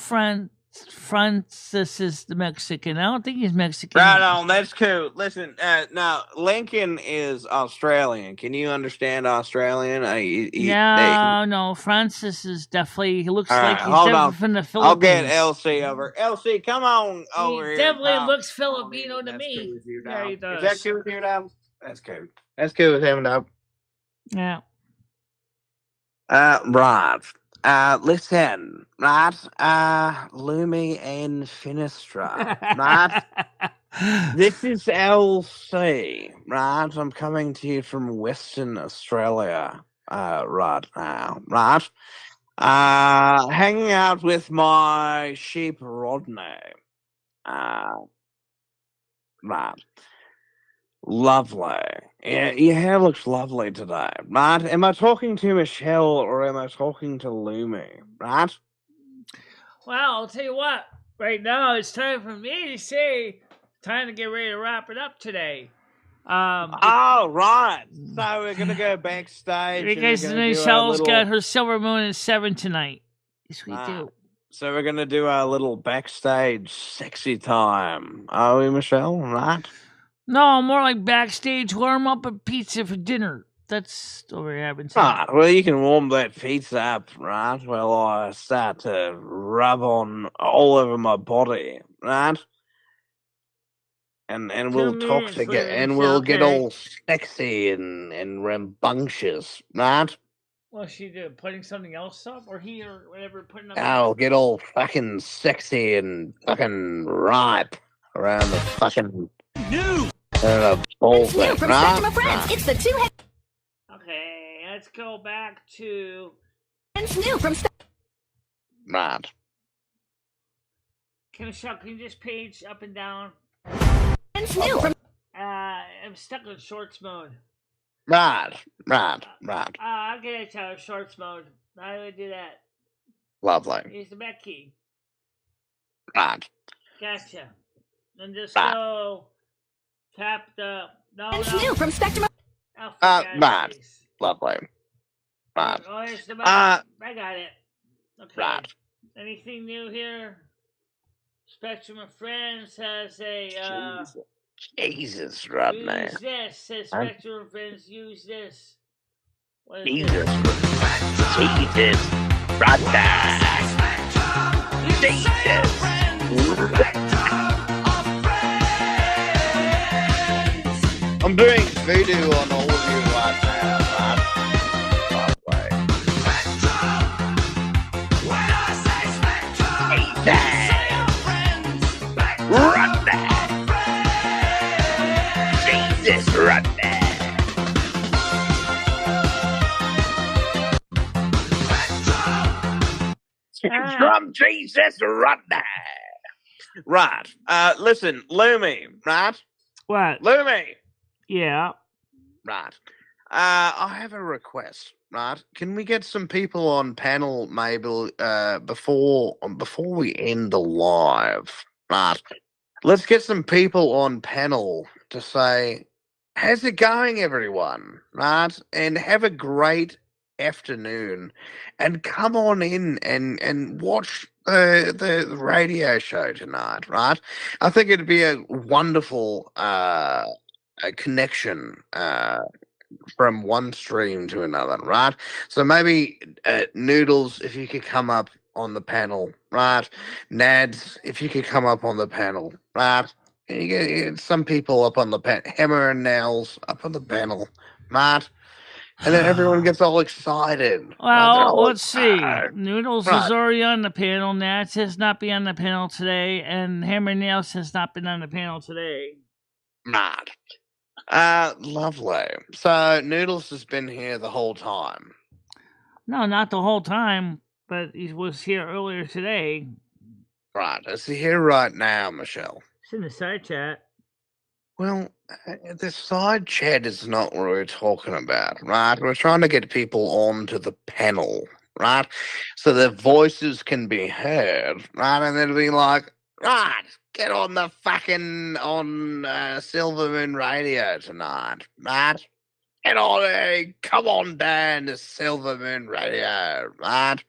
Speaker 2: Francis is the Mexican. I don't think he's Mexican.
Speaker 6: Right on. That's cool. Listen, now Lincoln is Australian. Can you understand Australian?
Speaker 2: No. Francis is definitely. He looks
Speaker 6: All
Speaker 2: like
Speaker 6: right,
Speaker 2: he's
Speaker 6: hold
Speaker 2: definitely
Speaker 6: on.
Speaker 2: from the Philippines.
Speaker 6: I'll get LC over. LC, come on over
Speaker 2: He
Speaker 6: here.
Speaker 2: definitely
Speaker 6: pal.
Speaker 2: looks Filipino to
Speaker 6: That's
Speaker 2: me.
Speaker 6: cool with you,
Speaker 2: Yeah,
Speaker 6: dog.
Speaker 2: he does.
Speaker 6: Is that cool with you, dog? That's cool. That's cool with him, dog.
Speaker 2: Yeah.
Speaker 6: Right. Listen, right? Lumi Anne Finistra, right? This is LC, right? I'm coming to you from Western Australia, right now, right? Hanging out with my sheep Rodney. Right. Lovely. Yeah, your hair looks lovely today, right? Am I talking to Michelle or am I talking to Lumi, right?
Speaker 2: Well, I'll tell you what. Right now, it's time for me to say, time to get ready to wrap it up today.
Speaker 6: Oh, right. So we're going to go backstage.
Speaker 2: Because Michelle's got her silver moon at 7 tonight. Yes, we do.
Speaker 6: So we're going to do our little backstage sexy time. Are we, Michelle? Right?
Speaker 2: No, more like backstage warm up a pizza for dinner. That's what we're having tonight.
Speaker 6: Right, well, you can warm that pizza up, right? While I start to rub on all over my body, right? And we'll talk together, and we'll get all sexy and rambunctious, right?
Speaker 2: What's she doing? Putting something else up, or he, or whatever? Putting up.
Speaker 6: I'll get all fucking sexy and fucking ripe around the fucking
Speaker 7: new.
Speaker 6: It's
Speaker 7: new from Spectrum of Friends. It's the two-head.
Speaker 2: Okay, let's go back to.
Speaker 7: It's new from.
Speaker 6: Right.
Speaker 2: Can you just page up and down?
Speaker 7: It's new from.
Speaker 2: I'm stuck in shorts mode.
Speaker 6: Right.
Speaker 2: I'll get it to shorts mode. How do I do that?
Speaker 6: Lovely.
Speaker 2: Use the back key.
Speaker 6: Right.
Speaker 2: Gotcha. And just go tap the.
Speaker 7: It's new from Spectrum.
Speaker 6: Right. Lovely. Right.
Speaker 2: Oh, it's the back. I got it. Okay.
Speaker 6: Right.
Speaker 2: Anything new here? Spectrum of Friends has a.
Speaker 6: Jesus, Rodney.
Speaker 2: Use this. Says Spectrum of Friends. Use this.
Speaker 6: Jesus, Rodney. Jesus. I'm doing voodoo on all of you right now, right? Run that! Jesus, run that! From Jesus, run that! Right. Listen, Lumi, right?
Speaker 2: What?
Speaker 6: Lumi!
Speaker 2: Yeah.
Speaker 6: Right. I have a request, right? Can we get some people on panel maybe before we end the live, right? Let's get some people on panel to say, how's it going, everyone, right? And have a great afternoon and come on in and watch the radio show tonight, right? I think it'd be a wonderful a connection from one stream to another, right? So maybe Noodles, if you could come up on the panel, right? Nads, if you could come up on the panel, right?
Speaker 4: You get some people up on the hammer and nails up on the panel, Matt, and then everyone gets all excited.
Speaker 2: Well, let's see. Noodles
Speaker 4: Right.
Speaker 2: is already on the panel. Nats has not been on the panel today, and Hammer Nails has not been on the panel today.
Speaker 4: Matt. Lovely. So Noodles has been here the whole time.
Speaker 2: No, not the whole time, but he was here earlier today.
Speaker 4: Right. Is he here right now, Michelle?
Speaker 2: It's in the side chat.
Speaker 4: Well, the side chat is not what we're talking about, right? We're trying to get people onto the panel, right? So their voices can be heard, right? And they'll be like, right, get on the fucking Silver Moon Radio tonight, right? Get on, come on down to Silver Moon Radio, right?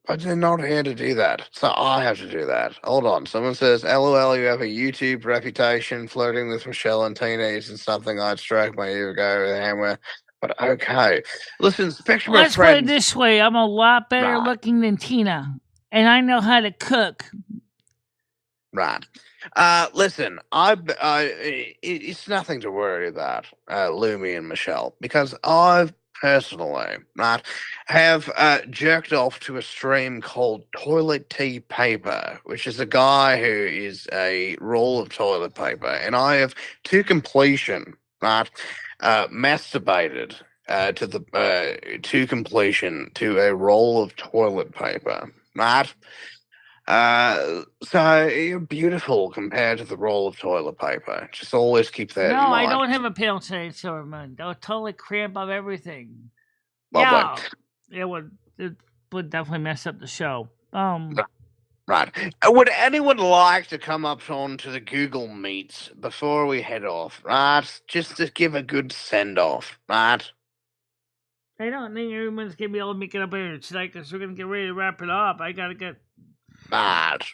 Speaker 4: But they're not here to do that, so I have to do that. Hold on. Someone says, LOL, you have a YouTube reputation flirting with Michelle and teenagers and something I'd strike my ego with a hammer. But okay. Listen, Spectrum
Speaker 2: Let's
Speaker 4: of
Speaker 2: put
Speaker 4: Friends.
Speaker 2: it this way. I'm a lot better
Speaker 4: Right.
Speaker 2: looking than Tina, and I know how to cook.
Speaker 4: Right. Listen, it's nothing to worry about, Lumi and Michelle, because I've personally, right, have jerked off to a stream called Toilet Tea Paper, which is a guy who is a roll of toilet paper, and I have to completion, right, masturbated to completion to a roll of toilet paper, right? So you're beautiful compared to the roll of toilet paper. Just always keep that in
Speaker 2: No,
Speaker 4: mind.
Speaker 2: I don't have a panel today, Silverman. They'll totally cramp up everything.
Speaker 4: Lovely.
Speaker 2: Yeah, it would definitely mess up the show.
Speaker 4: Right. Would anyone like to come up onto the Google Meets before we head off, right? Just to give a good send-off, right?
Speaker 2: I don't think everyone's going to be able to make it up here tonight because we're going to get ready to wrap it up. I got to get...
Speaker 4: Matt.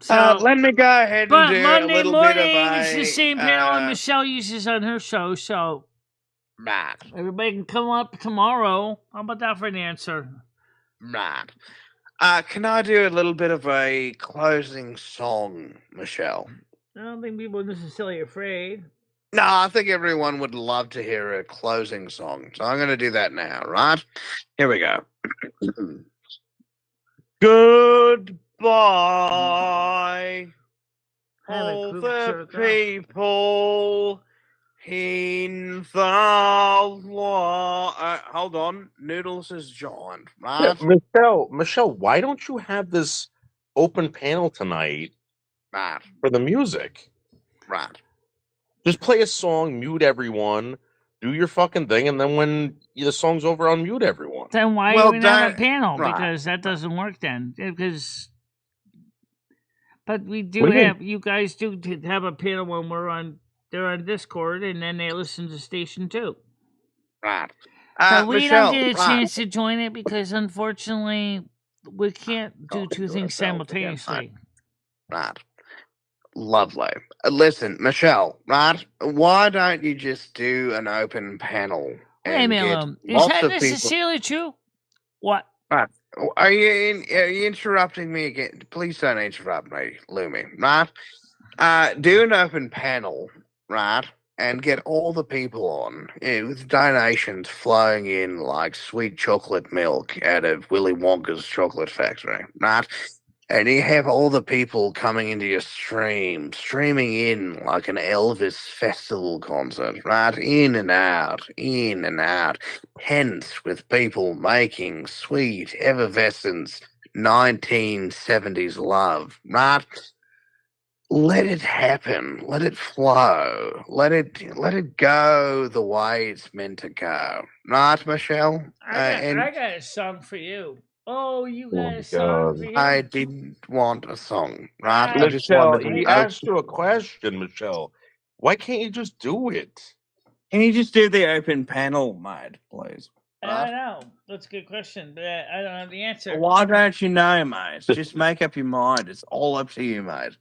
Speaker 2: So,
Speaker 4: let me go ahead and do
Speaker 2: Monday
Speaker 4: a little
Speaker 2: morning,
Speaker 4: bit of
Speaker 2: it's the same panel Michelle uses on her show, so...
Speaker 4: Matt.
Speaker 2: Everybody can come up tomorrow. How about that for an answer?
Speaker 4: Matt. Can I do a little bit of a closing song, Michelle?
Speaker 2: I don't think people are necessarily afraid.
Speaker 4: No, I think everyone would love to hear a closing song. So I'm going to do that now, right? Here we go. Goodbye, all the people in the world. Hold on. Noodles has joined, right?
Speaker 3: Michelle, why don't you have this open panel tonight
Speaker 4: Right.
Speaker 3: for the music?
Speaker 4: Right.
Speaker 3: Just play a song, mute everyone, do your fucking thing, and then when the song's over, unmute everyone.
Speaker 2: Then why do we not have a panel?
Speaker 4: Right.
Speaker 2: Because that doesn't work then. But we do have, you guys do have a panel when they're on Discord, and then they listen to Station 2.
Speaker 4: Right.
Speaker 2: So we
Speaker 4: Michelle,
Speaker 2: don't get a chance to join it because, unfortunately, we can't do two things simultaneously.
Speaker 4: Right. Lovely. Listen, Michelle, right? Why don't you just do an open panel?
Speaker 2: Wait a minute, is that necessarily true? What?
Speaker 4: Right. Are you interrupting me again? Please don't interrupt me, Lumi, right? Do an open panel, right? And get all the people on, with donations flowing in like sweet chocolate milk out of Willy Wonka's chocolate factory, right? And you have all the people coming into your streaming in like an Elvis festival concert, right? In and out, hence with people making sweet, effervescent 1970s love, right? Let it happen. Let it flow. Let it go the way it's meant to go. Right, Michelle?
Speaker 2: I got a song for you. Oh, you got a song for you?
Speaker 4: I didn't want a song, right?
Speaker 3: Michelle,
Speaker 4: I just wanted
Speaker 3: he asked you a question, Michelle. Why can't you just do it?
Speaker 10: Can you just do the open panel, mate, please?
Speaker 2: I don't know. That's a good question, but I don't have the answer.
Speaker 10: Why don't you know, mate? Just make up your mind. It's all up to you, mate.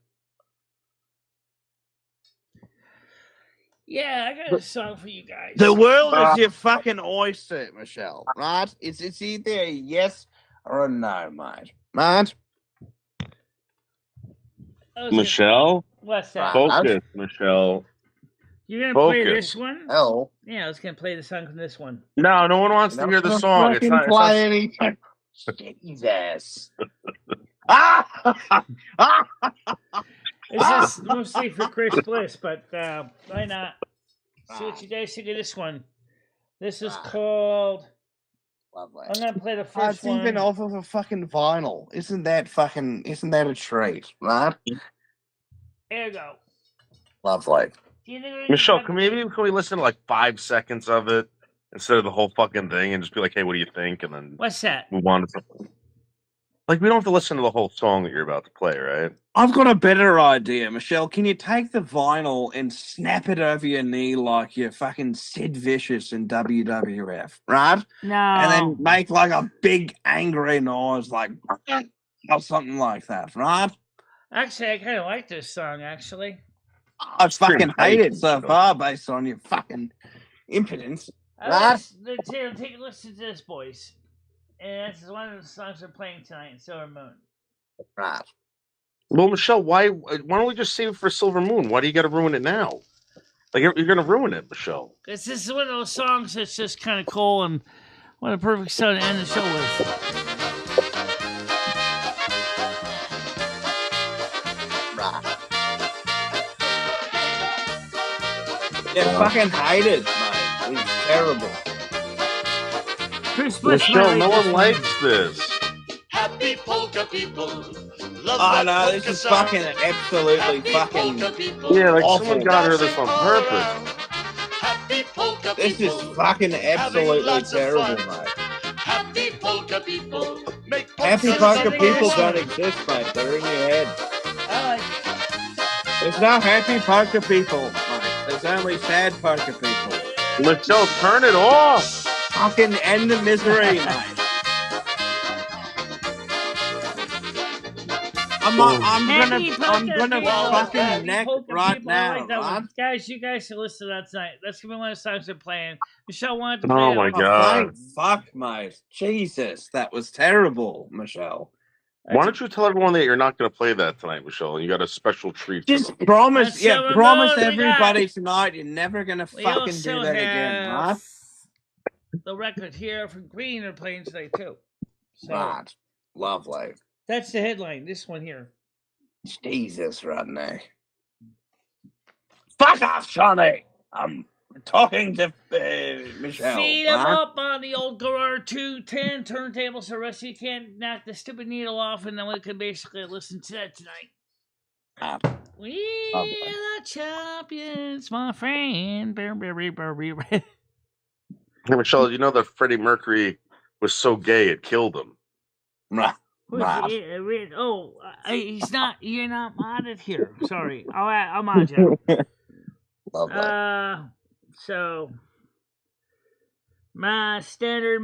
Speaker 2: Yeah, I got a song for you guys.
Speaker 10: The world is your fucking oyster, Michelle, right? It's either a yes or a no, mate.
Speaker 4: Right?
Speaker 3: Michelle?
Speaker 2: What's that?
Speaker 3: Focus, Michelle.
Speaker 2: You're gonna play
Speaker 3: Focus.
Speaker 2: this one?
Speaker 10: Oh.
Speaker 2: Yeah, I was gonna play the song from this one.
Speaker 3: No, no one wants to hear the song. It's not.
Speaker 10: Play anything. Jesus.
Speaker 2: This is mostly for Chris Bliss, but why not? See what you guys think of this one. This is called.
Speaker 10: Lovely.
Speaker 2: I'm gonna play the first
Speaker 10: It's
Speaker 2: one.
Speaker 10: even off of a fucking vinyl. Isn't that a treat, right?
Speaker 2: There you go.
Speaker 10: Lovely.
Speaker 3: Michelle, can we listen to like 5 seconds of it instead of the whole fucking thing and just be like, hey, what do you think? And then
Speaker 2: What's that?
Speaker 3: move on to something. Like, we don't have to listen to the whole song that you're about to play, right?
Speaker 10: I've got a better idea, Michelle. Can you take the vinyl and snap it over your knee like you're fucking Sid Vicious in WWF, right?
Speaker 2: No.
Speaker 10: And then make like a big angry noise, like or something like that, right?
Speaker 2: Actually, I kind of like this song. Actually,
Speaker 10: I fucking hate it so far based on your fucking impotence, right?
Speaker 2: Take a listen to this, boys. And this is one of the songs we're playing tonight in Silver Moon.
Speaker 10: Right.
Speaker 3: Well, Michelle, why don't we just save it for Silver Moon? Why do you got to ruin it now? Like, you're going to ruin it, Michelle.
Speaker 2: This is one of those songs that's just kind of cool and what a perfect song to end the show with.
Speaker 10: Yeah, fucking hate it, mate. It's terrible.
Speaker 2: Chris Bliss,
Speaker 3: Michelle, no one likes this.
Speaker 1: Happy polka people.
Speaker 10: Oh no, this is fucking absolutely fucking
Speaker 3: Yeah, like
Speaker 10: awful.
Speaker 3: someone got her this on purpose.
Speaker 10: This is fucking absolutely terrible, mate.
Speaker 1: Happy polka people.
Speaker 10: Happy polka people don't exist, mate. They're in your head. There's no happy polka people, mate. There's only sad polka people.
Speaker 3: Michelle, turn it off.
Speaker 10: Fucking end the misery, mate. I'm gonna fucking neck right now, right?
Speaker 2: Guys, you guys should listen to that tonight. That's gonna be one of the songs we're playing. Michelle wanted to play
Speaker 3: Oh my
Speaker 2: it.
Speaker 3: god.
Speaker 10: Thank fuck, mate. Jesus, that was terrible, Michelle.
Speaker 3: Why don't you tell everyone that you're not going to play that tonight, Michelle? You got a special treat.
Speaker 10: Just promise,
Speaker 2: Silver
Speaker 10: promise
Speaker 2: Moon, we
Speaker 10: everybody tonight you're never gonna
Speaker 2: We
Speaker 10: fucking
Speaker 2: also
Speaker 10: do that again, right?
Speaker 2: have the record here from Green are playing tonight too. So
Speaker 10: Right. Lovely.
Speaker 2: that's the headline. This one here.
Speaker 10: Jesus, Rodney. Fuck off, Johnny. I'm talking to Michelle.
Speaker 2: Feed him
Speaker 10: right?
Speaker 2: up on the old Garage 210 turntable so Rusty can't knock the stupid needle off, and then we can basically listen to that tonight. We are the champions, my friend.
Speaker 3: Hey, Michelle, you know that Freddie Mercury was so gay it killed him.
Speaker 10: Right.
Speaker 2: He's not. You're not modded here. Sorry, I'll mod you.
Speaker 10: Lovely.
Speaker 2: So my standard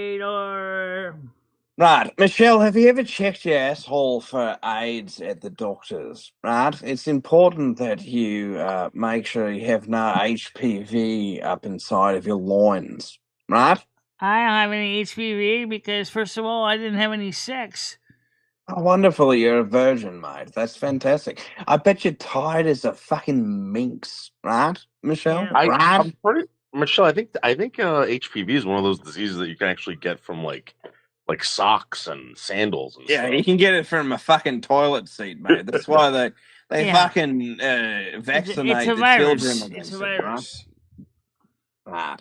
Speaker 2: moderator.
Speaker 10: Right. Michelle, have you ever checked your asshole for AIDS at the doctors? Right? It's important that you make sure you have no HPV up inside of your loins. Right?
Speaker 2: I don't have any HPV because, first of all, I didn't have any sex.
Speaker 10: Oh, wonderful. You're a virgin, mate. That's fantastic. I bet you're tired as a fucking minx. Right, Michelle?
Speaker 2: Yeah.
Speaker 10: Right?
Speaker 3: I'm pretty, Michelle, I think HPV is one of those diseases that you can actually get from like socks and sandals and
Speaker 10: Yeah,
Speaker 3: stuff.
Speaker 10: you can get it from a fucking toilet seat, mate. That's why they
Speaker 2: Yeah.
Speaker 10: fucking vaccinate
Speaker 2: It's a
Speaker 10: the
Speaker 2: virus.
Speaker 10: children.
Speaker 2: It's a
Speaker 10: against it,
Speaker 2: virus.
Speaker 10: Right?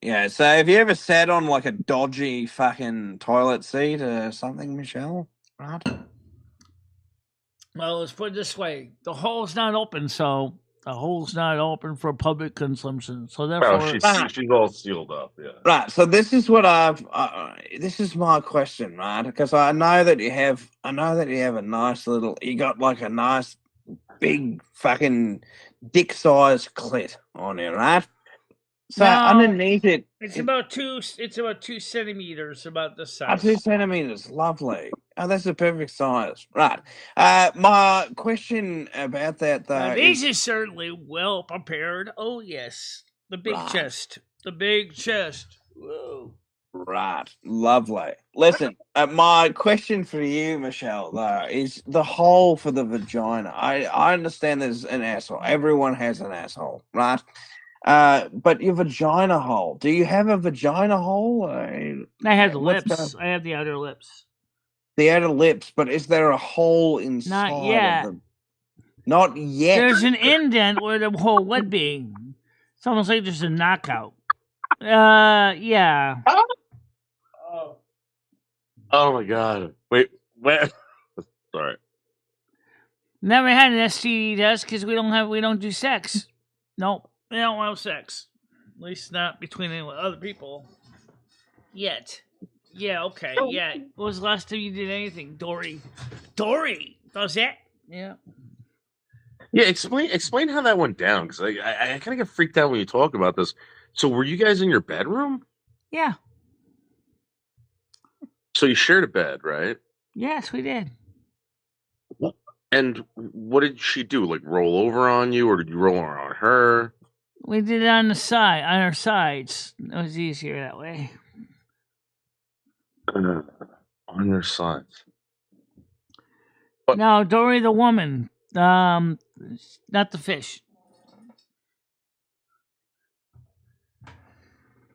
Speaker 10: Yeah, so have you ever sat on like a dodgy fucking toilet seat or something, Michelle? Right?
Speaker 2: Well, let's put it this way: the hole's not open, so the hole's not open for public consumption. So therefore,
Speaker 3: Oh, she's all sealed up. Yeah.
Speaker 10: Right. So this is what this is my question, right? Because I know that you have a nice little. You got like a nice big fucking dick-sized clit on you, right? So
Speaker 2: No,
Speaker 10: underneath it,
Speaker 2: it's about 2 centimeters, about this size.
Speaker 10: 2 centimeters. Lovely. Oh, that's the perfect size. Right. My question about that though
Speaker 2: These are certainly well prepared. Oh yes, the big
Speaker 10: Right.
Speaker 2: chest, the big chest. Whoa.
Speaker 10: Right. Lovely. Listen, my question for you, Michelle, though, is the hole for the vagina. I understand there's an asshole. Everyone has an asshole, right? But your vagina hole. Do you have a vagina hole?
Speaker 2: I have the lips. I have the outer lips.
Speaker 10: The outer lips, but is there a hole inside
Speaker 2: Not yet.
Speaker 10: of them? Not yet.
Speaker 2: There's an indent where the hole would be. It's almost like there's a knockout. Yeah.
Speaker 3: Oh my god. Wait. Sorry.
Speaker 2: Never had an STD test because we don't do sex. Nope. We don't have sex. At least not between other people. Yet. Yeah, okay, yeah. When was the last time you did anything? Dory does that? Yeah.
Speaker 3: Yeah, explain how that went down, because I kind of get freaked out when you talk about this. So were you guys in your bedroom?
Speaker 2: Yeah.
Speaker 3: So you shared a bed, right?
Speaker 2: Yes, we did.
Speaker 3: And what did she do? Like roll over on you, or did you roll over on her?
Speaker 2: We did it on our sides. It was easier that way.
Speaker 3: On your sides.
Speaker 2: No, Dory the woman. Not the fish.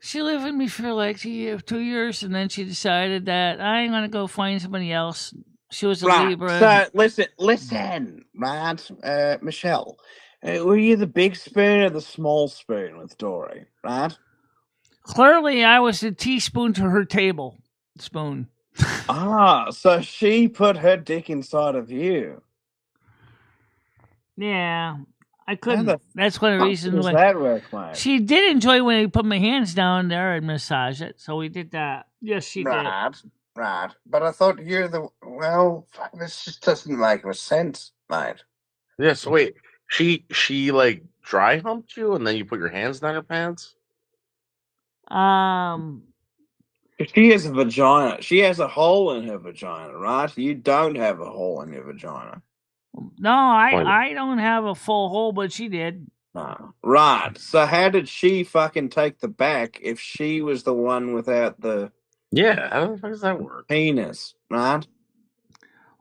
Speaker 2: She lived with me for like 2 years, and then she decided that I'm gonna go find somebody else. She was a Libra.
Speaker 10: So listen, right, Michelle. Were you the big spoon or the small spoon with Dory, right?
Speaker 2: Clearly, I was the teaspoon to her table spoon.
Speaker 10: So she put her dick inside of you.
Speaker 2: Yeah, I couldn't. That's one of the reasons
Speaker 10: does
Speaker 2: why.
Speaker 10: That work, mate?
Speaker 2: She did enjoy when I put my hands down there and massage it, so we did that. Yes, she did.
Speaker 6: Right. But I thought you're the this just doesn't make much sense, mate.
Speaker 3: Yeah. So wait, she like dry humped you, and then you put your hands down her pants.
Speaker 10: She has a vagina. She has a hole in her vagina, right? You don't have a hole in your vagina.
Speaker 2: No, I don't have a full hole, but she did.
Speaker 10: No. Right. So how did she fucking take the back if she was the one without the
Speaker 3: how does that work?
Speaker 10: Penis, right?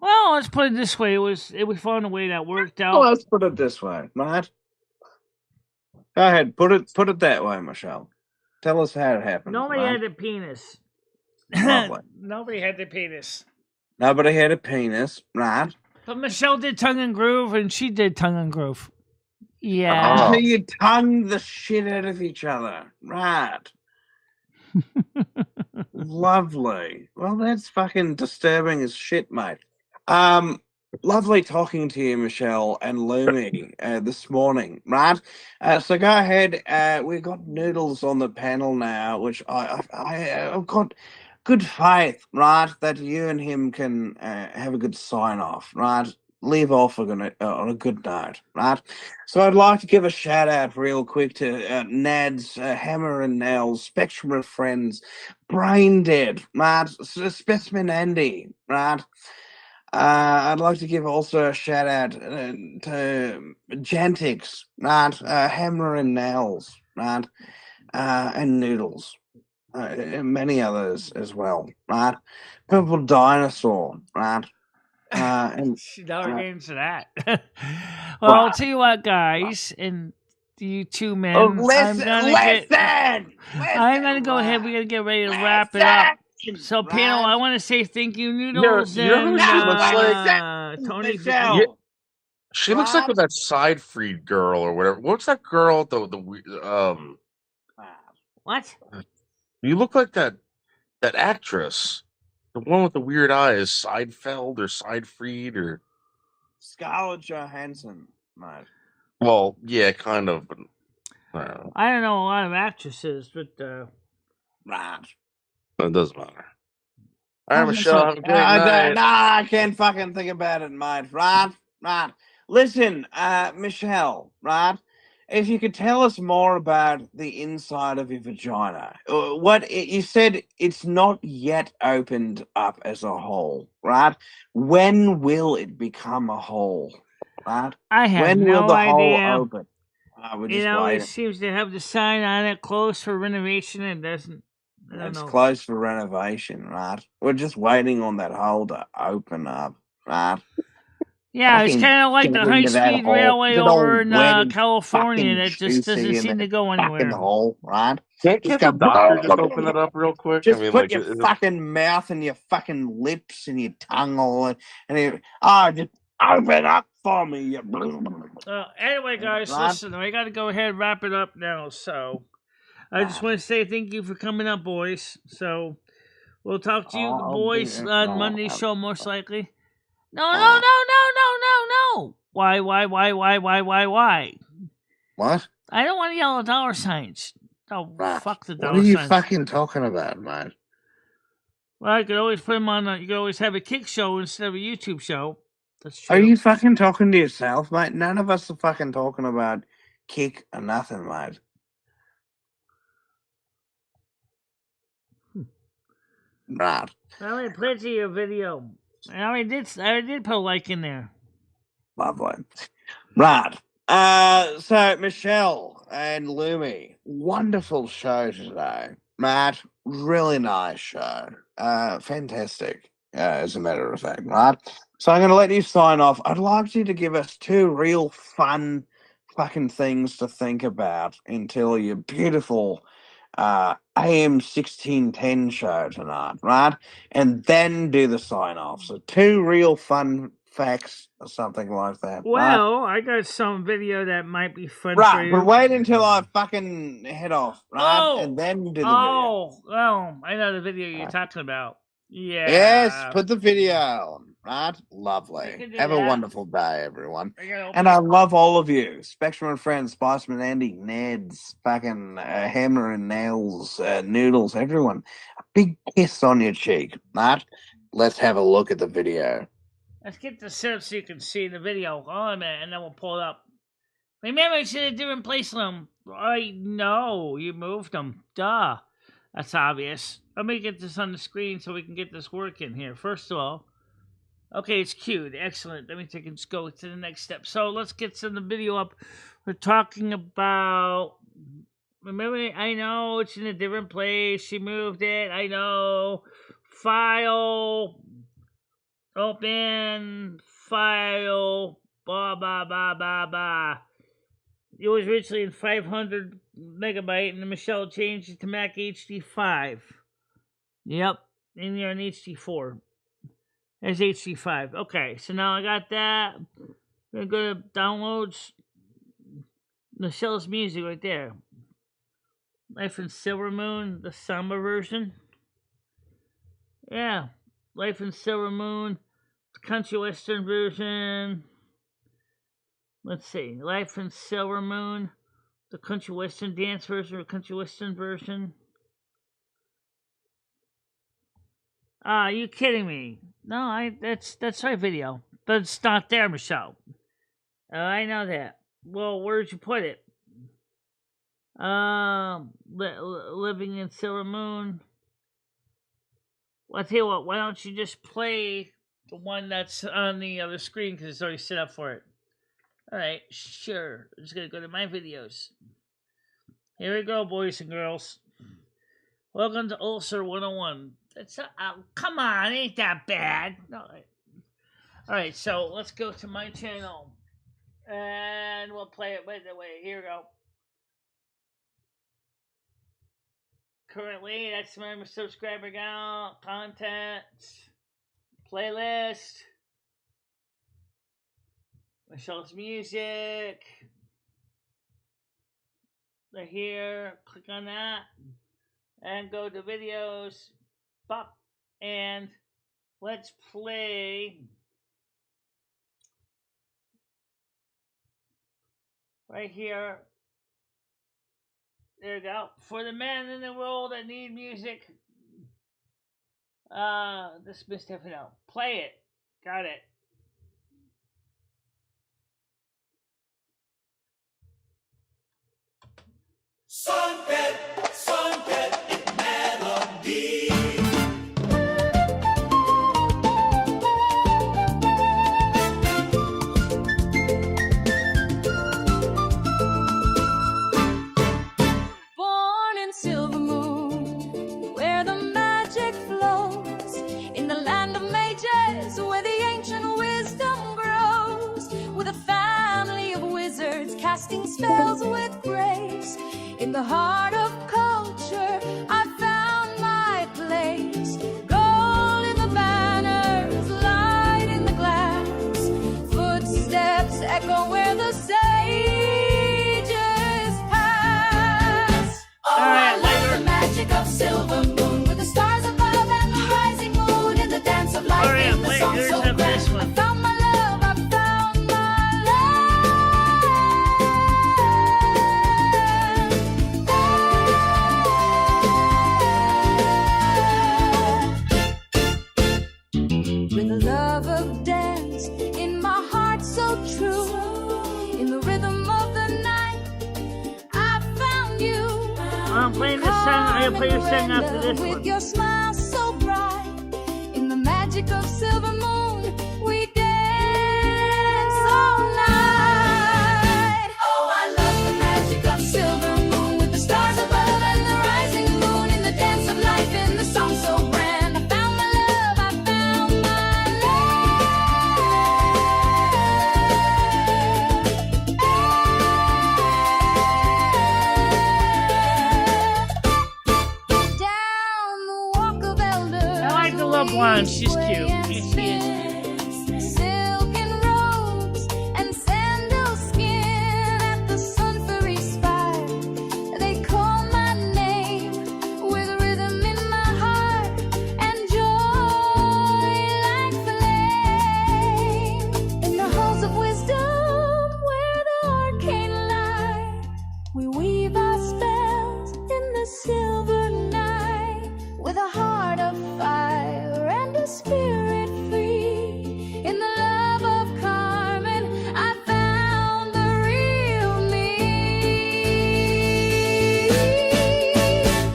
Speaker 2: Well, let's put it this way: we found a way that worked out.
Speaker 10: Well, let's put it this way, right? Go ahead, put it that way, Michelle. Tell us how it happened.
Speaker 2: Nobody had a penis. Nobody had the penis.
Speaker 10: Nobody had a penis, right?
Speaker 2: But Michelle did tongue and groove, and she did tongue and groove. Yeah.
Speaker 10: So you tongued the shit out of each other, right? Lovely. Well, that's fucking disturbing as shit, mate. Lovely talking to you, Michelle and Lumi, this morning, right? So go ahead. We've got Noodles on the panel now, which I've got good faith, right, that you and him can have a good sign-off, right? Leave off on a good note, right? So I'd like to give a shout-out real quick to Nads, Hammer and Nails, Spectrum of Friends, Brain Dead, right? Specimen Andy, right? I'd like to give also a shout out to Jantix, right? Hammer and Nails, right? And Noodles, and many others as well, right? Purple Dinosaur, right? And
Speaker 2: now we're getting to that. Well, I'll tell you what, guys, and you two men. I'm gonna go ahead. We gotta get ready to wrap it up. So, panel, I want to say thank you, Noodles,
Speaker 3: You know who she looks
Speaker 2: and Tony.
Speaker 3: She looks like with that side freed girl or whatever. What's that girl?
Speaker 2: What?
Speaker 3: You look like that actress, the one with the weird eyes, Seinfeld or Seinfeld or
Speaker 10: Scarlett Johansson, mate.
Speaker 3: Well, yeah, kind of. But,
Speaker 2: I don't know a lot of actresses, but
Speaker 10: right.
Speaker 3: It doesn't matter. All right, Michelle, have a great night.
Speaker 10: I can't fucking think about it, mate. Right? Listen, Michelle, right? If you could tell us more about the inside of your vagina. You said it's not yet opened up as a hole, right? When will it become a hole, right?
Speaker 2: I have
Speaker 10: when
Speaker 2: no
Speaker 10: will the
Speaker 2: idea.
Speaker 10: hole open?
Speaker 2: It always seems to have the sign on it, closed for renovation, and doesn't
Speaker 10: It's closed for renovation, right? We're just waiting on that hole to open up, right?
Speaker 2: Yeah, it's
Speaker 10: Fucking
Speaker 2: kind of like
Speaker 10: get
Speaker 2: the
Speaker 10: into that
Speaker 2: high-speed
Speaker 10: hole.
Speaker 2: railway
Speaker 10: Get all
Speaker 2: over in
Speaker 10: wet and
Speaker 2: California
Speaker 10: fucking
Speaker 2: that just doesn't
Speaker 10: juicy in
Speaker 2: seem to
Speaker 10: that
Speaker 2: go
Speaker 10: fucking
Speaker 2: anywhere.
Speaker 10: hole, right?
Speaker 3: Can't
Speaker 10: Just
Speaker 3: the
Speaker 10: go.
Speaker 3: doctor just open it up real quick?
Speaker 10: Just
Speaker 3: I mean,
Speaker 10: put
Speaker 3: like,
Speaker 10: your
Speaker 3: is it-
Speaker 10: fucking mouth and your fucking lips and your tongue all in, and just open up for me. You
Speaker 2: Anyway, guys,
Speaker 10: Right?
Speaker 2: listen, I got to go ahead and wrap it up now. So I just want to say thank you for coming up, boys. So we'll talk to you boys on Monday's show, most likely. No. Why?
Speaker 4: What?
Speaker 2: I don't want to yell at dollar signs. Oh, fuck the dollar
Speaker 4: What are you
Speaker 2: signs.
Speaker 4: fucking talking about, man?
Speaker 2: Well, I could always put them on. You could always have a kick show instead of a YouTube show. That's true.
Speaker 10: Are you fucking talking to yourself, mate? None of us are fucking talking about kick or nothing, mate. Right.
Speaker 2: I already played your video. I already did put a like in there.
Speaker 10: Lovely. Right. So Michelle and Lumi, wonderful show today. Matt, really nice show. Fantastic, as a matter of fact, right? So I'm going to let you sign off. I'd like you to give us 2 real fun fucking things to think about until your beautiful AM 1610 show tonight, right? And then do the sign off. So 2 real fun facts or something like that.
Speaker 2: Well, I got some video that might be fun for
Speaker 10: Right,
Speaker 2: you.
Speaker 10: but wait until I fucking head off, right? And then do the video.
Speaker 2: I know the video you're talking about. Yeah.
Speaker 10: Yes, put the video on, right? Lovely. Have a wonderful day, everyone. And I love all of you. Spectrum and Friends, Spiceman Andy, Ned's, fucking Hammer and Nails, Noodles, everyone. A big kiss on your cheek, right? Let's have a look at the video.
Speaker 2: Let's get this set up so you can see the video. Hold on a minute, and then we'll pull it up. Remember, it's in a different place them. I know, you moved them. Duh. That's obvious. Let me get this on the screen so we can get this working here. First of all, okay, it's queued. Excellent. Let me just go to the next step. So let's get some of the video up. We're talking about... Remember, I know it's in a different place. She moved it. I know. File... Open file, blah, blah, blah, blah, blah. It was originally in 500 megabyte, and Michelle changed it to Mac HD5. Yep, and you're on HD4. There's HD5. Okay, so now I got that. I'm going to go to downloads. Michelle's music right there. Life in Silver Moon, the samba version. Yeah. Life in Silver Moon, the country western version. Let's see. Life in Silver Moon, the country western dance version or country western version. Are you kidding me? No, that's our video. But it's not there, Michelle. I know that. Well, where'd you put it? Living in Silver Moon. Well, I'll tell you what, why don't you just play the one that's on the other screen because it's already set up for it. Alright, sure. I'm just going to go to my videos. Here we go, boys and girls. Welcome to Ulcer 101. Come on, ain't that bad. No. Alright, so let's go to my channel. And we'll play it. Wait, here we go. Currently, that's my subscriber count, content, playlist, Michelle's music. Right here, click on that, and go to videos, pop, and let's play. Right here. There you go. For the men in the world that need music, this Miss Stefano. Play it. Got it.
Speaker 1: Sunbed in melody.
Speaker 7: Born in Silver Moon, where
Speaker 1: casting spells with grace. In the heart of culture, I found my place. Gold in the banners, light in the glass. Footsteps echo where the sages pass. Oh, I love the magic of silver moon, with the stars above and the rising moon in the dance of life. In the song so grand. I found my love, I found my love. With the love of dance in my heart so true, in the rhythm of the night, I found you.
Speaker 2: I'm playing this song. I'm gonna play your song after this one.
Speaker 1: With your smile so bright, in the magic of silver moon, we dance all night. Oh, I love the magic of silver moon, with the stars above and the rising moon in the dance of life, in the song so grand. I found my love, I found my love. Down the walk of elders,
Speaker 2: I like the little blonde. She's cute. Yes, she is.
Speaker 1: silken robes and sandal skin at the sun furry spire. They call my name with rhythm in my heart and joy like flame. In the halls of wisdom where the arcane lie, we weave our spells in the silver night, with a heart of fire and a spirit free. In the love of Carmen, I found the real me.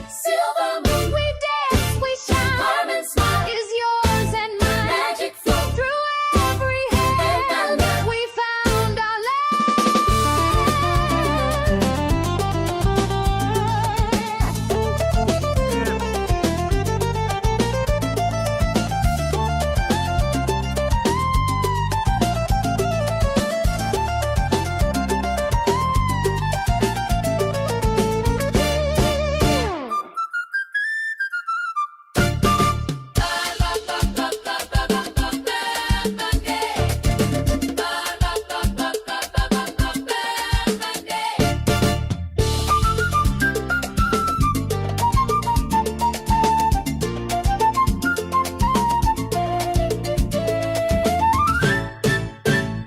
Speaker 1: Silver moon, we dance, we shine. Carmen's smile is yours and mine. Magic flow through every hand. We found our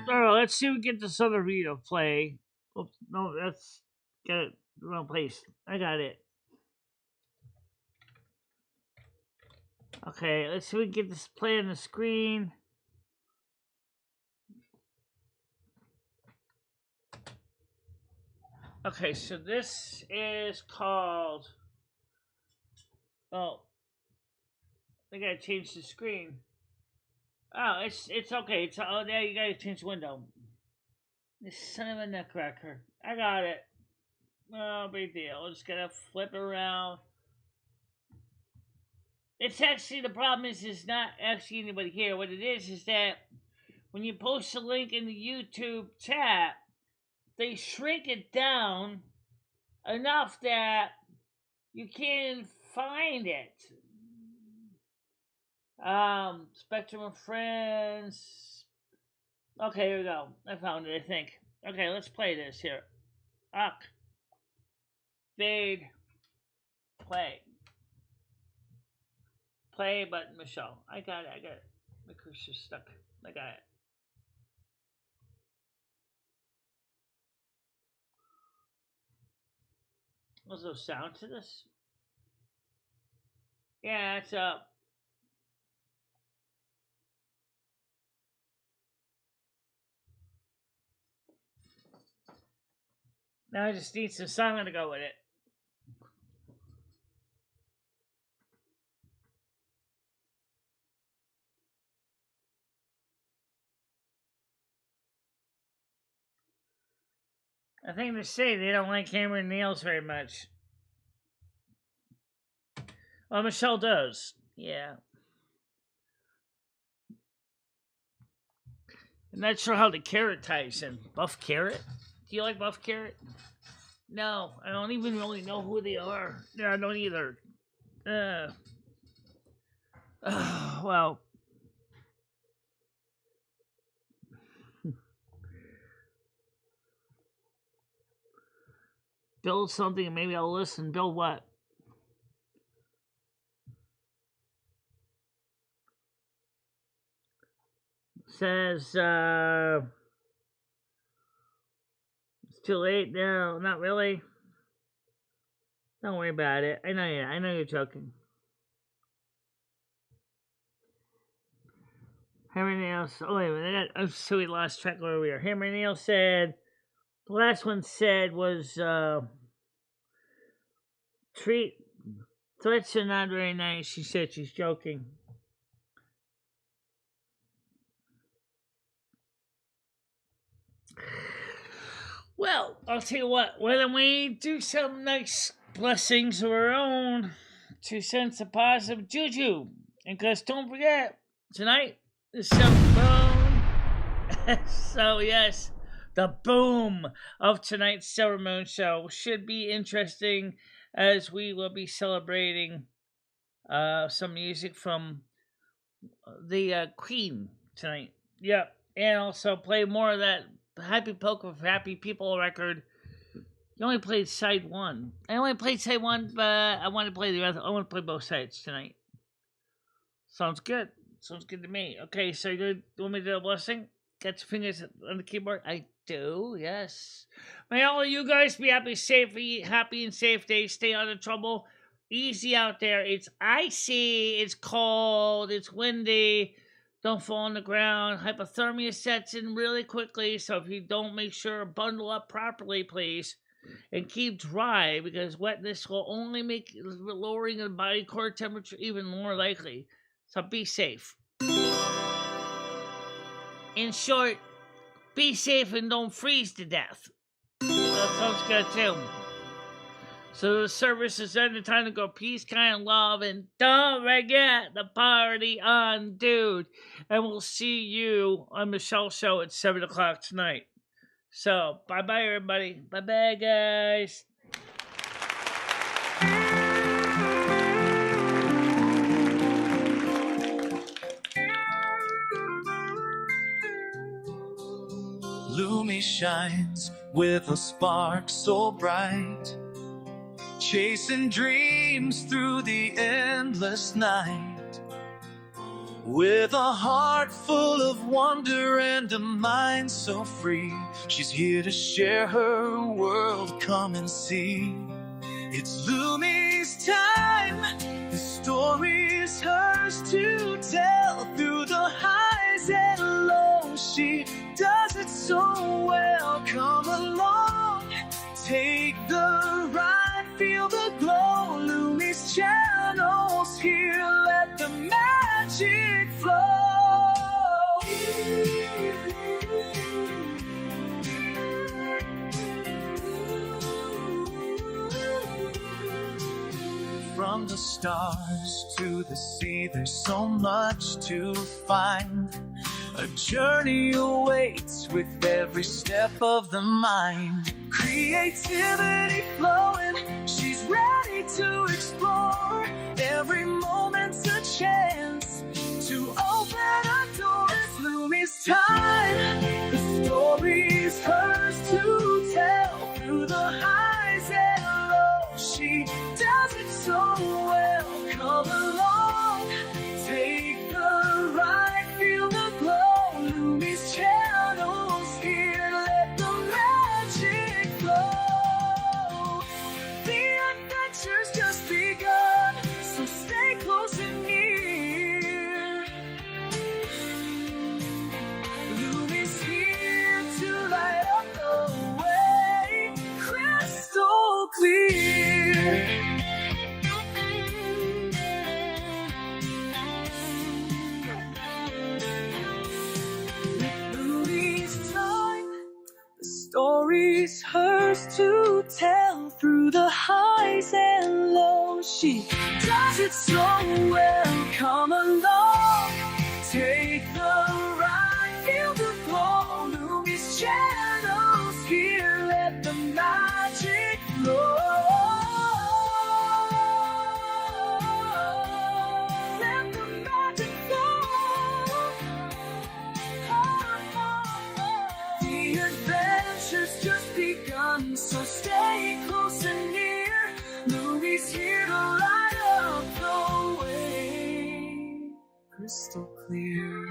Speaker 2: So let's see if we get this other video play. Oops, no, that's got it the wrong place. I got it. Okay, let's see if we can get this play on the screen. Okay, so this is called. Oh, I gotta change the screen. Oh, it's okay. It's oh, there you gotta change the window. This son of a nutcracker. I got it. No big deal. Just gotta flip it around. It's actually, the problem is not actually anybody here. What it is that when you post a link in the YouTube chat, they shrink it down enough that you can't find it. Spectrum of Friends. Okay, here we go. I found it, I think. Okay, let's play this here. Fade. Play. Play button, Michelle. I got it. My cursor's stuck. I got it. Was there sound to this? Yeah, it's up. Now I just need some song to go with it. I think they say they don't like hammering nails very much. Well, Michelle does. Yeah. I'm not sure how the carrot ties in. Buff carrot? Do you like Buff Carrot? No, I don't even really know who they are. Yeah, I don't either. Well. Build something and maybe I'll listen. Build what? Says, it's too late. No, not really. Don't worry about it. I know you're joking. Hammer Nails. Oh, wait a minute. I'm so we lost track of where we are. Hammer Nail said, the last one said was, threats are not very nice. She said she's joking. Well, I'll tell you what. Why don't we do some nice blessings of our own to send some positive juju? And because don't forget, tonight is some boom. So yes, the boom of tonight's Silver Moon show should be interesting, as we will be celebrating some music from the Queen tonight. Yep, and also play more of that Happy Poker for Happy People record. You only played side one. I only played side one, but I want to play the other. I want to play both sides tonight. Sounds good. Sounds good to me. Okay, so you want me to do a blessing? Got your fingers on the keyboard? I do, yes. May all of you guys be happy and safe days. Stay out of trouble. Easy out there. It's icy. It's cold. It's windy. Don't fall on the ground. Hypothermia sets in really quickly, so if you don't, make sure bundle up properly, please. And keep dry, because wetness will only make lowering the body core temperature even more likely. So be safe. In short, be safe and don't freeze to death. That sounds good too. So the service is ended. Time to go peace, kind, love, and don't forget the party on, dude. And we'll see you on Michelle's show at 7 o'clock tonight. So, bye-bye, everybody. Bye-bye, guys.
Speaker 1: Lumi shines with a spark so bright, chasing dreams through the endless night. With a heart full of wonder and a mind so free, she's here to share her world, come and see. It's Lumi's time, the story's hers to tell. Through the highs and lows, she does it so well. Come along, take the ride, feel the glow. Lumi's channels here, let the magic flow. From the stars to the sea, there's so much to find. A journey awaits with every step of the mind. Creativity flowing, she's ready to explore. Every moment's a chance to open a door. It's Lumi's time, the story's hers to tell. Through the highs and lows, she does it so well. Come along, take the ride, feel the glow. Lumi's channels here, let the magic flow. The adventure's just begun, so stay close and near. Lumi's here to light up the way, crystal clear. Story's hers to tell. Through the highs and lows, she does it so well. Come along, take the ride, feel the glow. Lumi's channels here. crystal clear.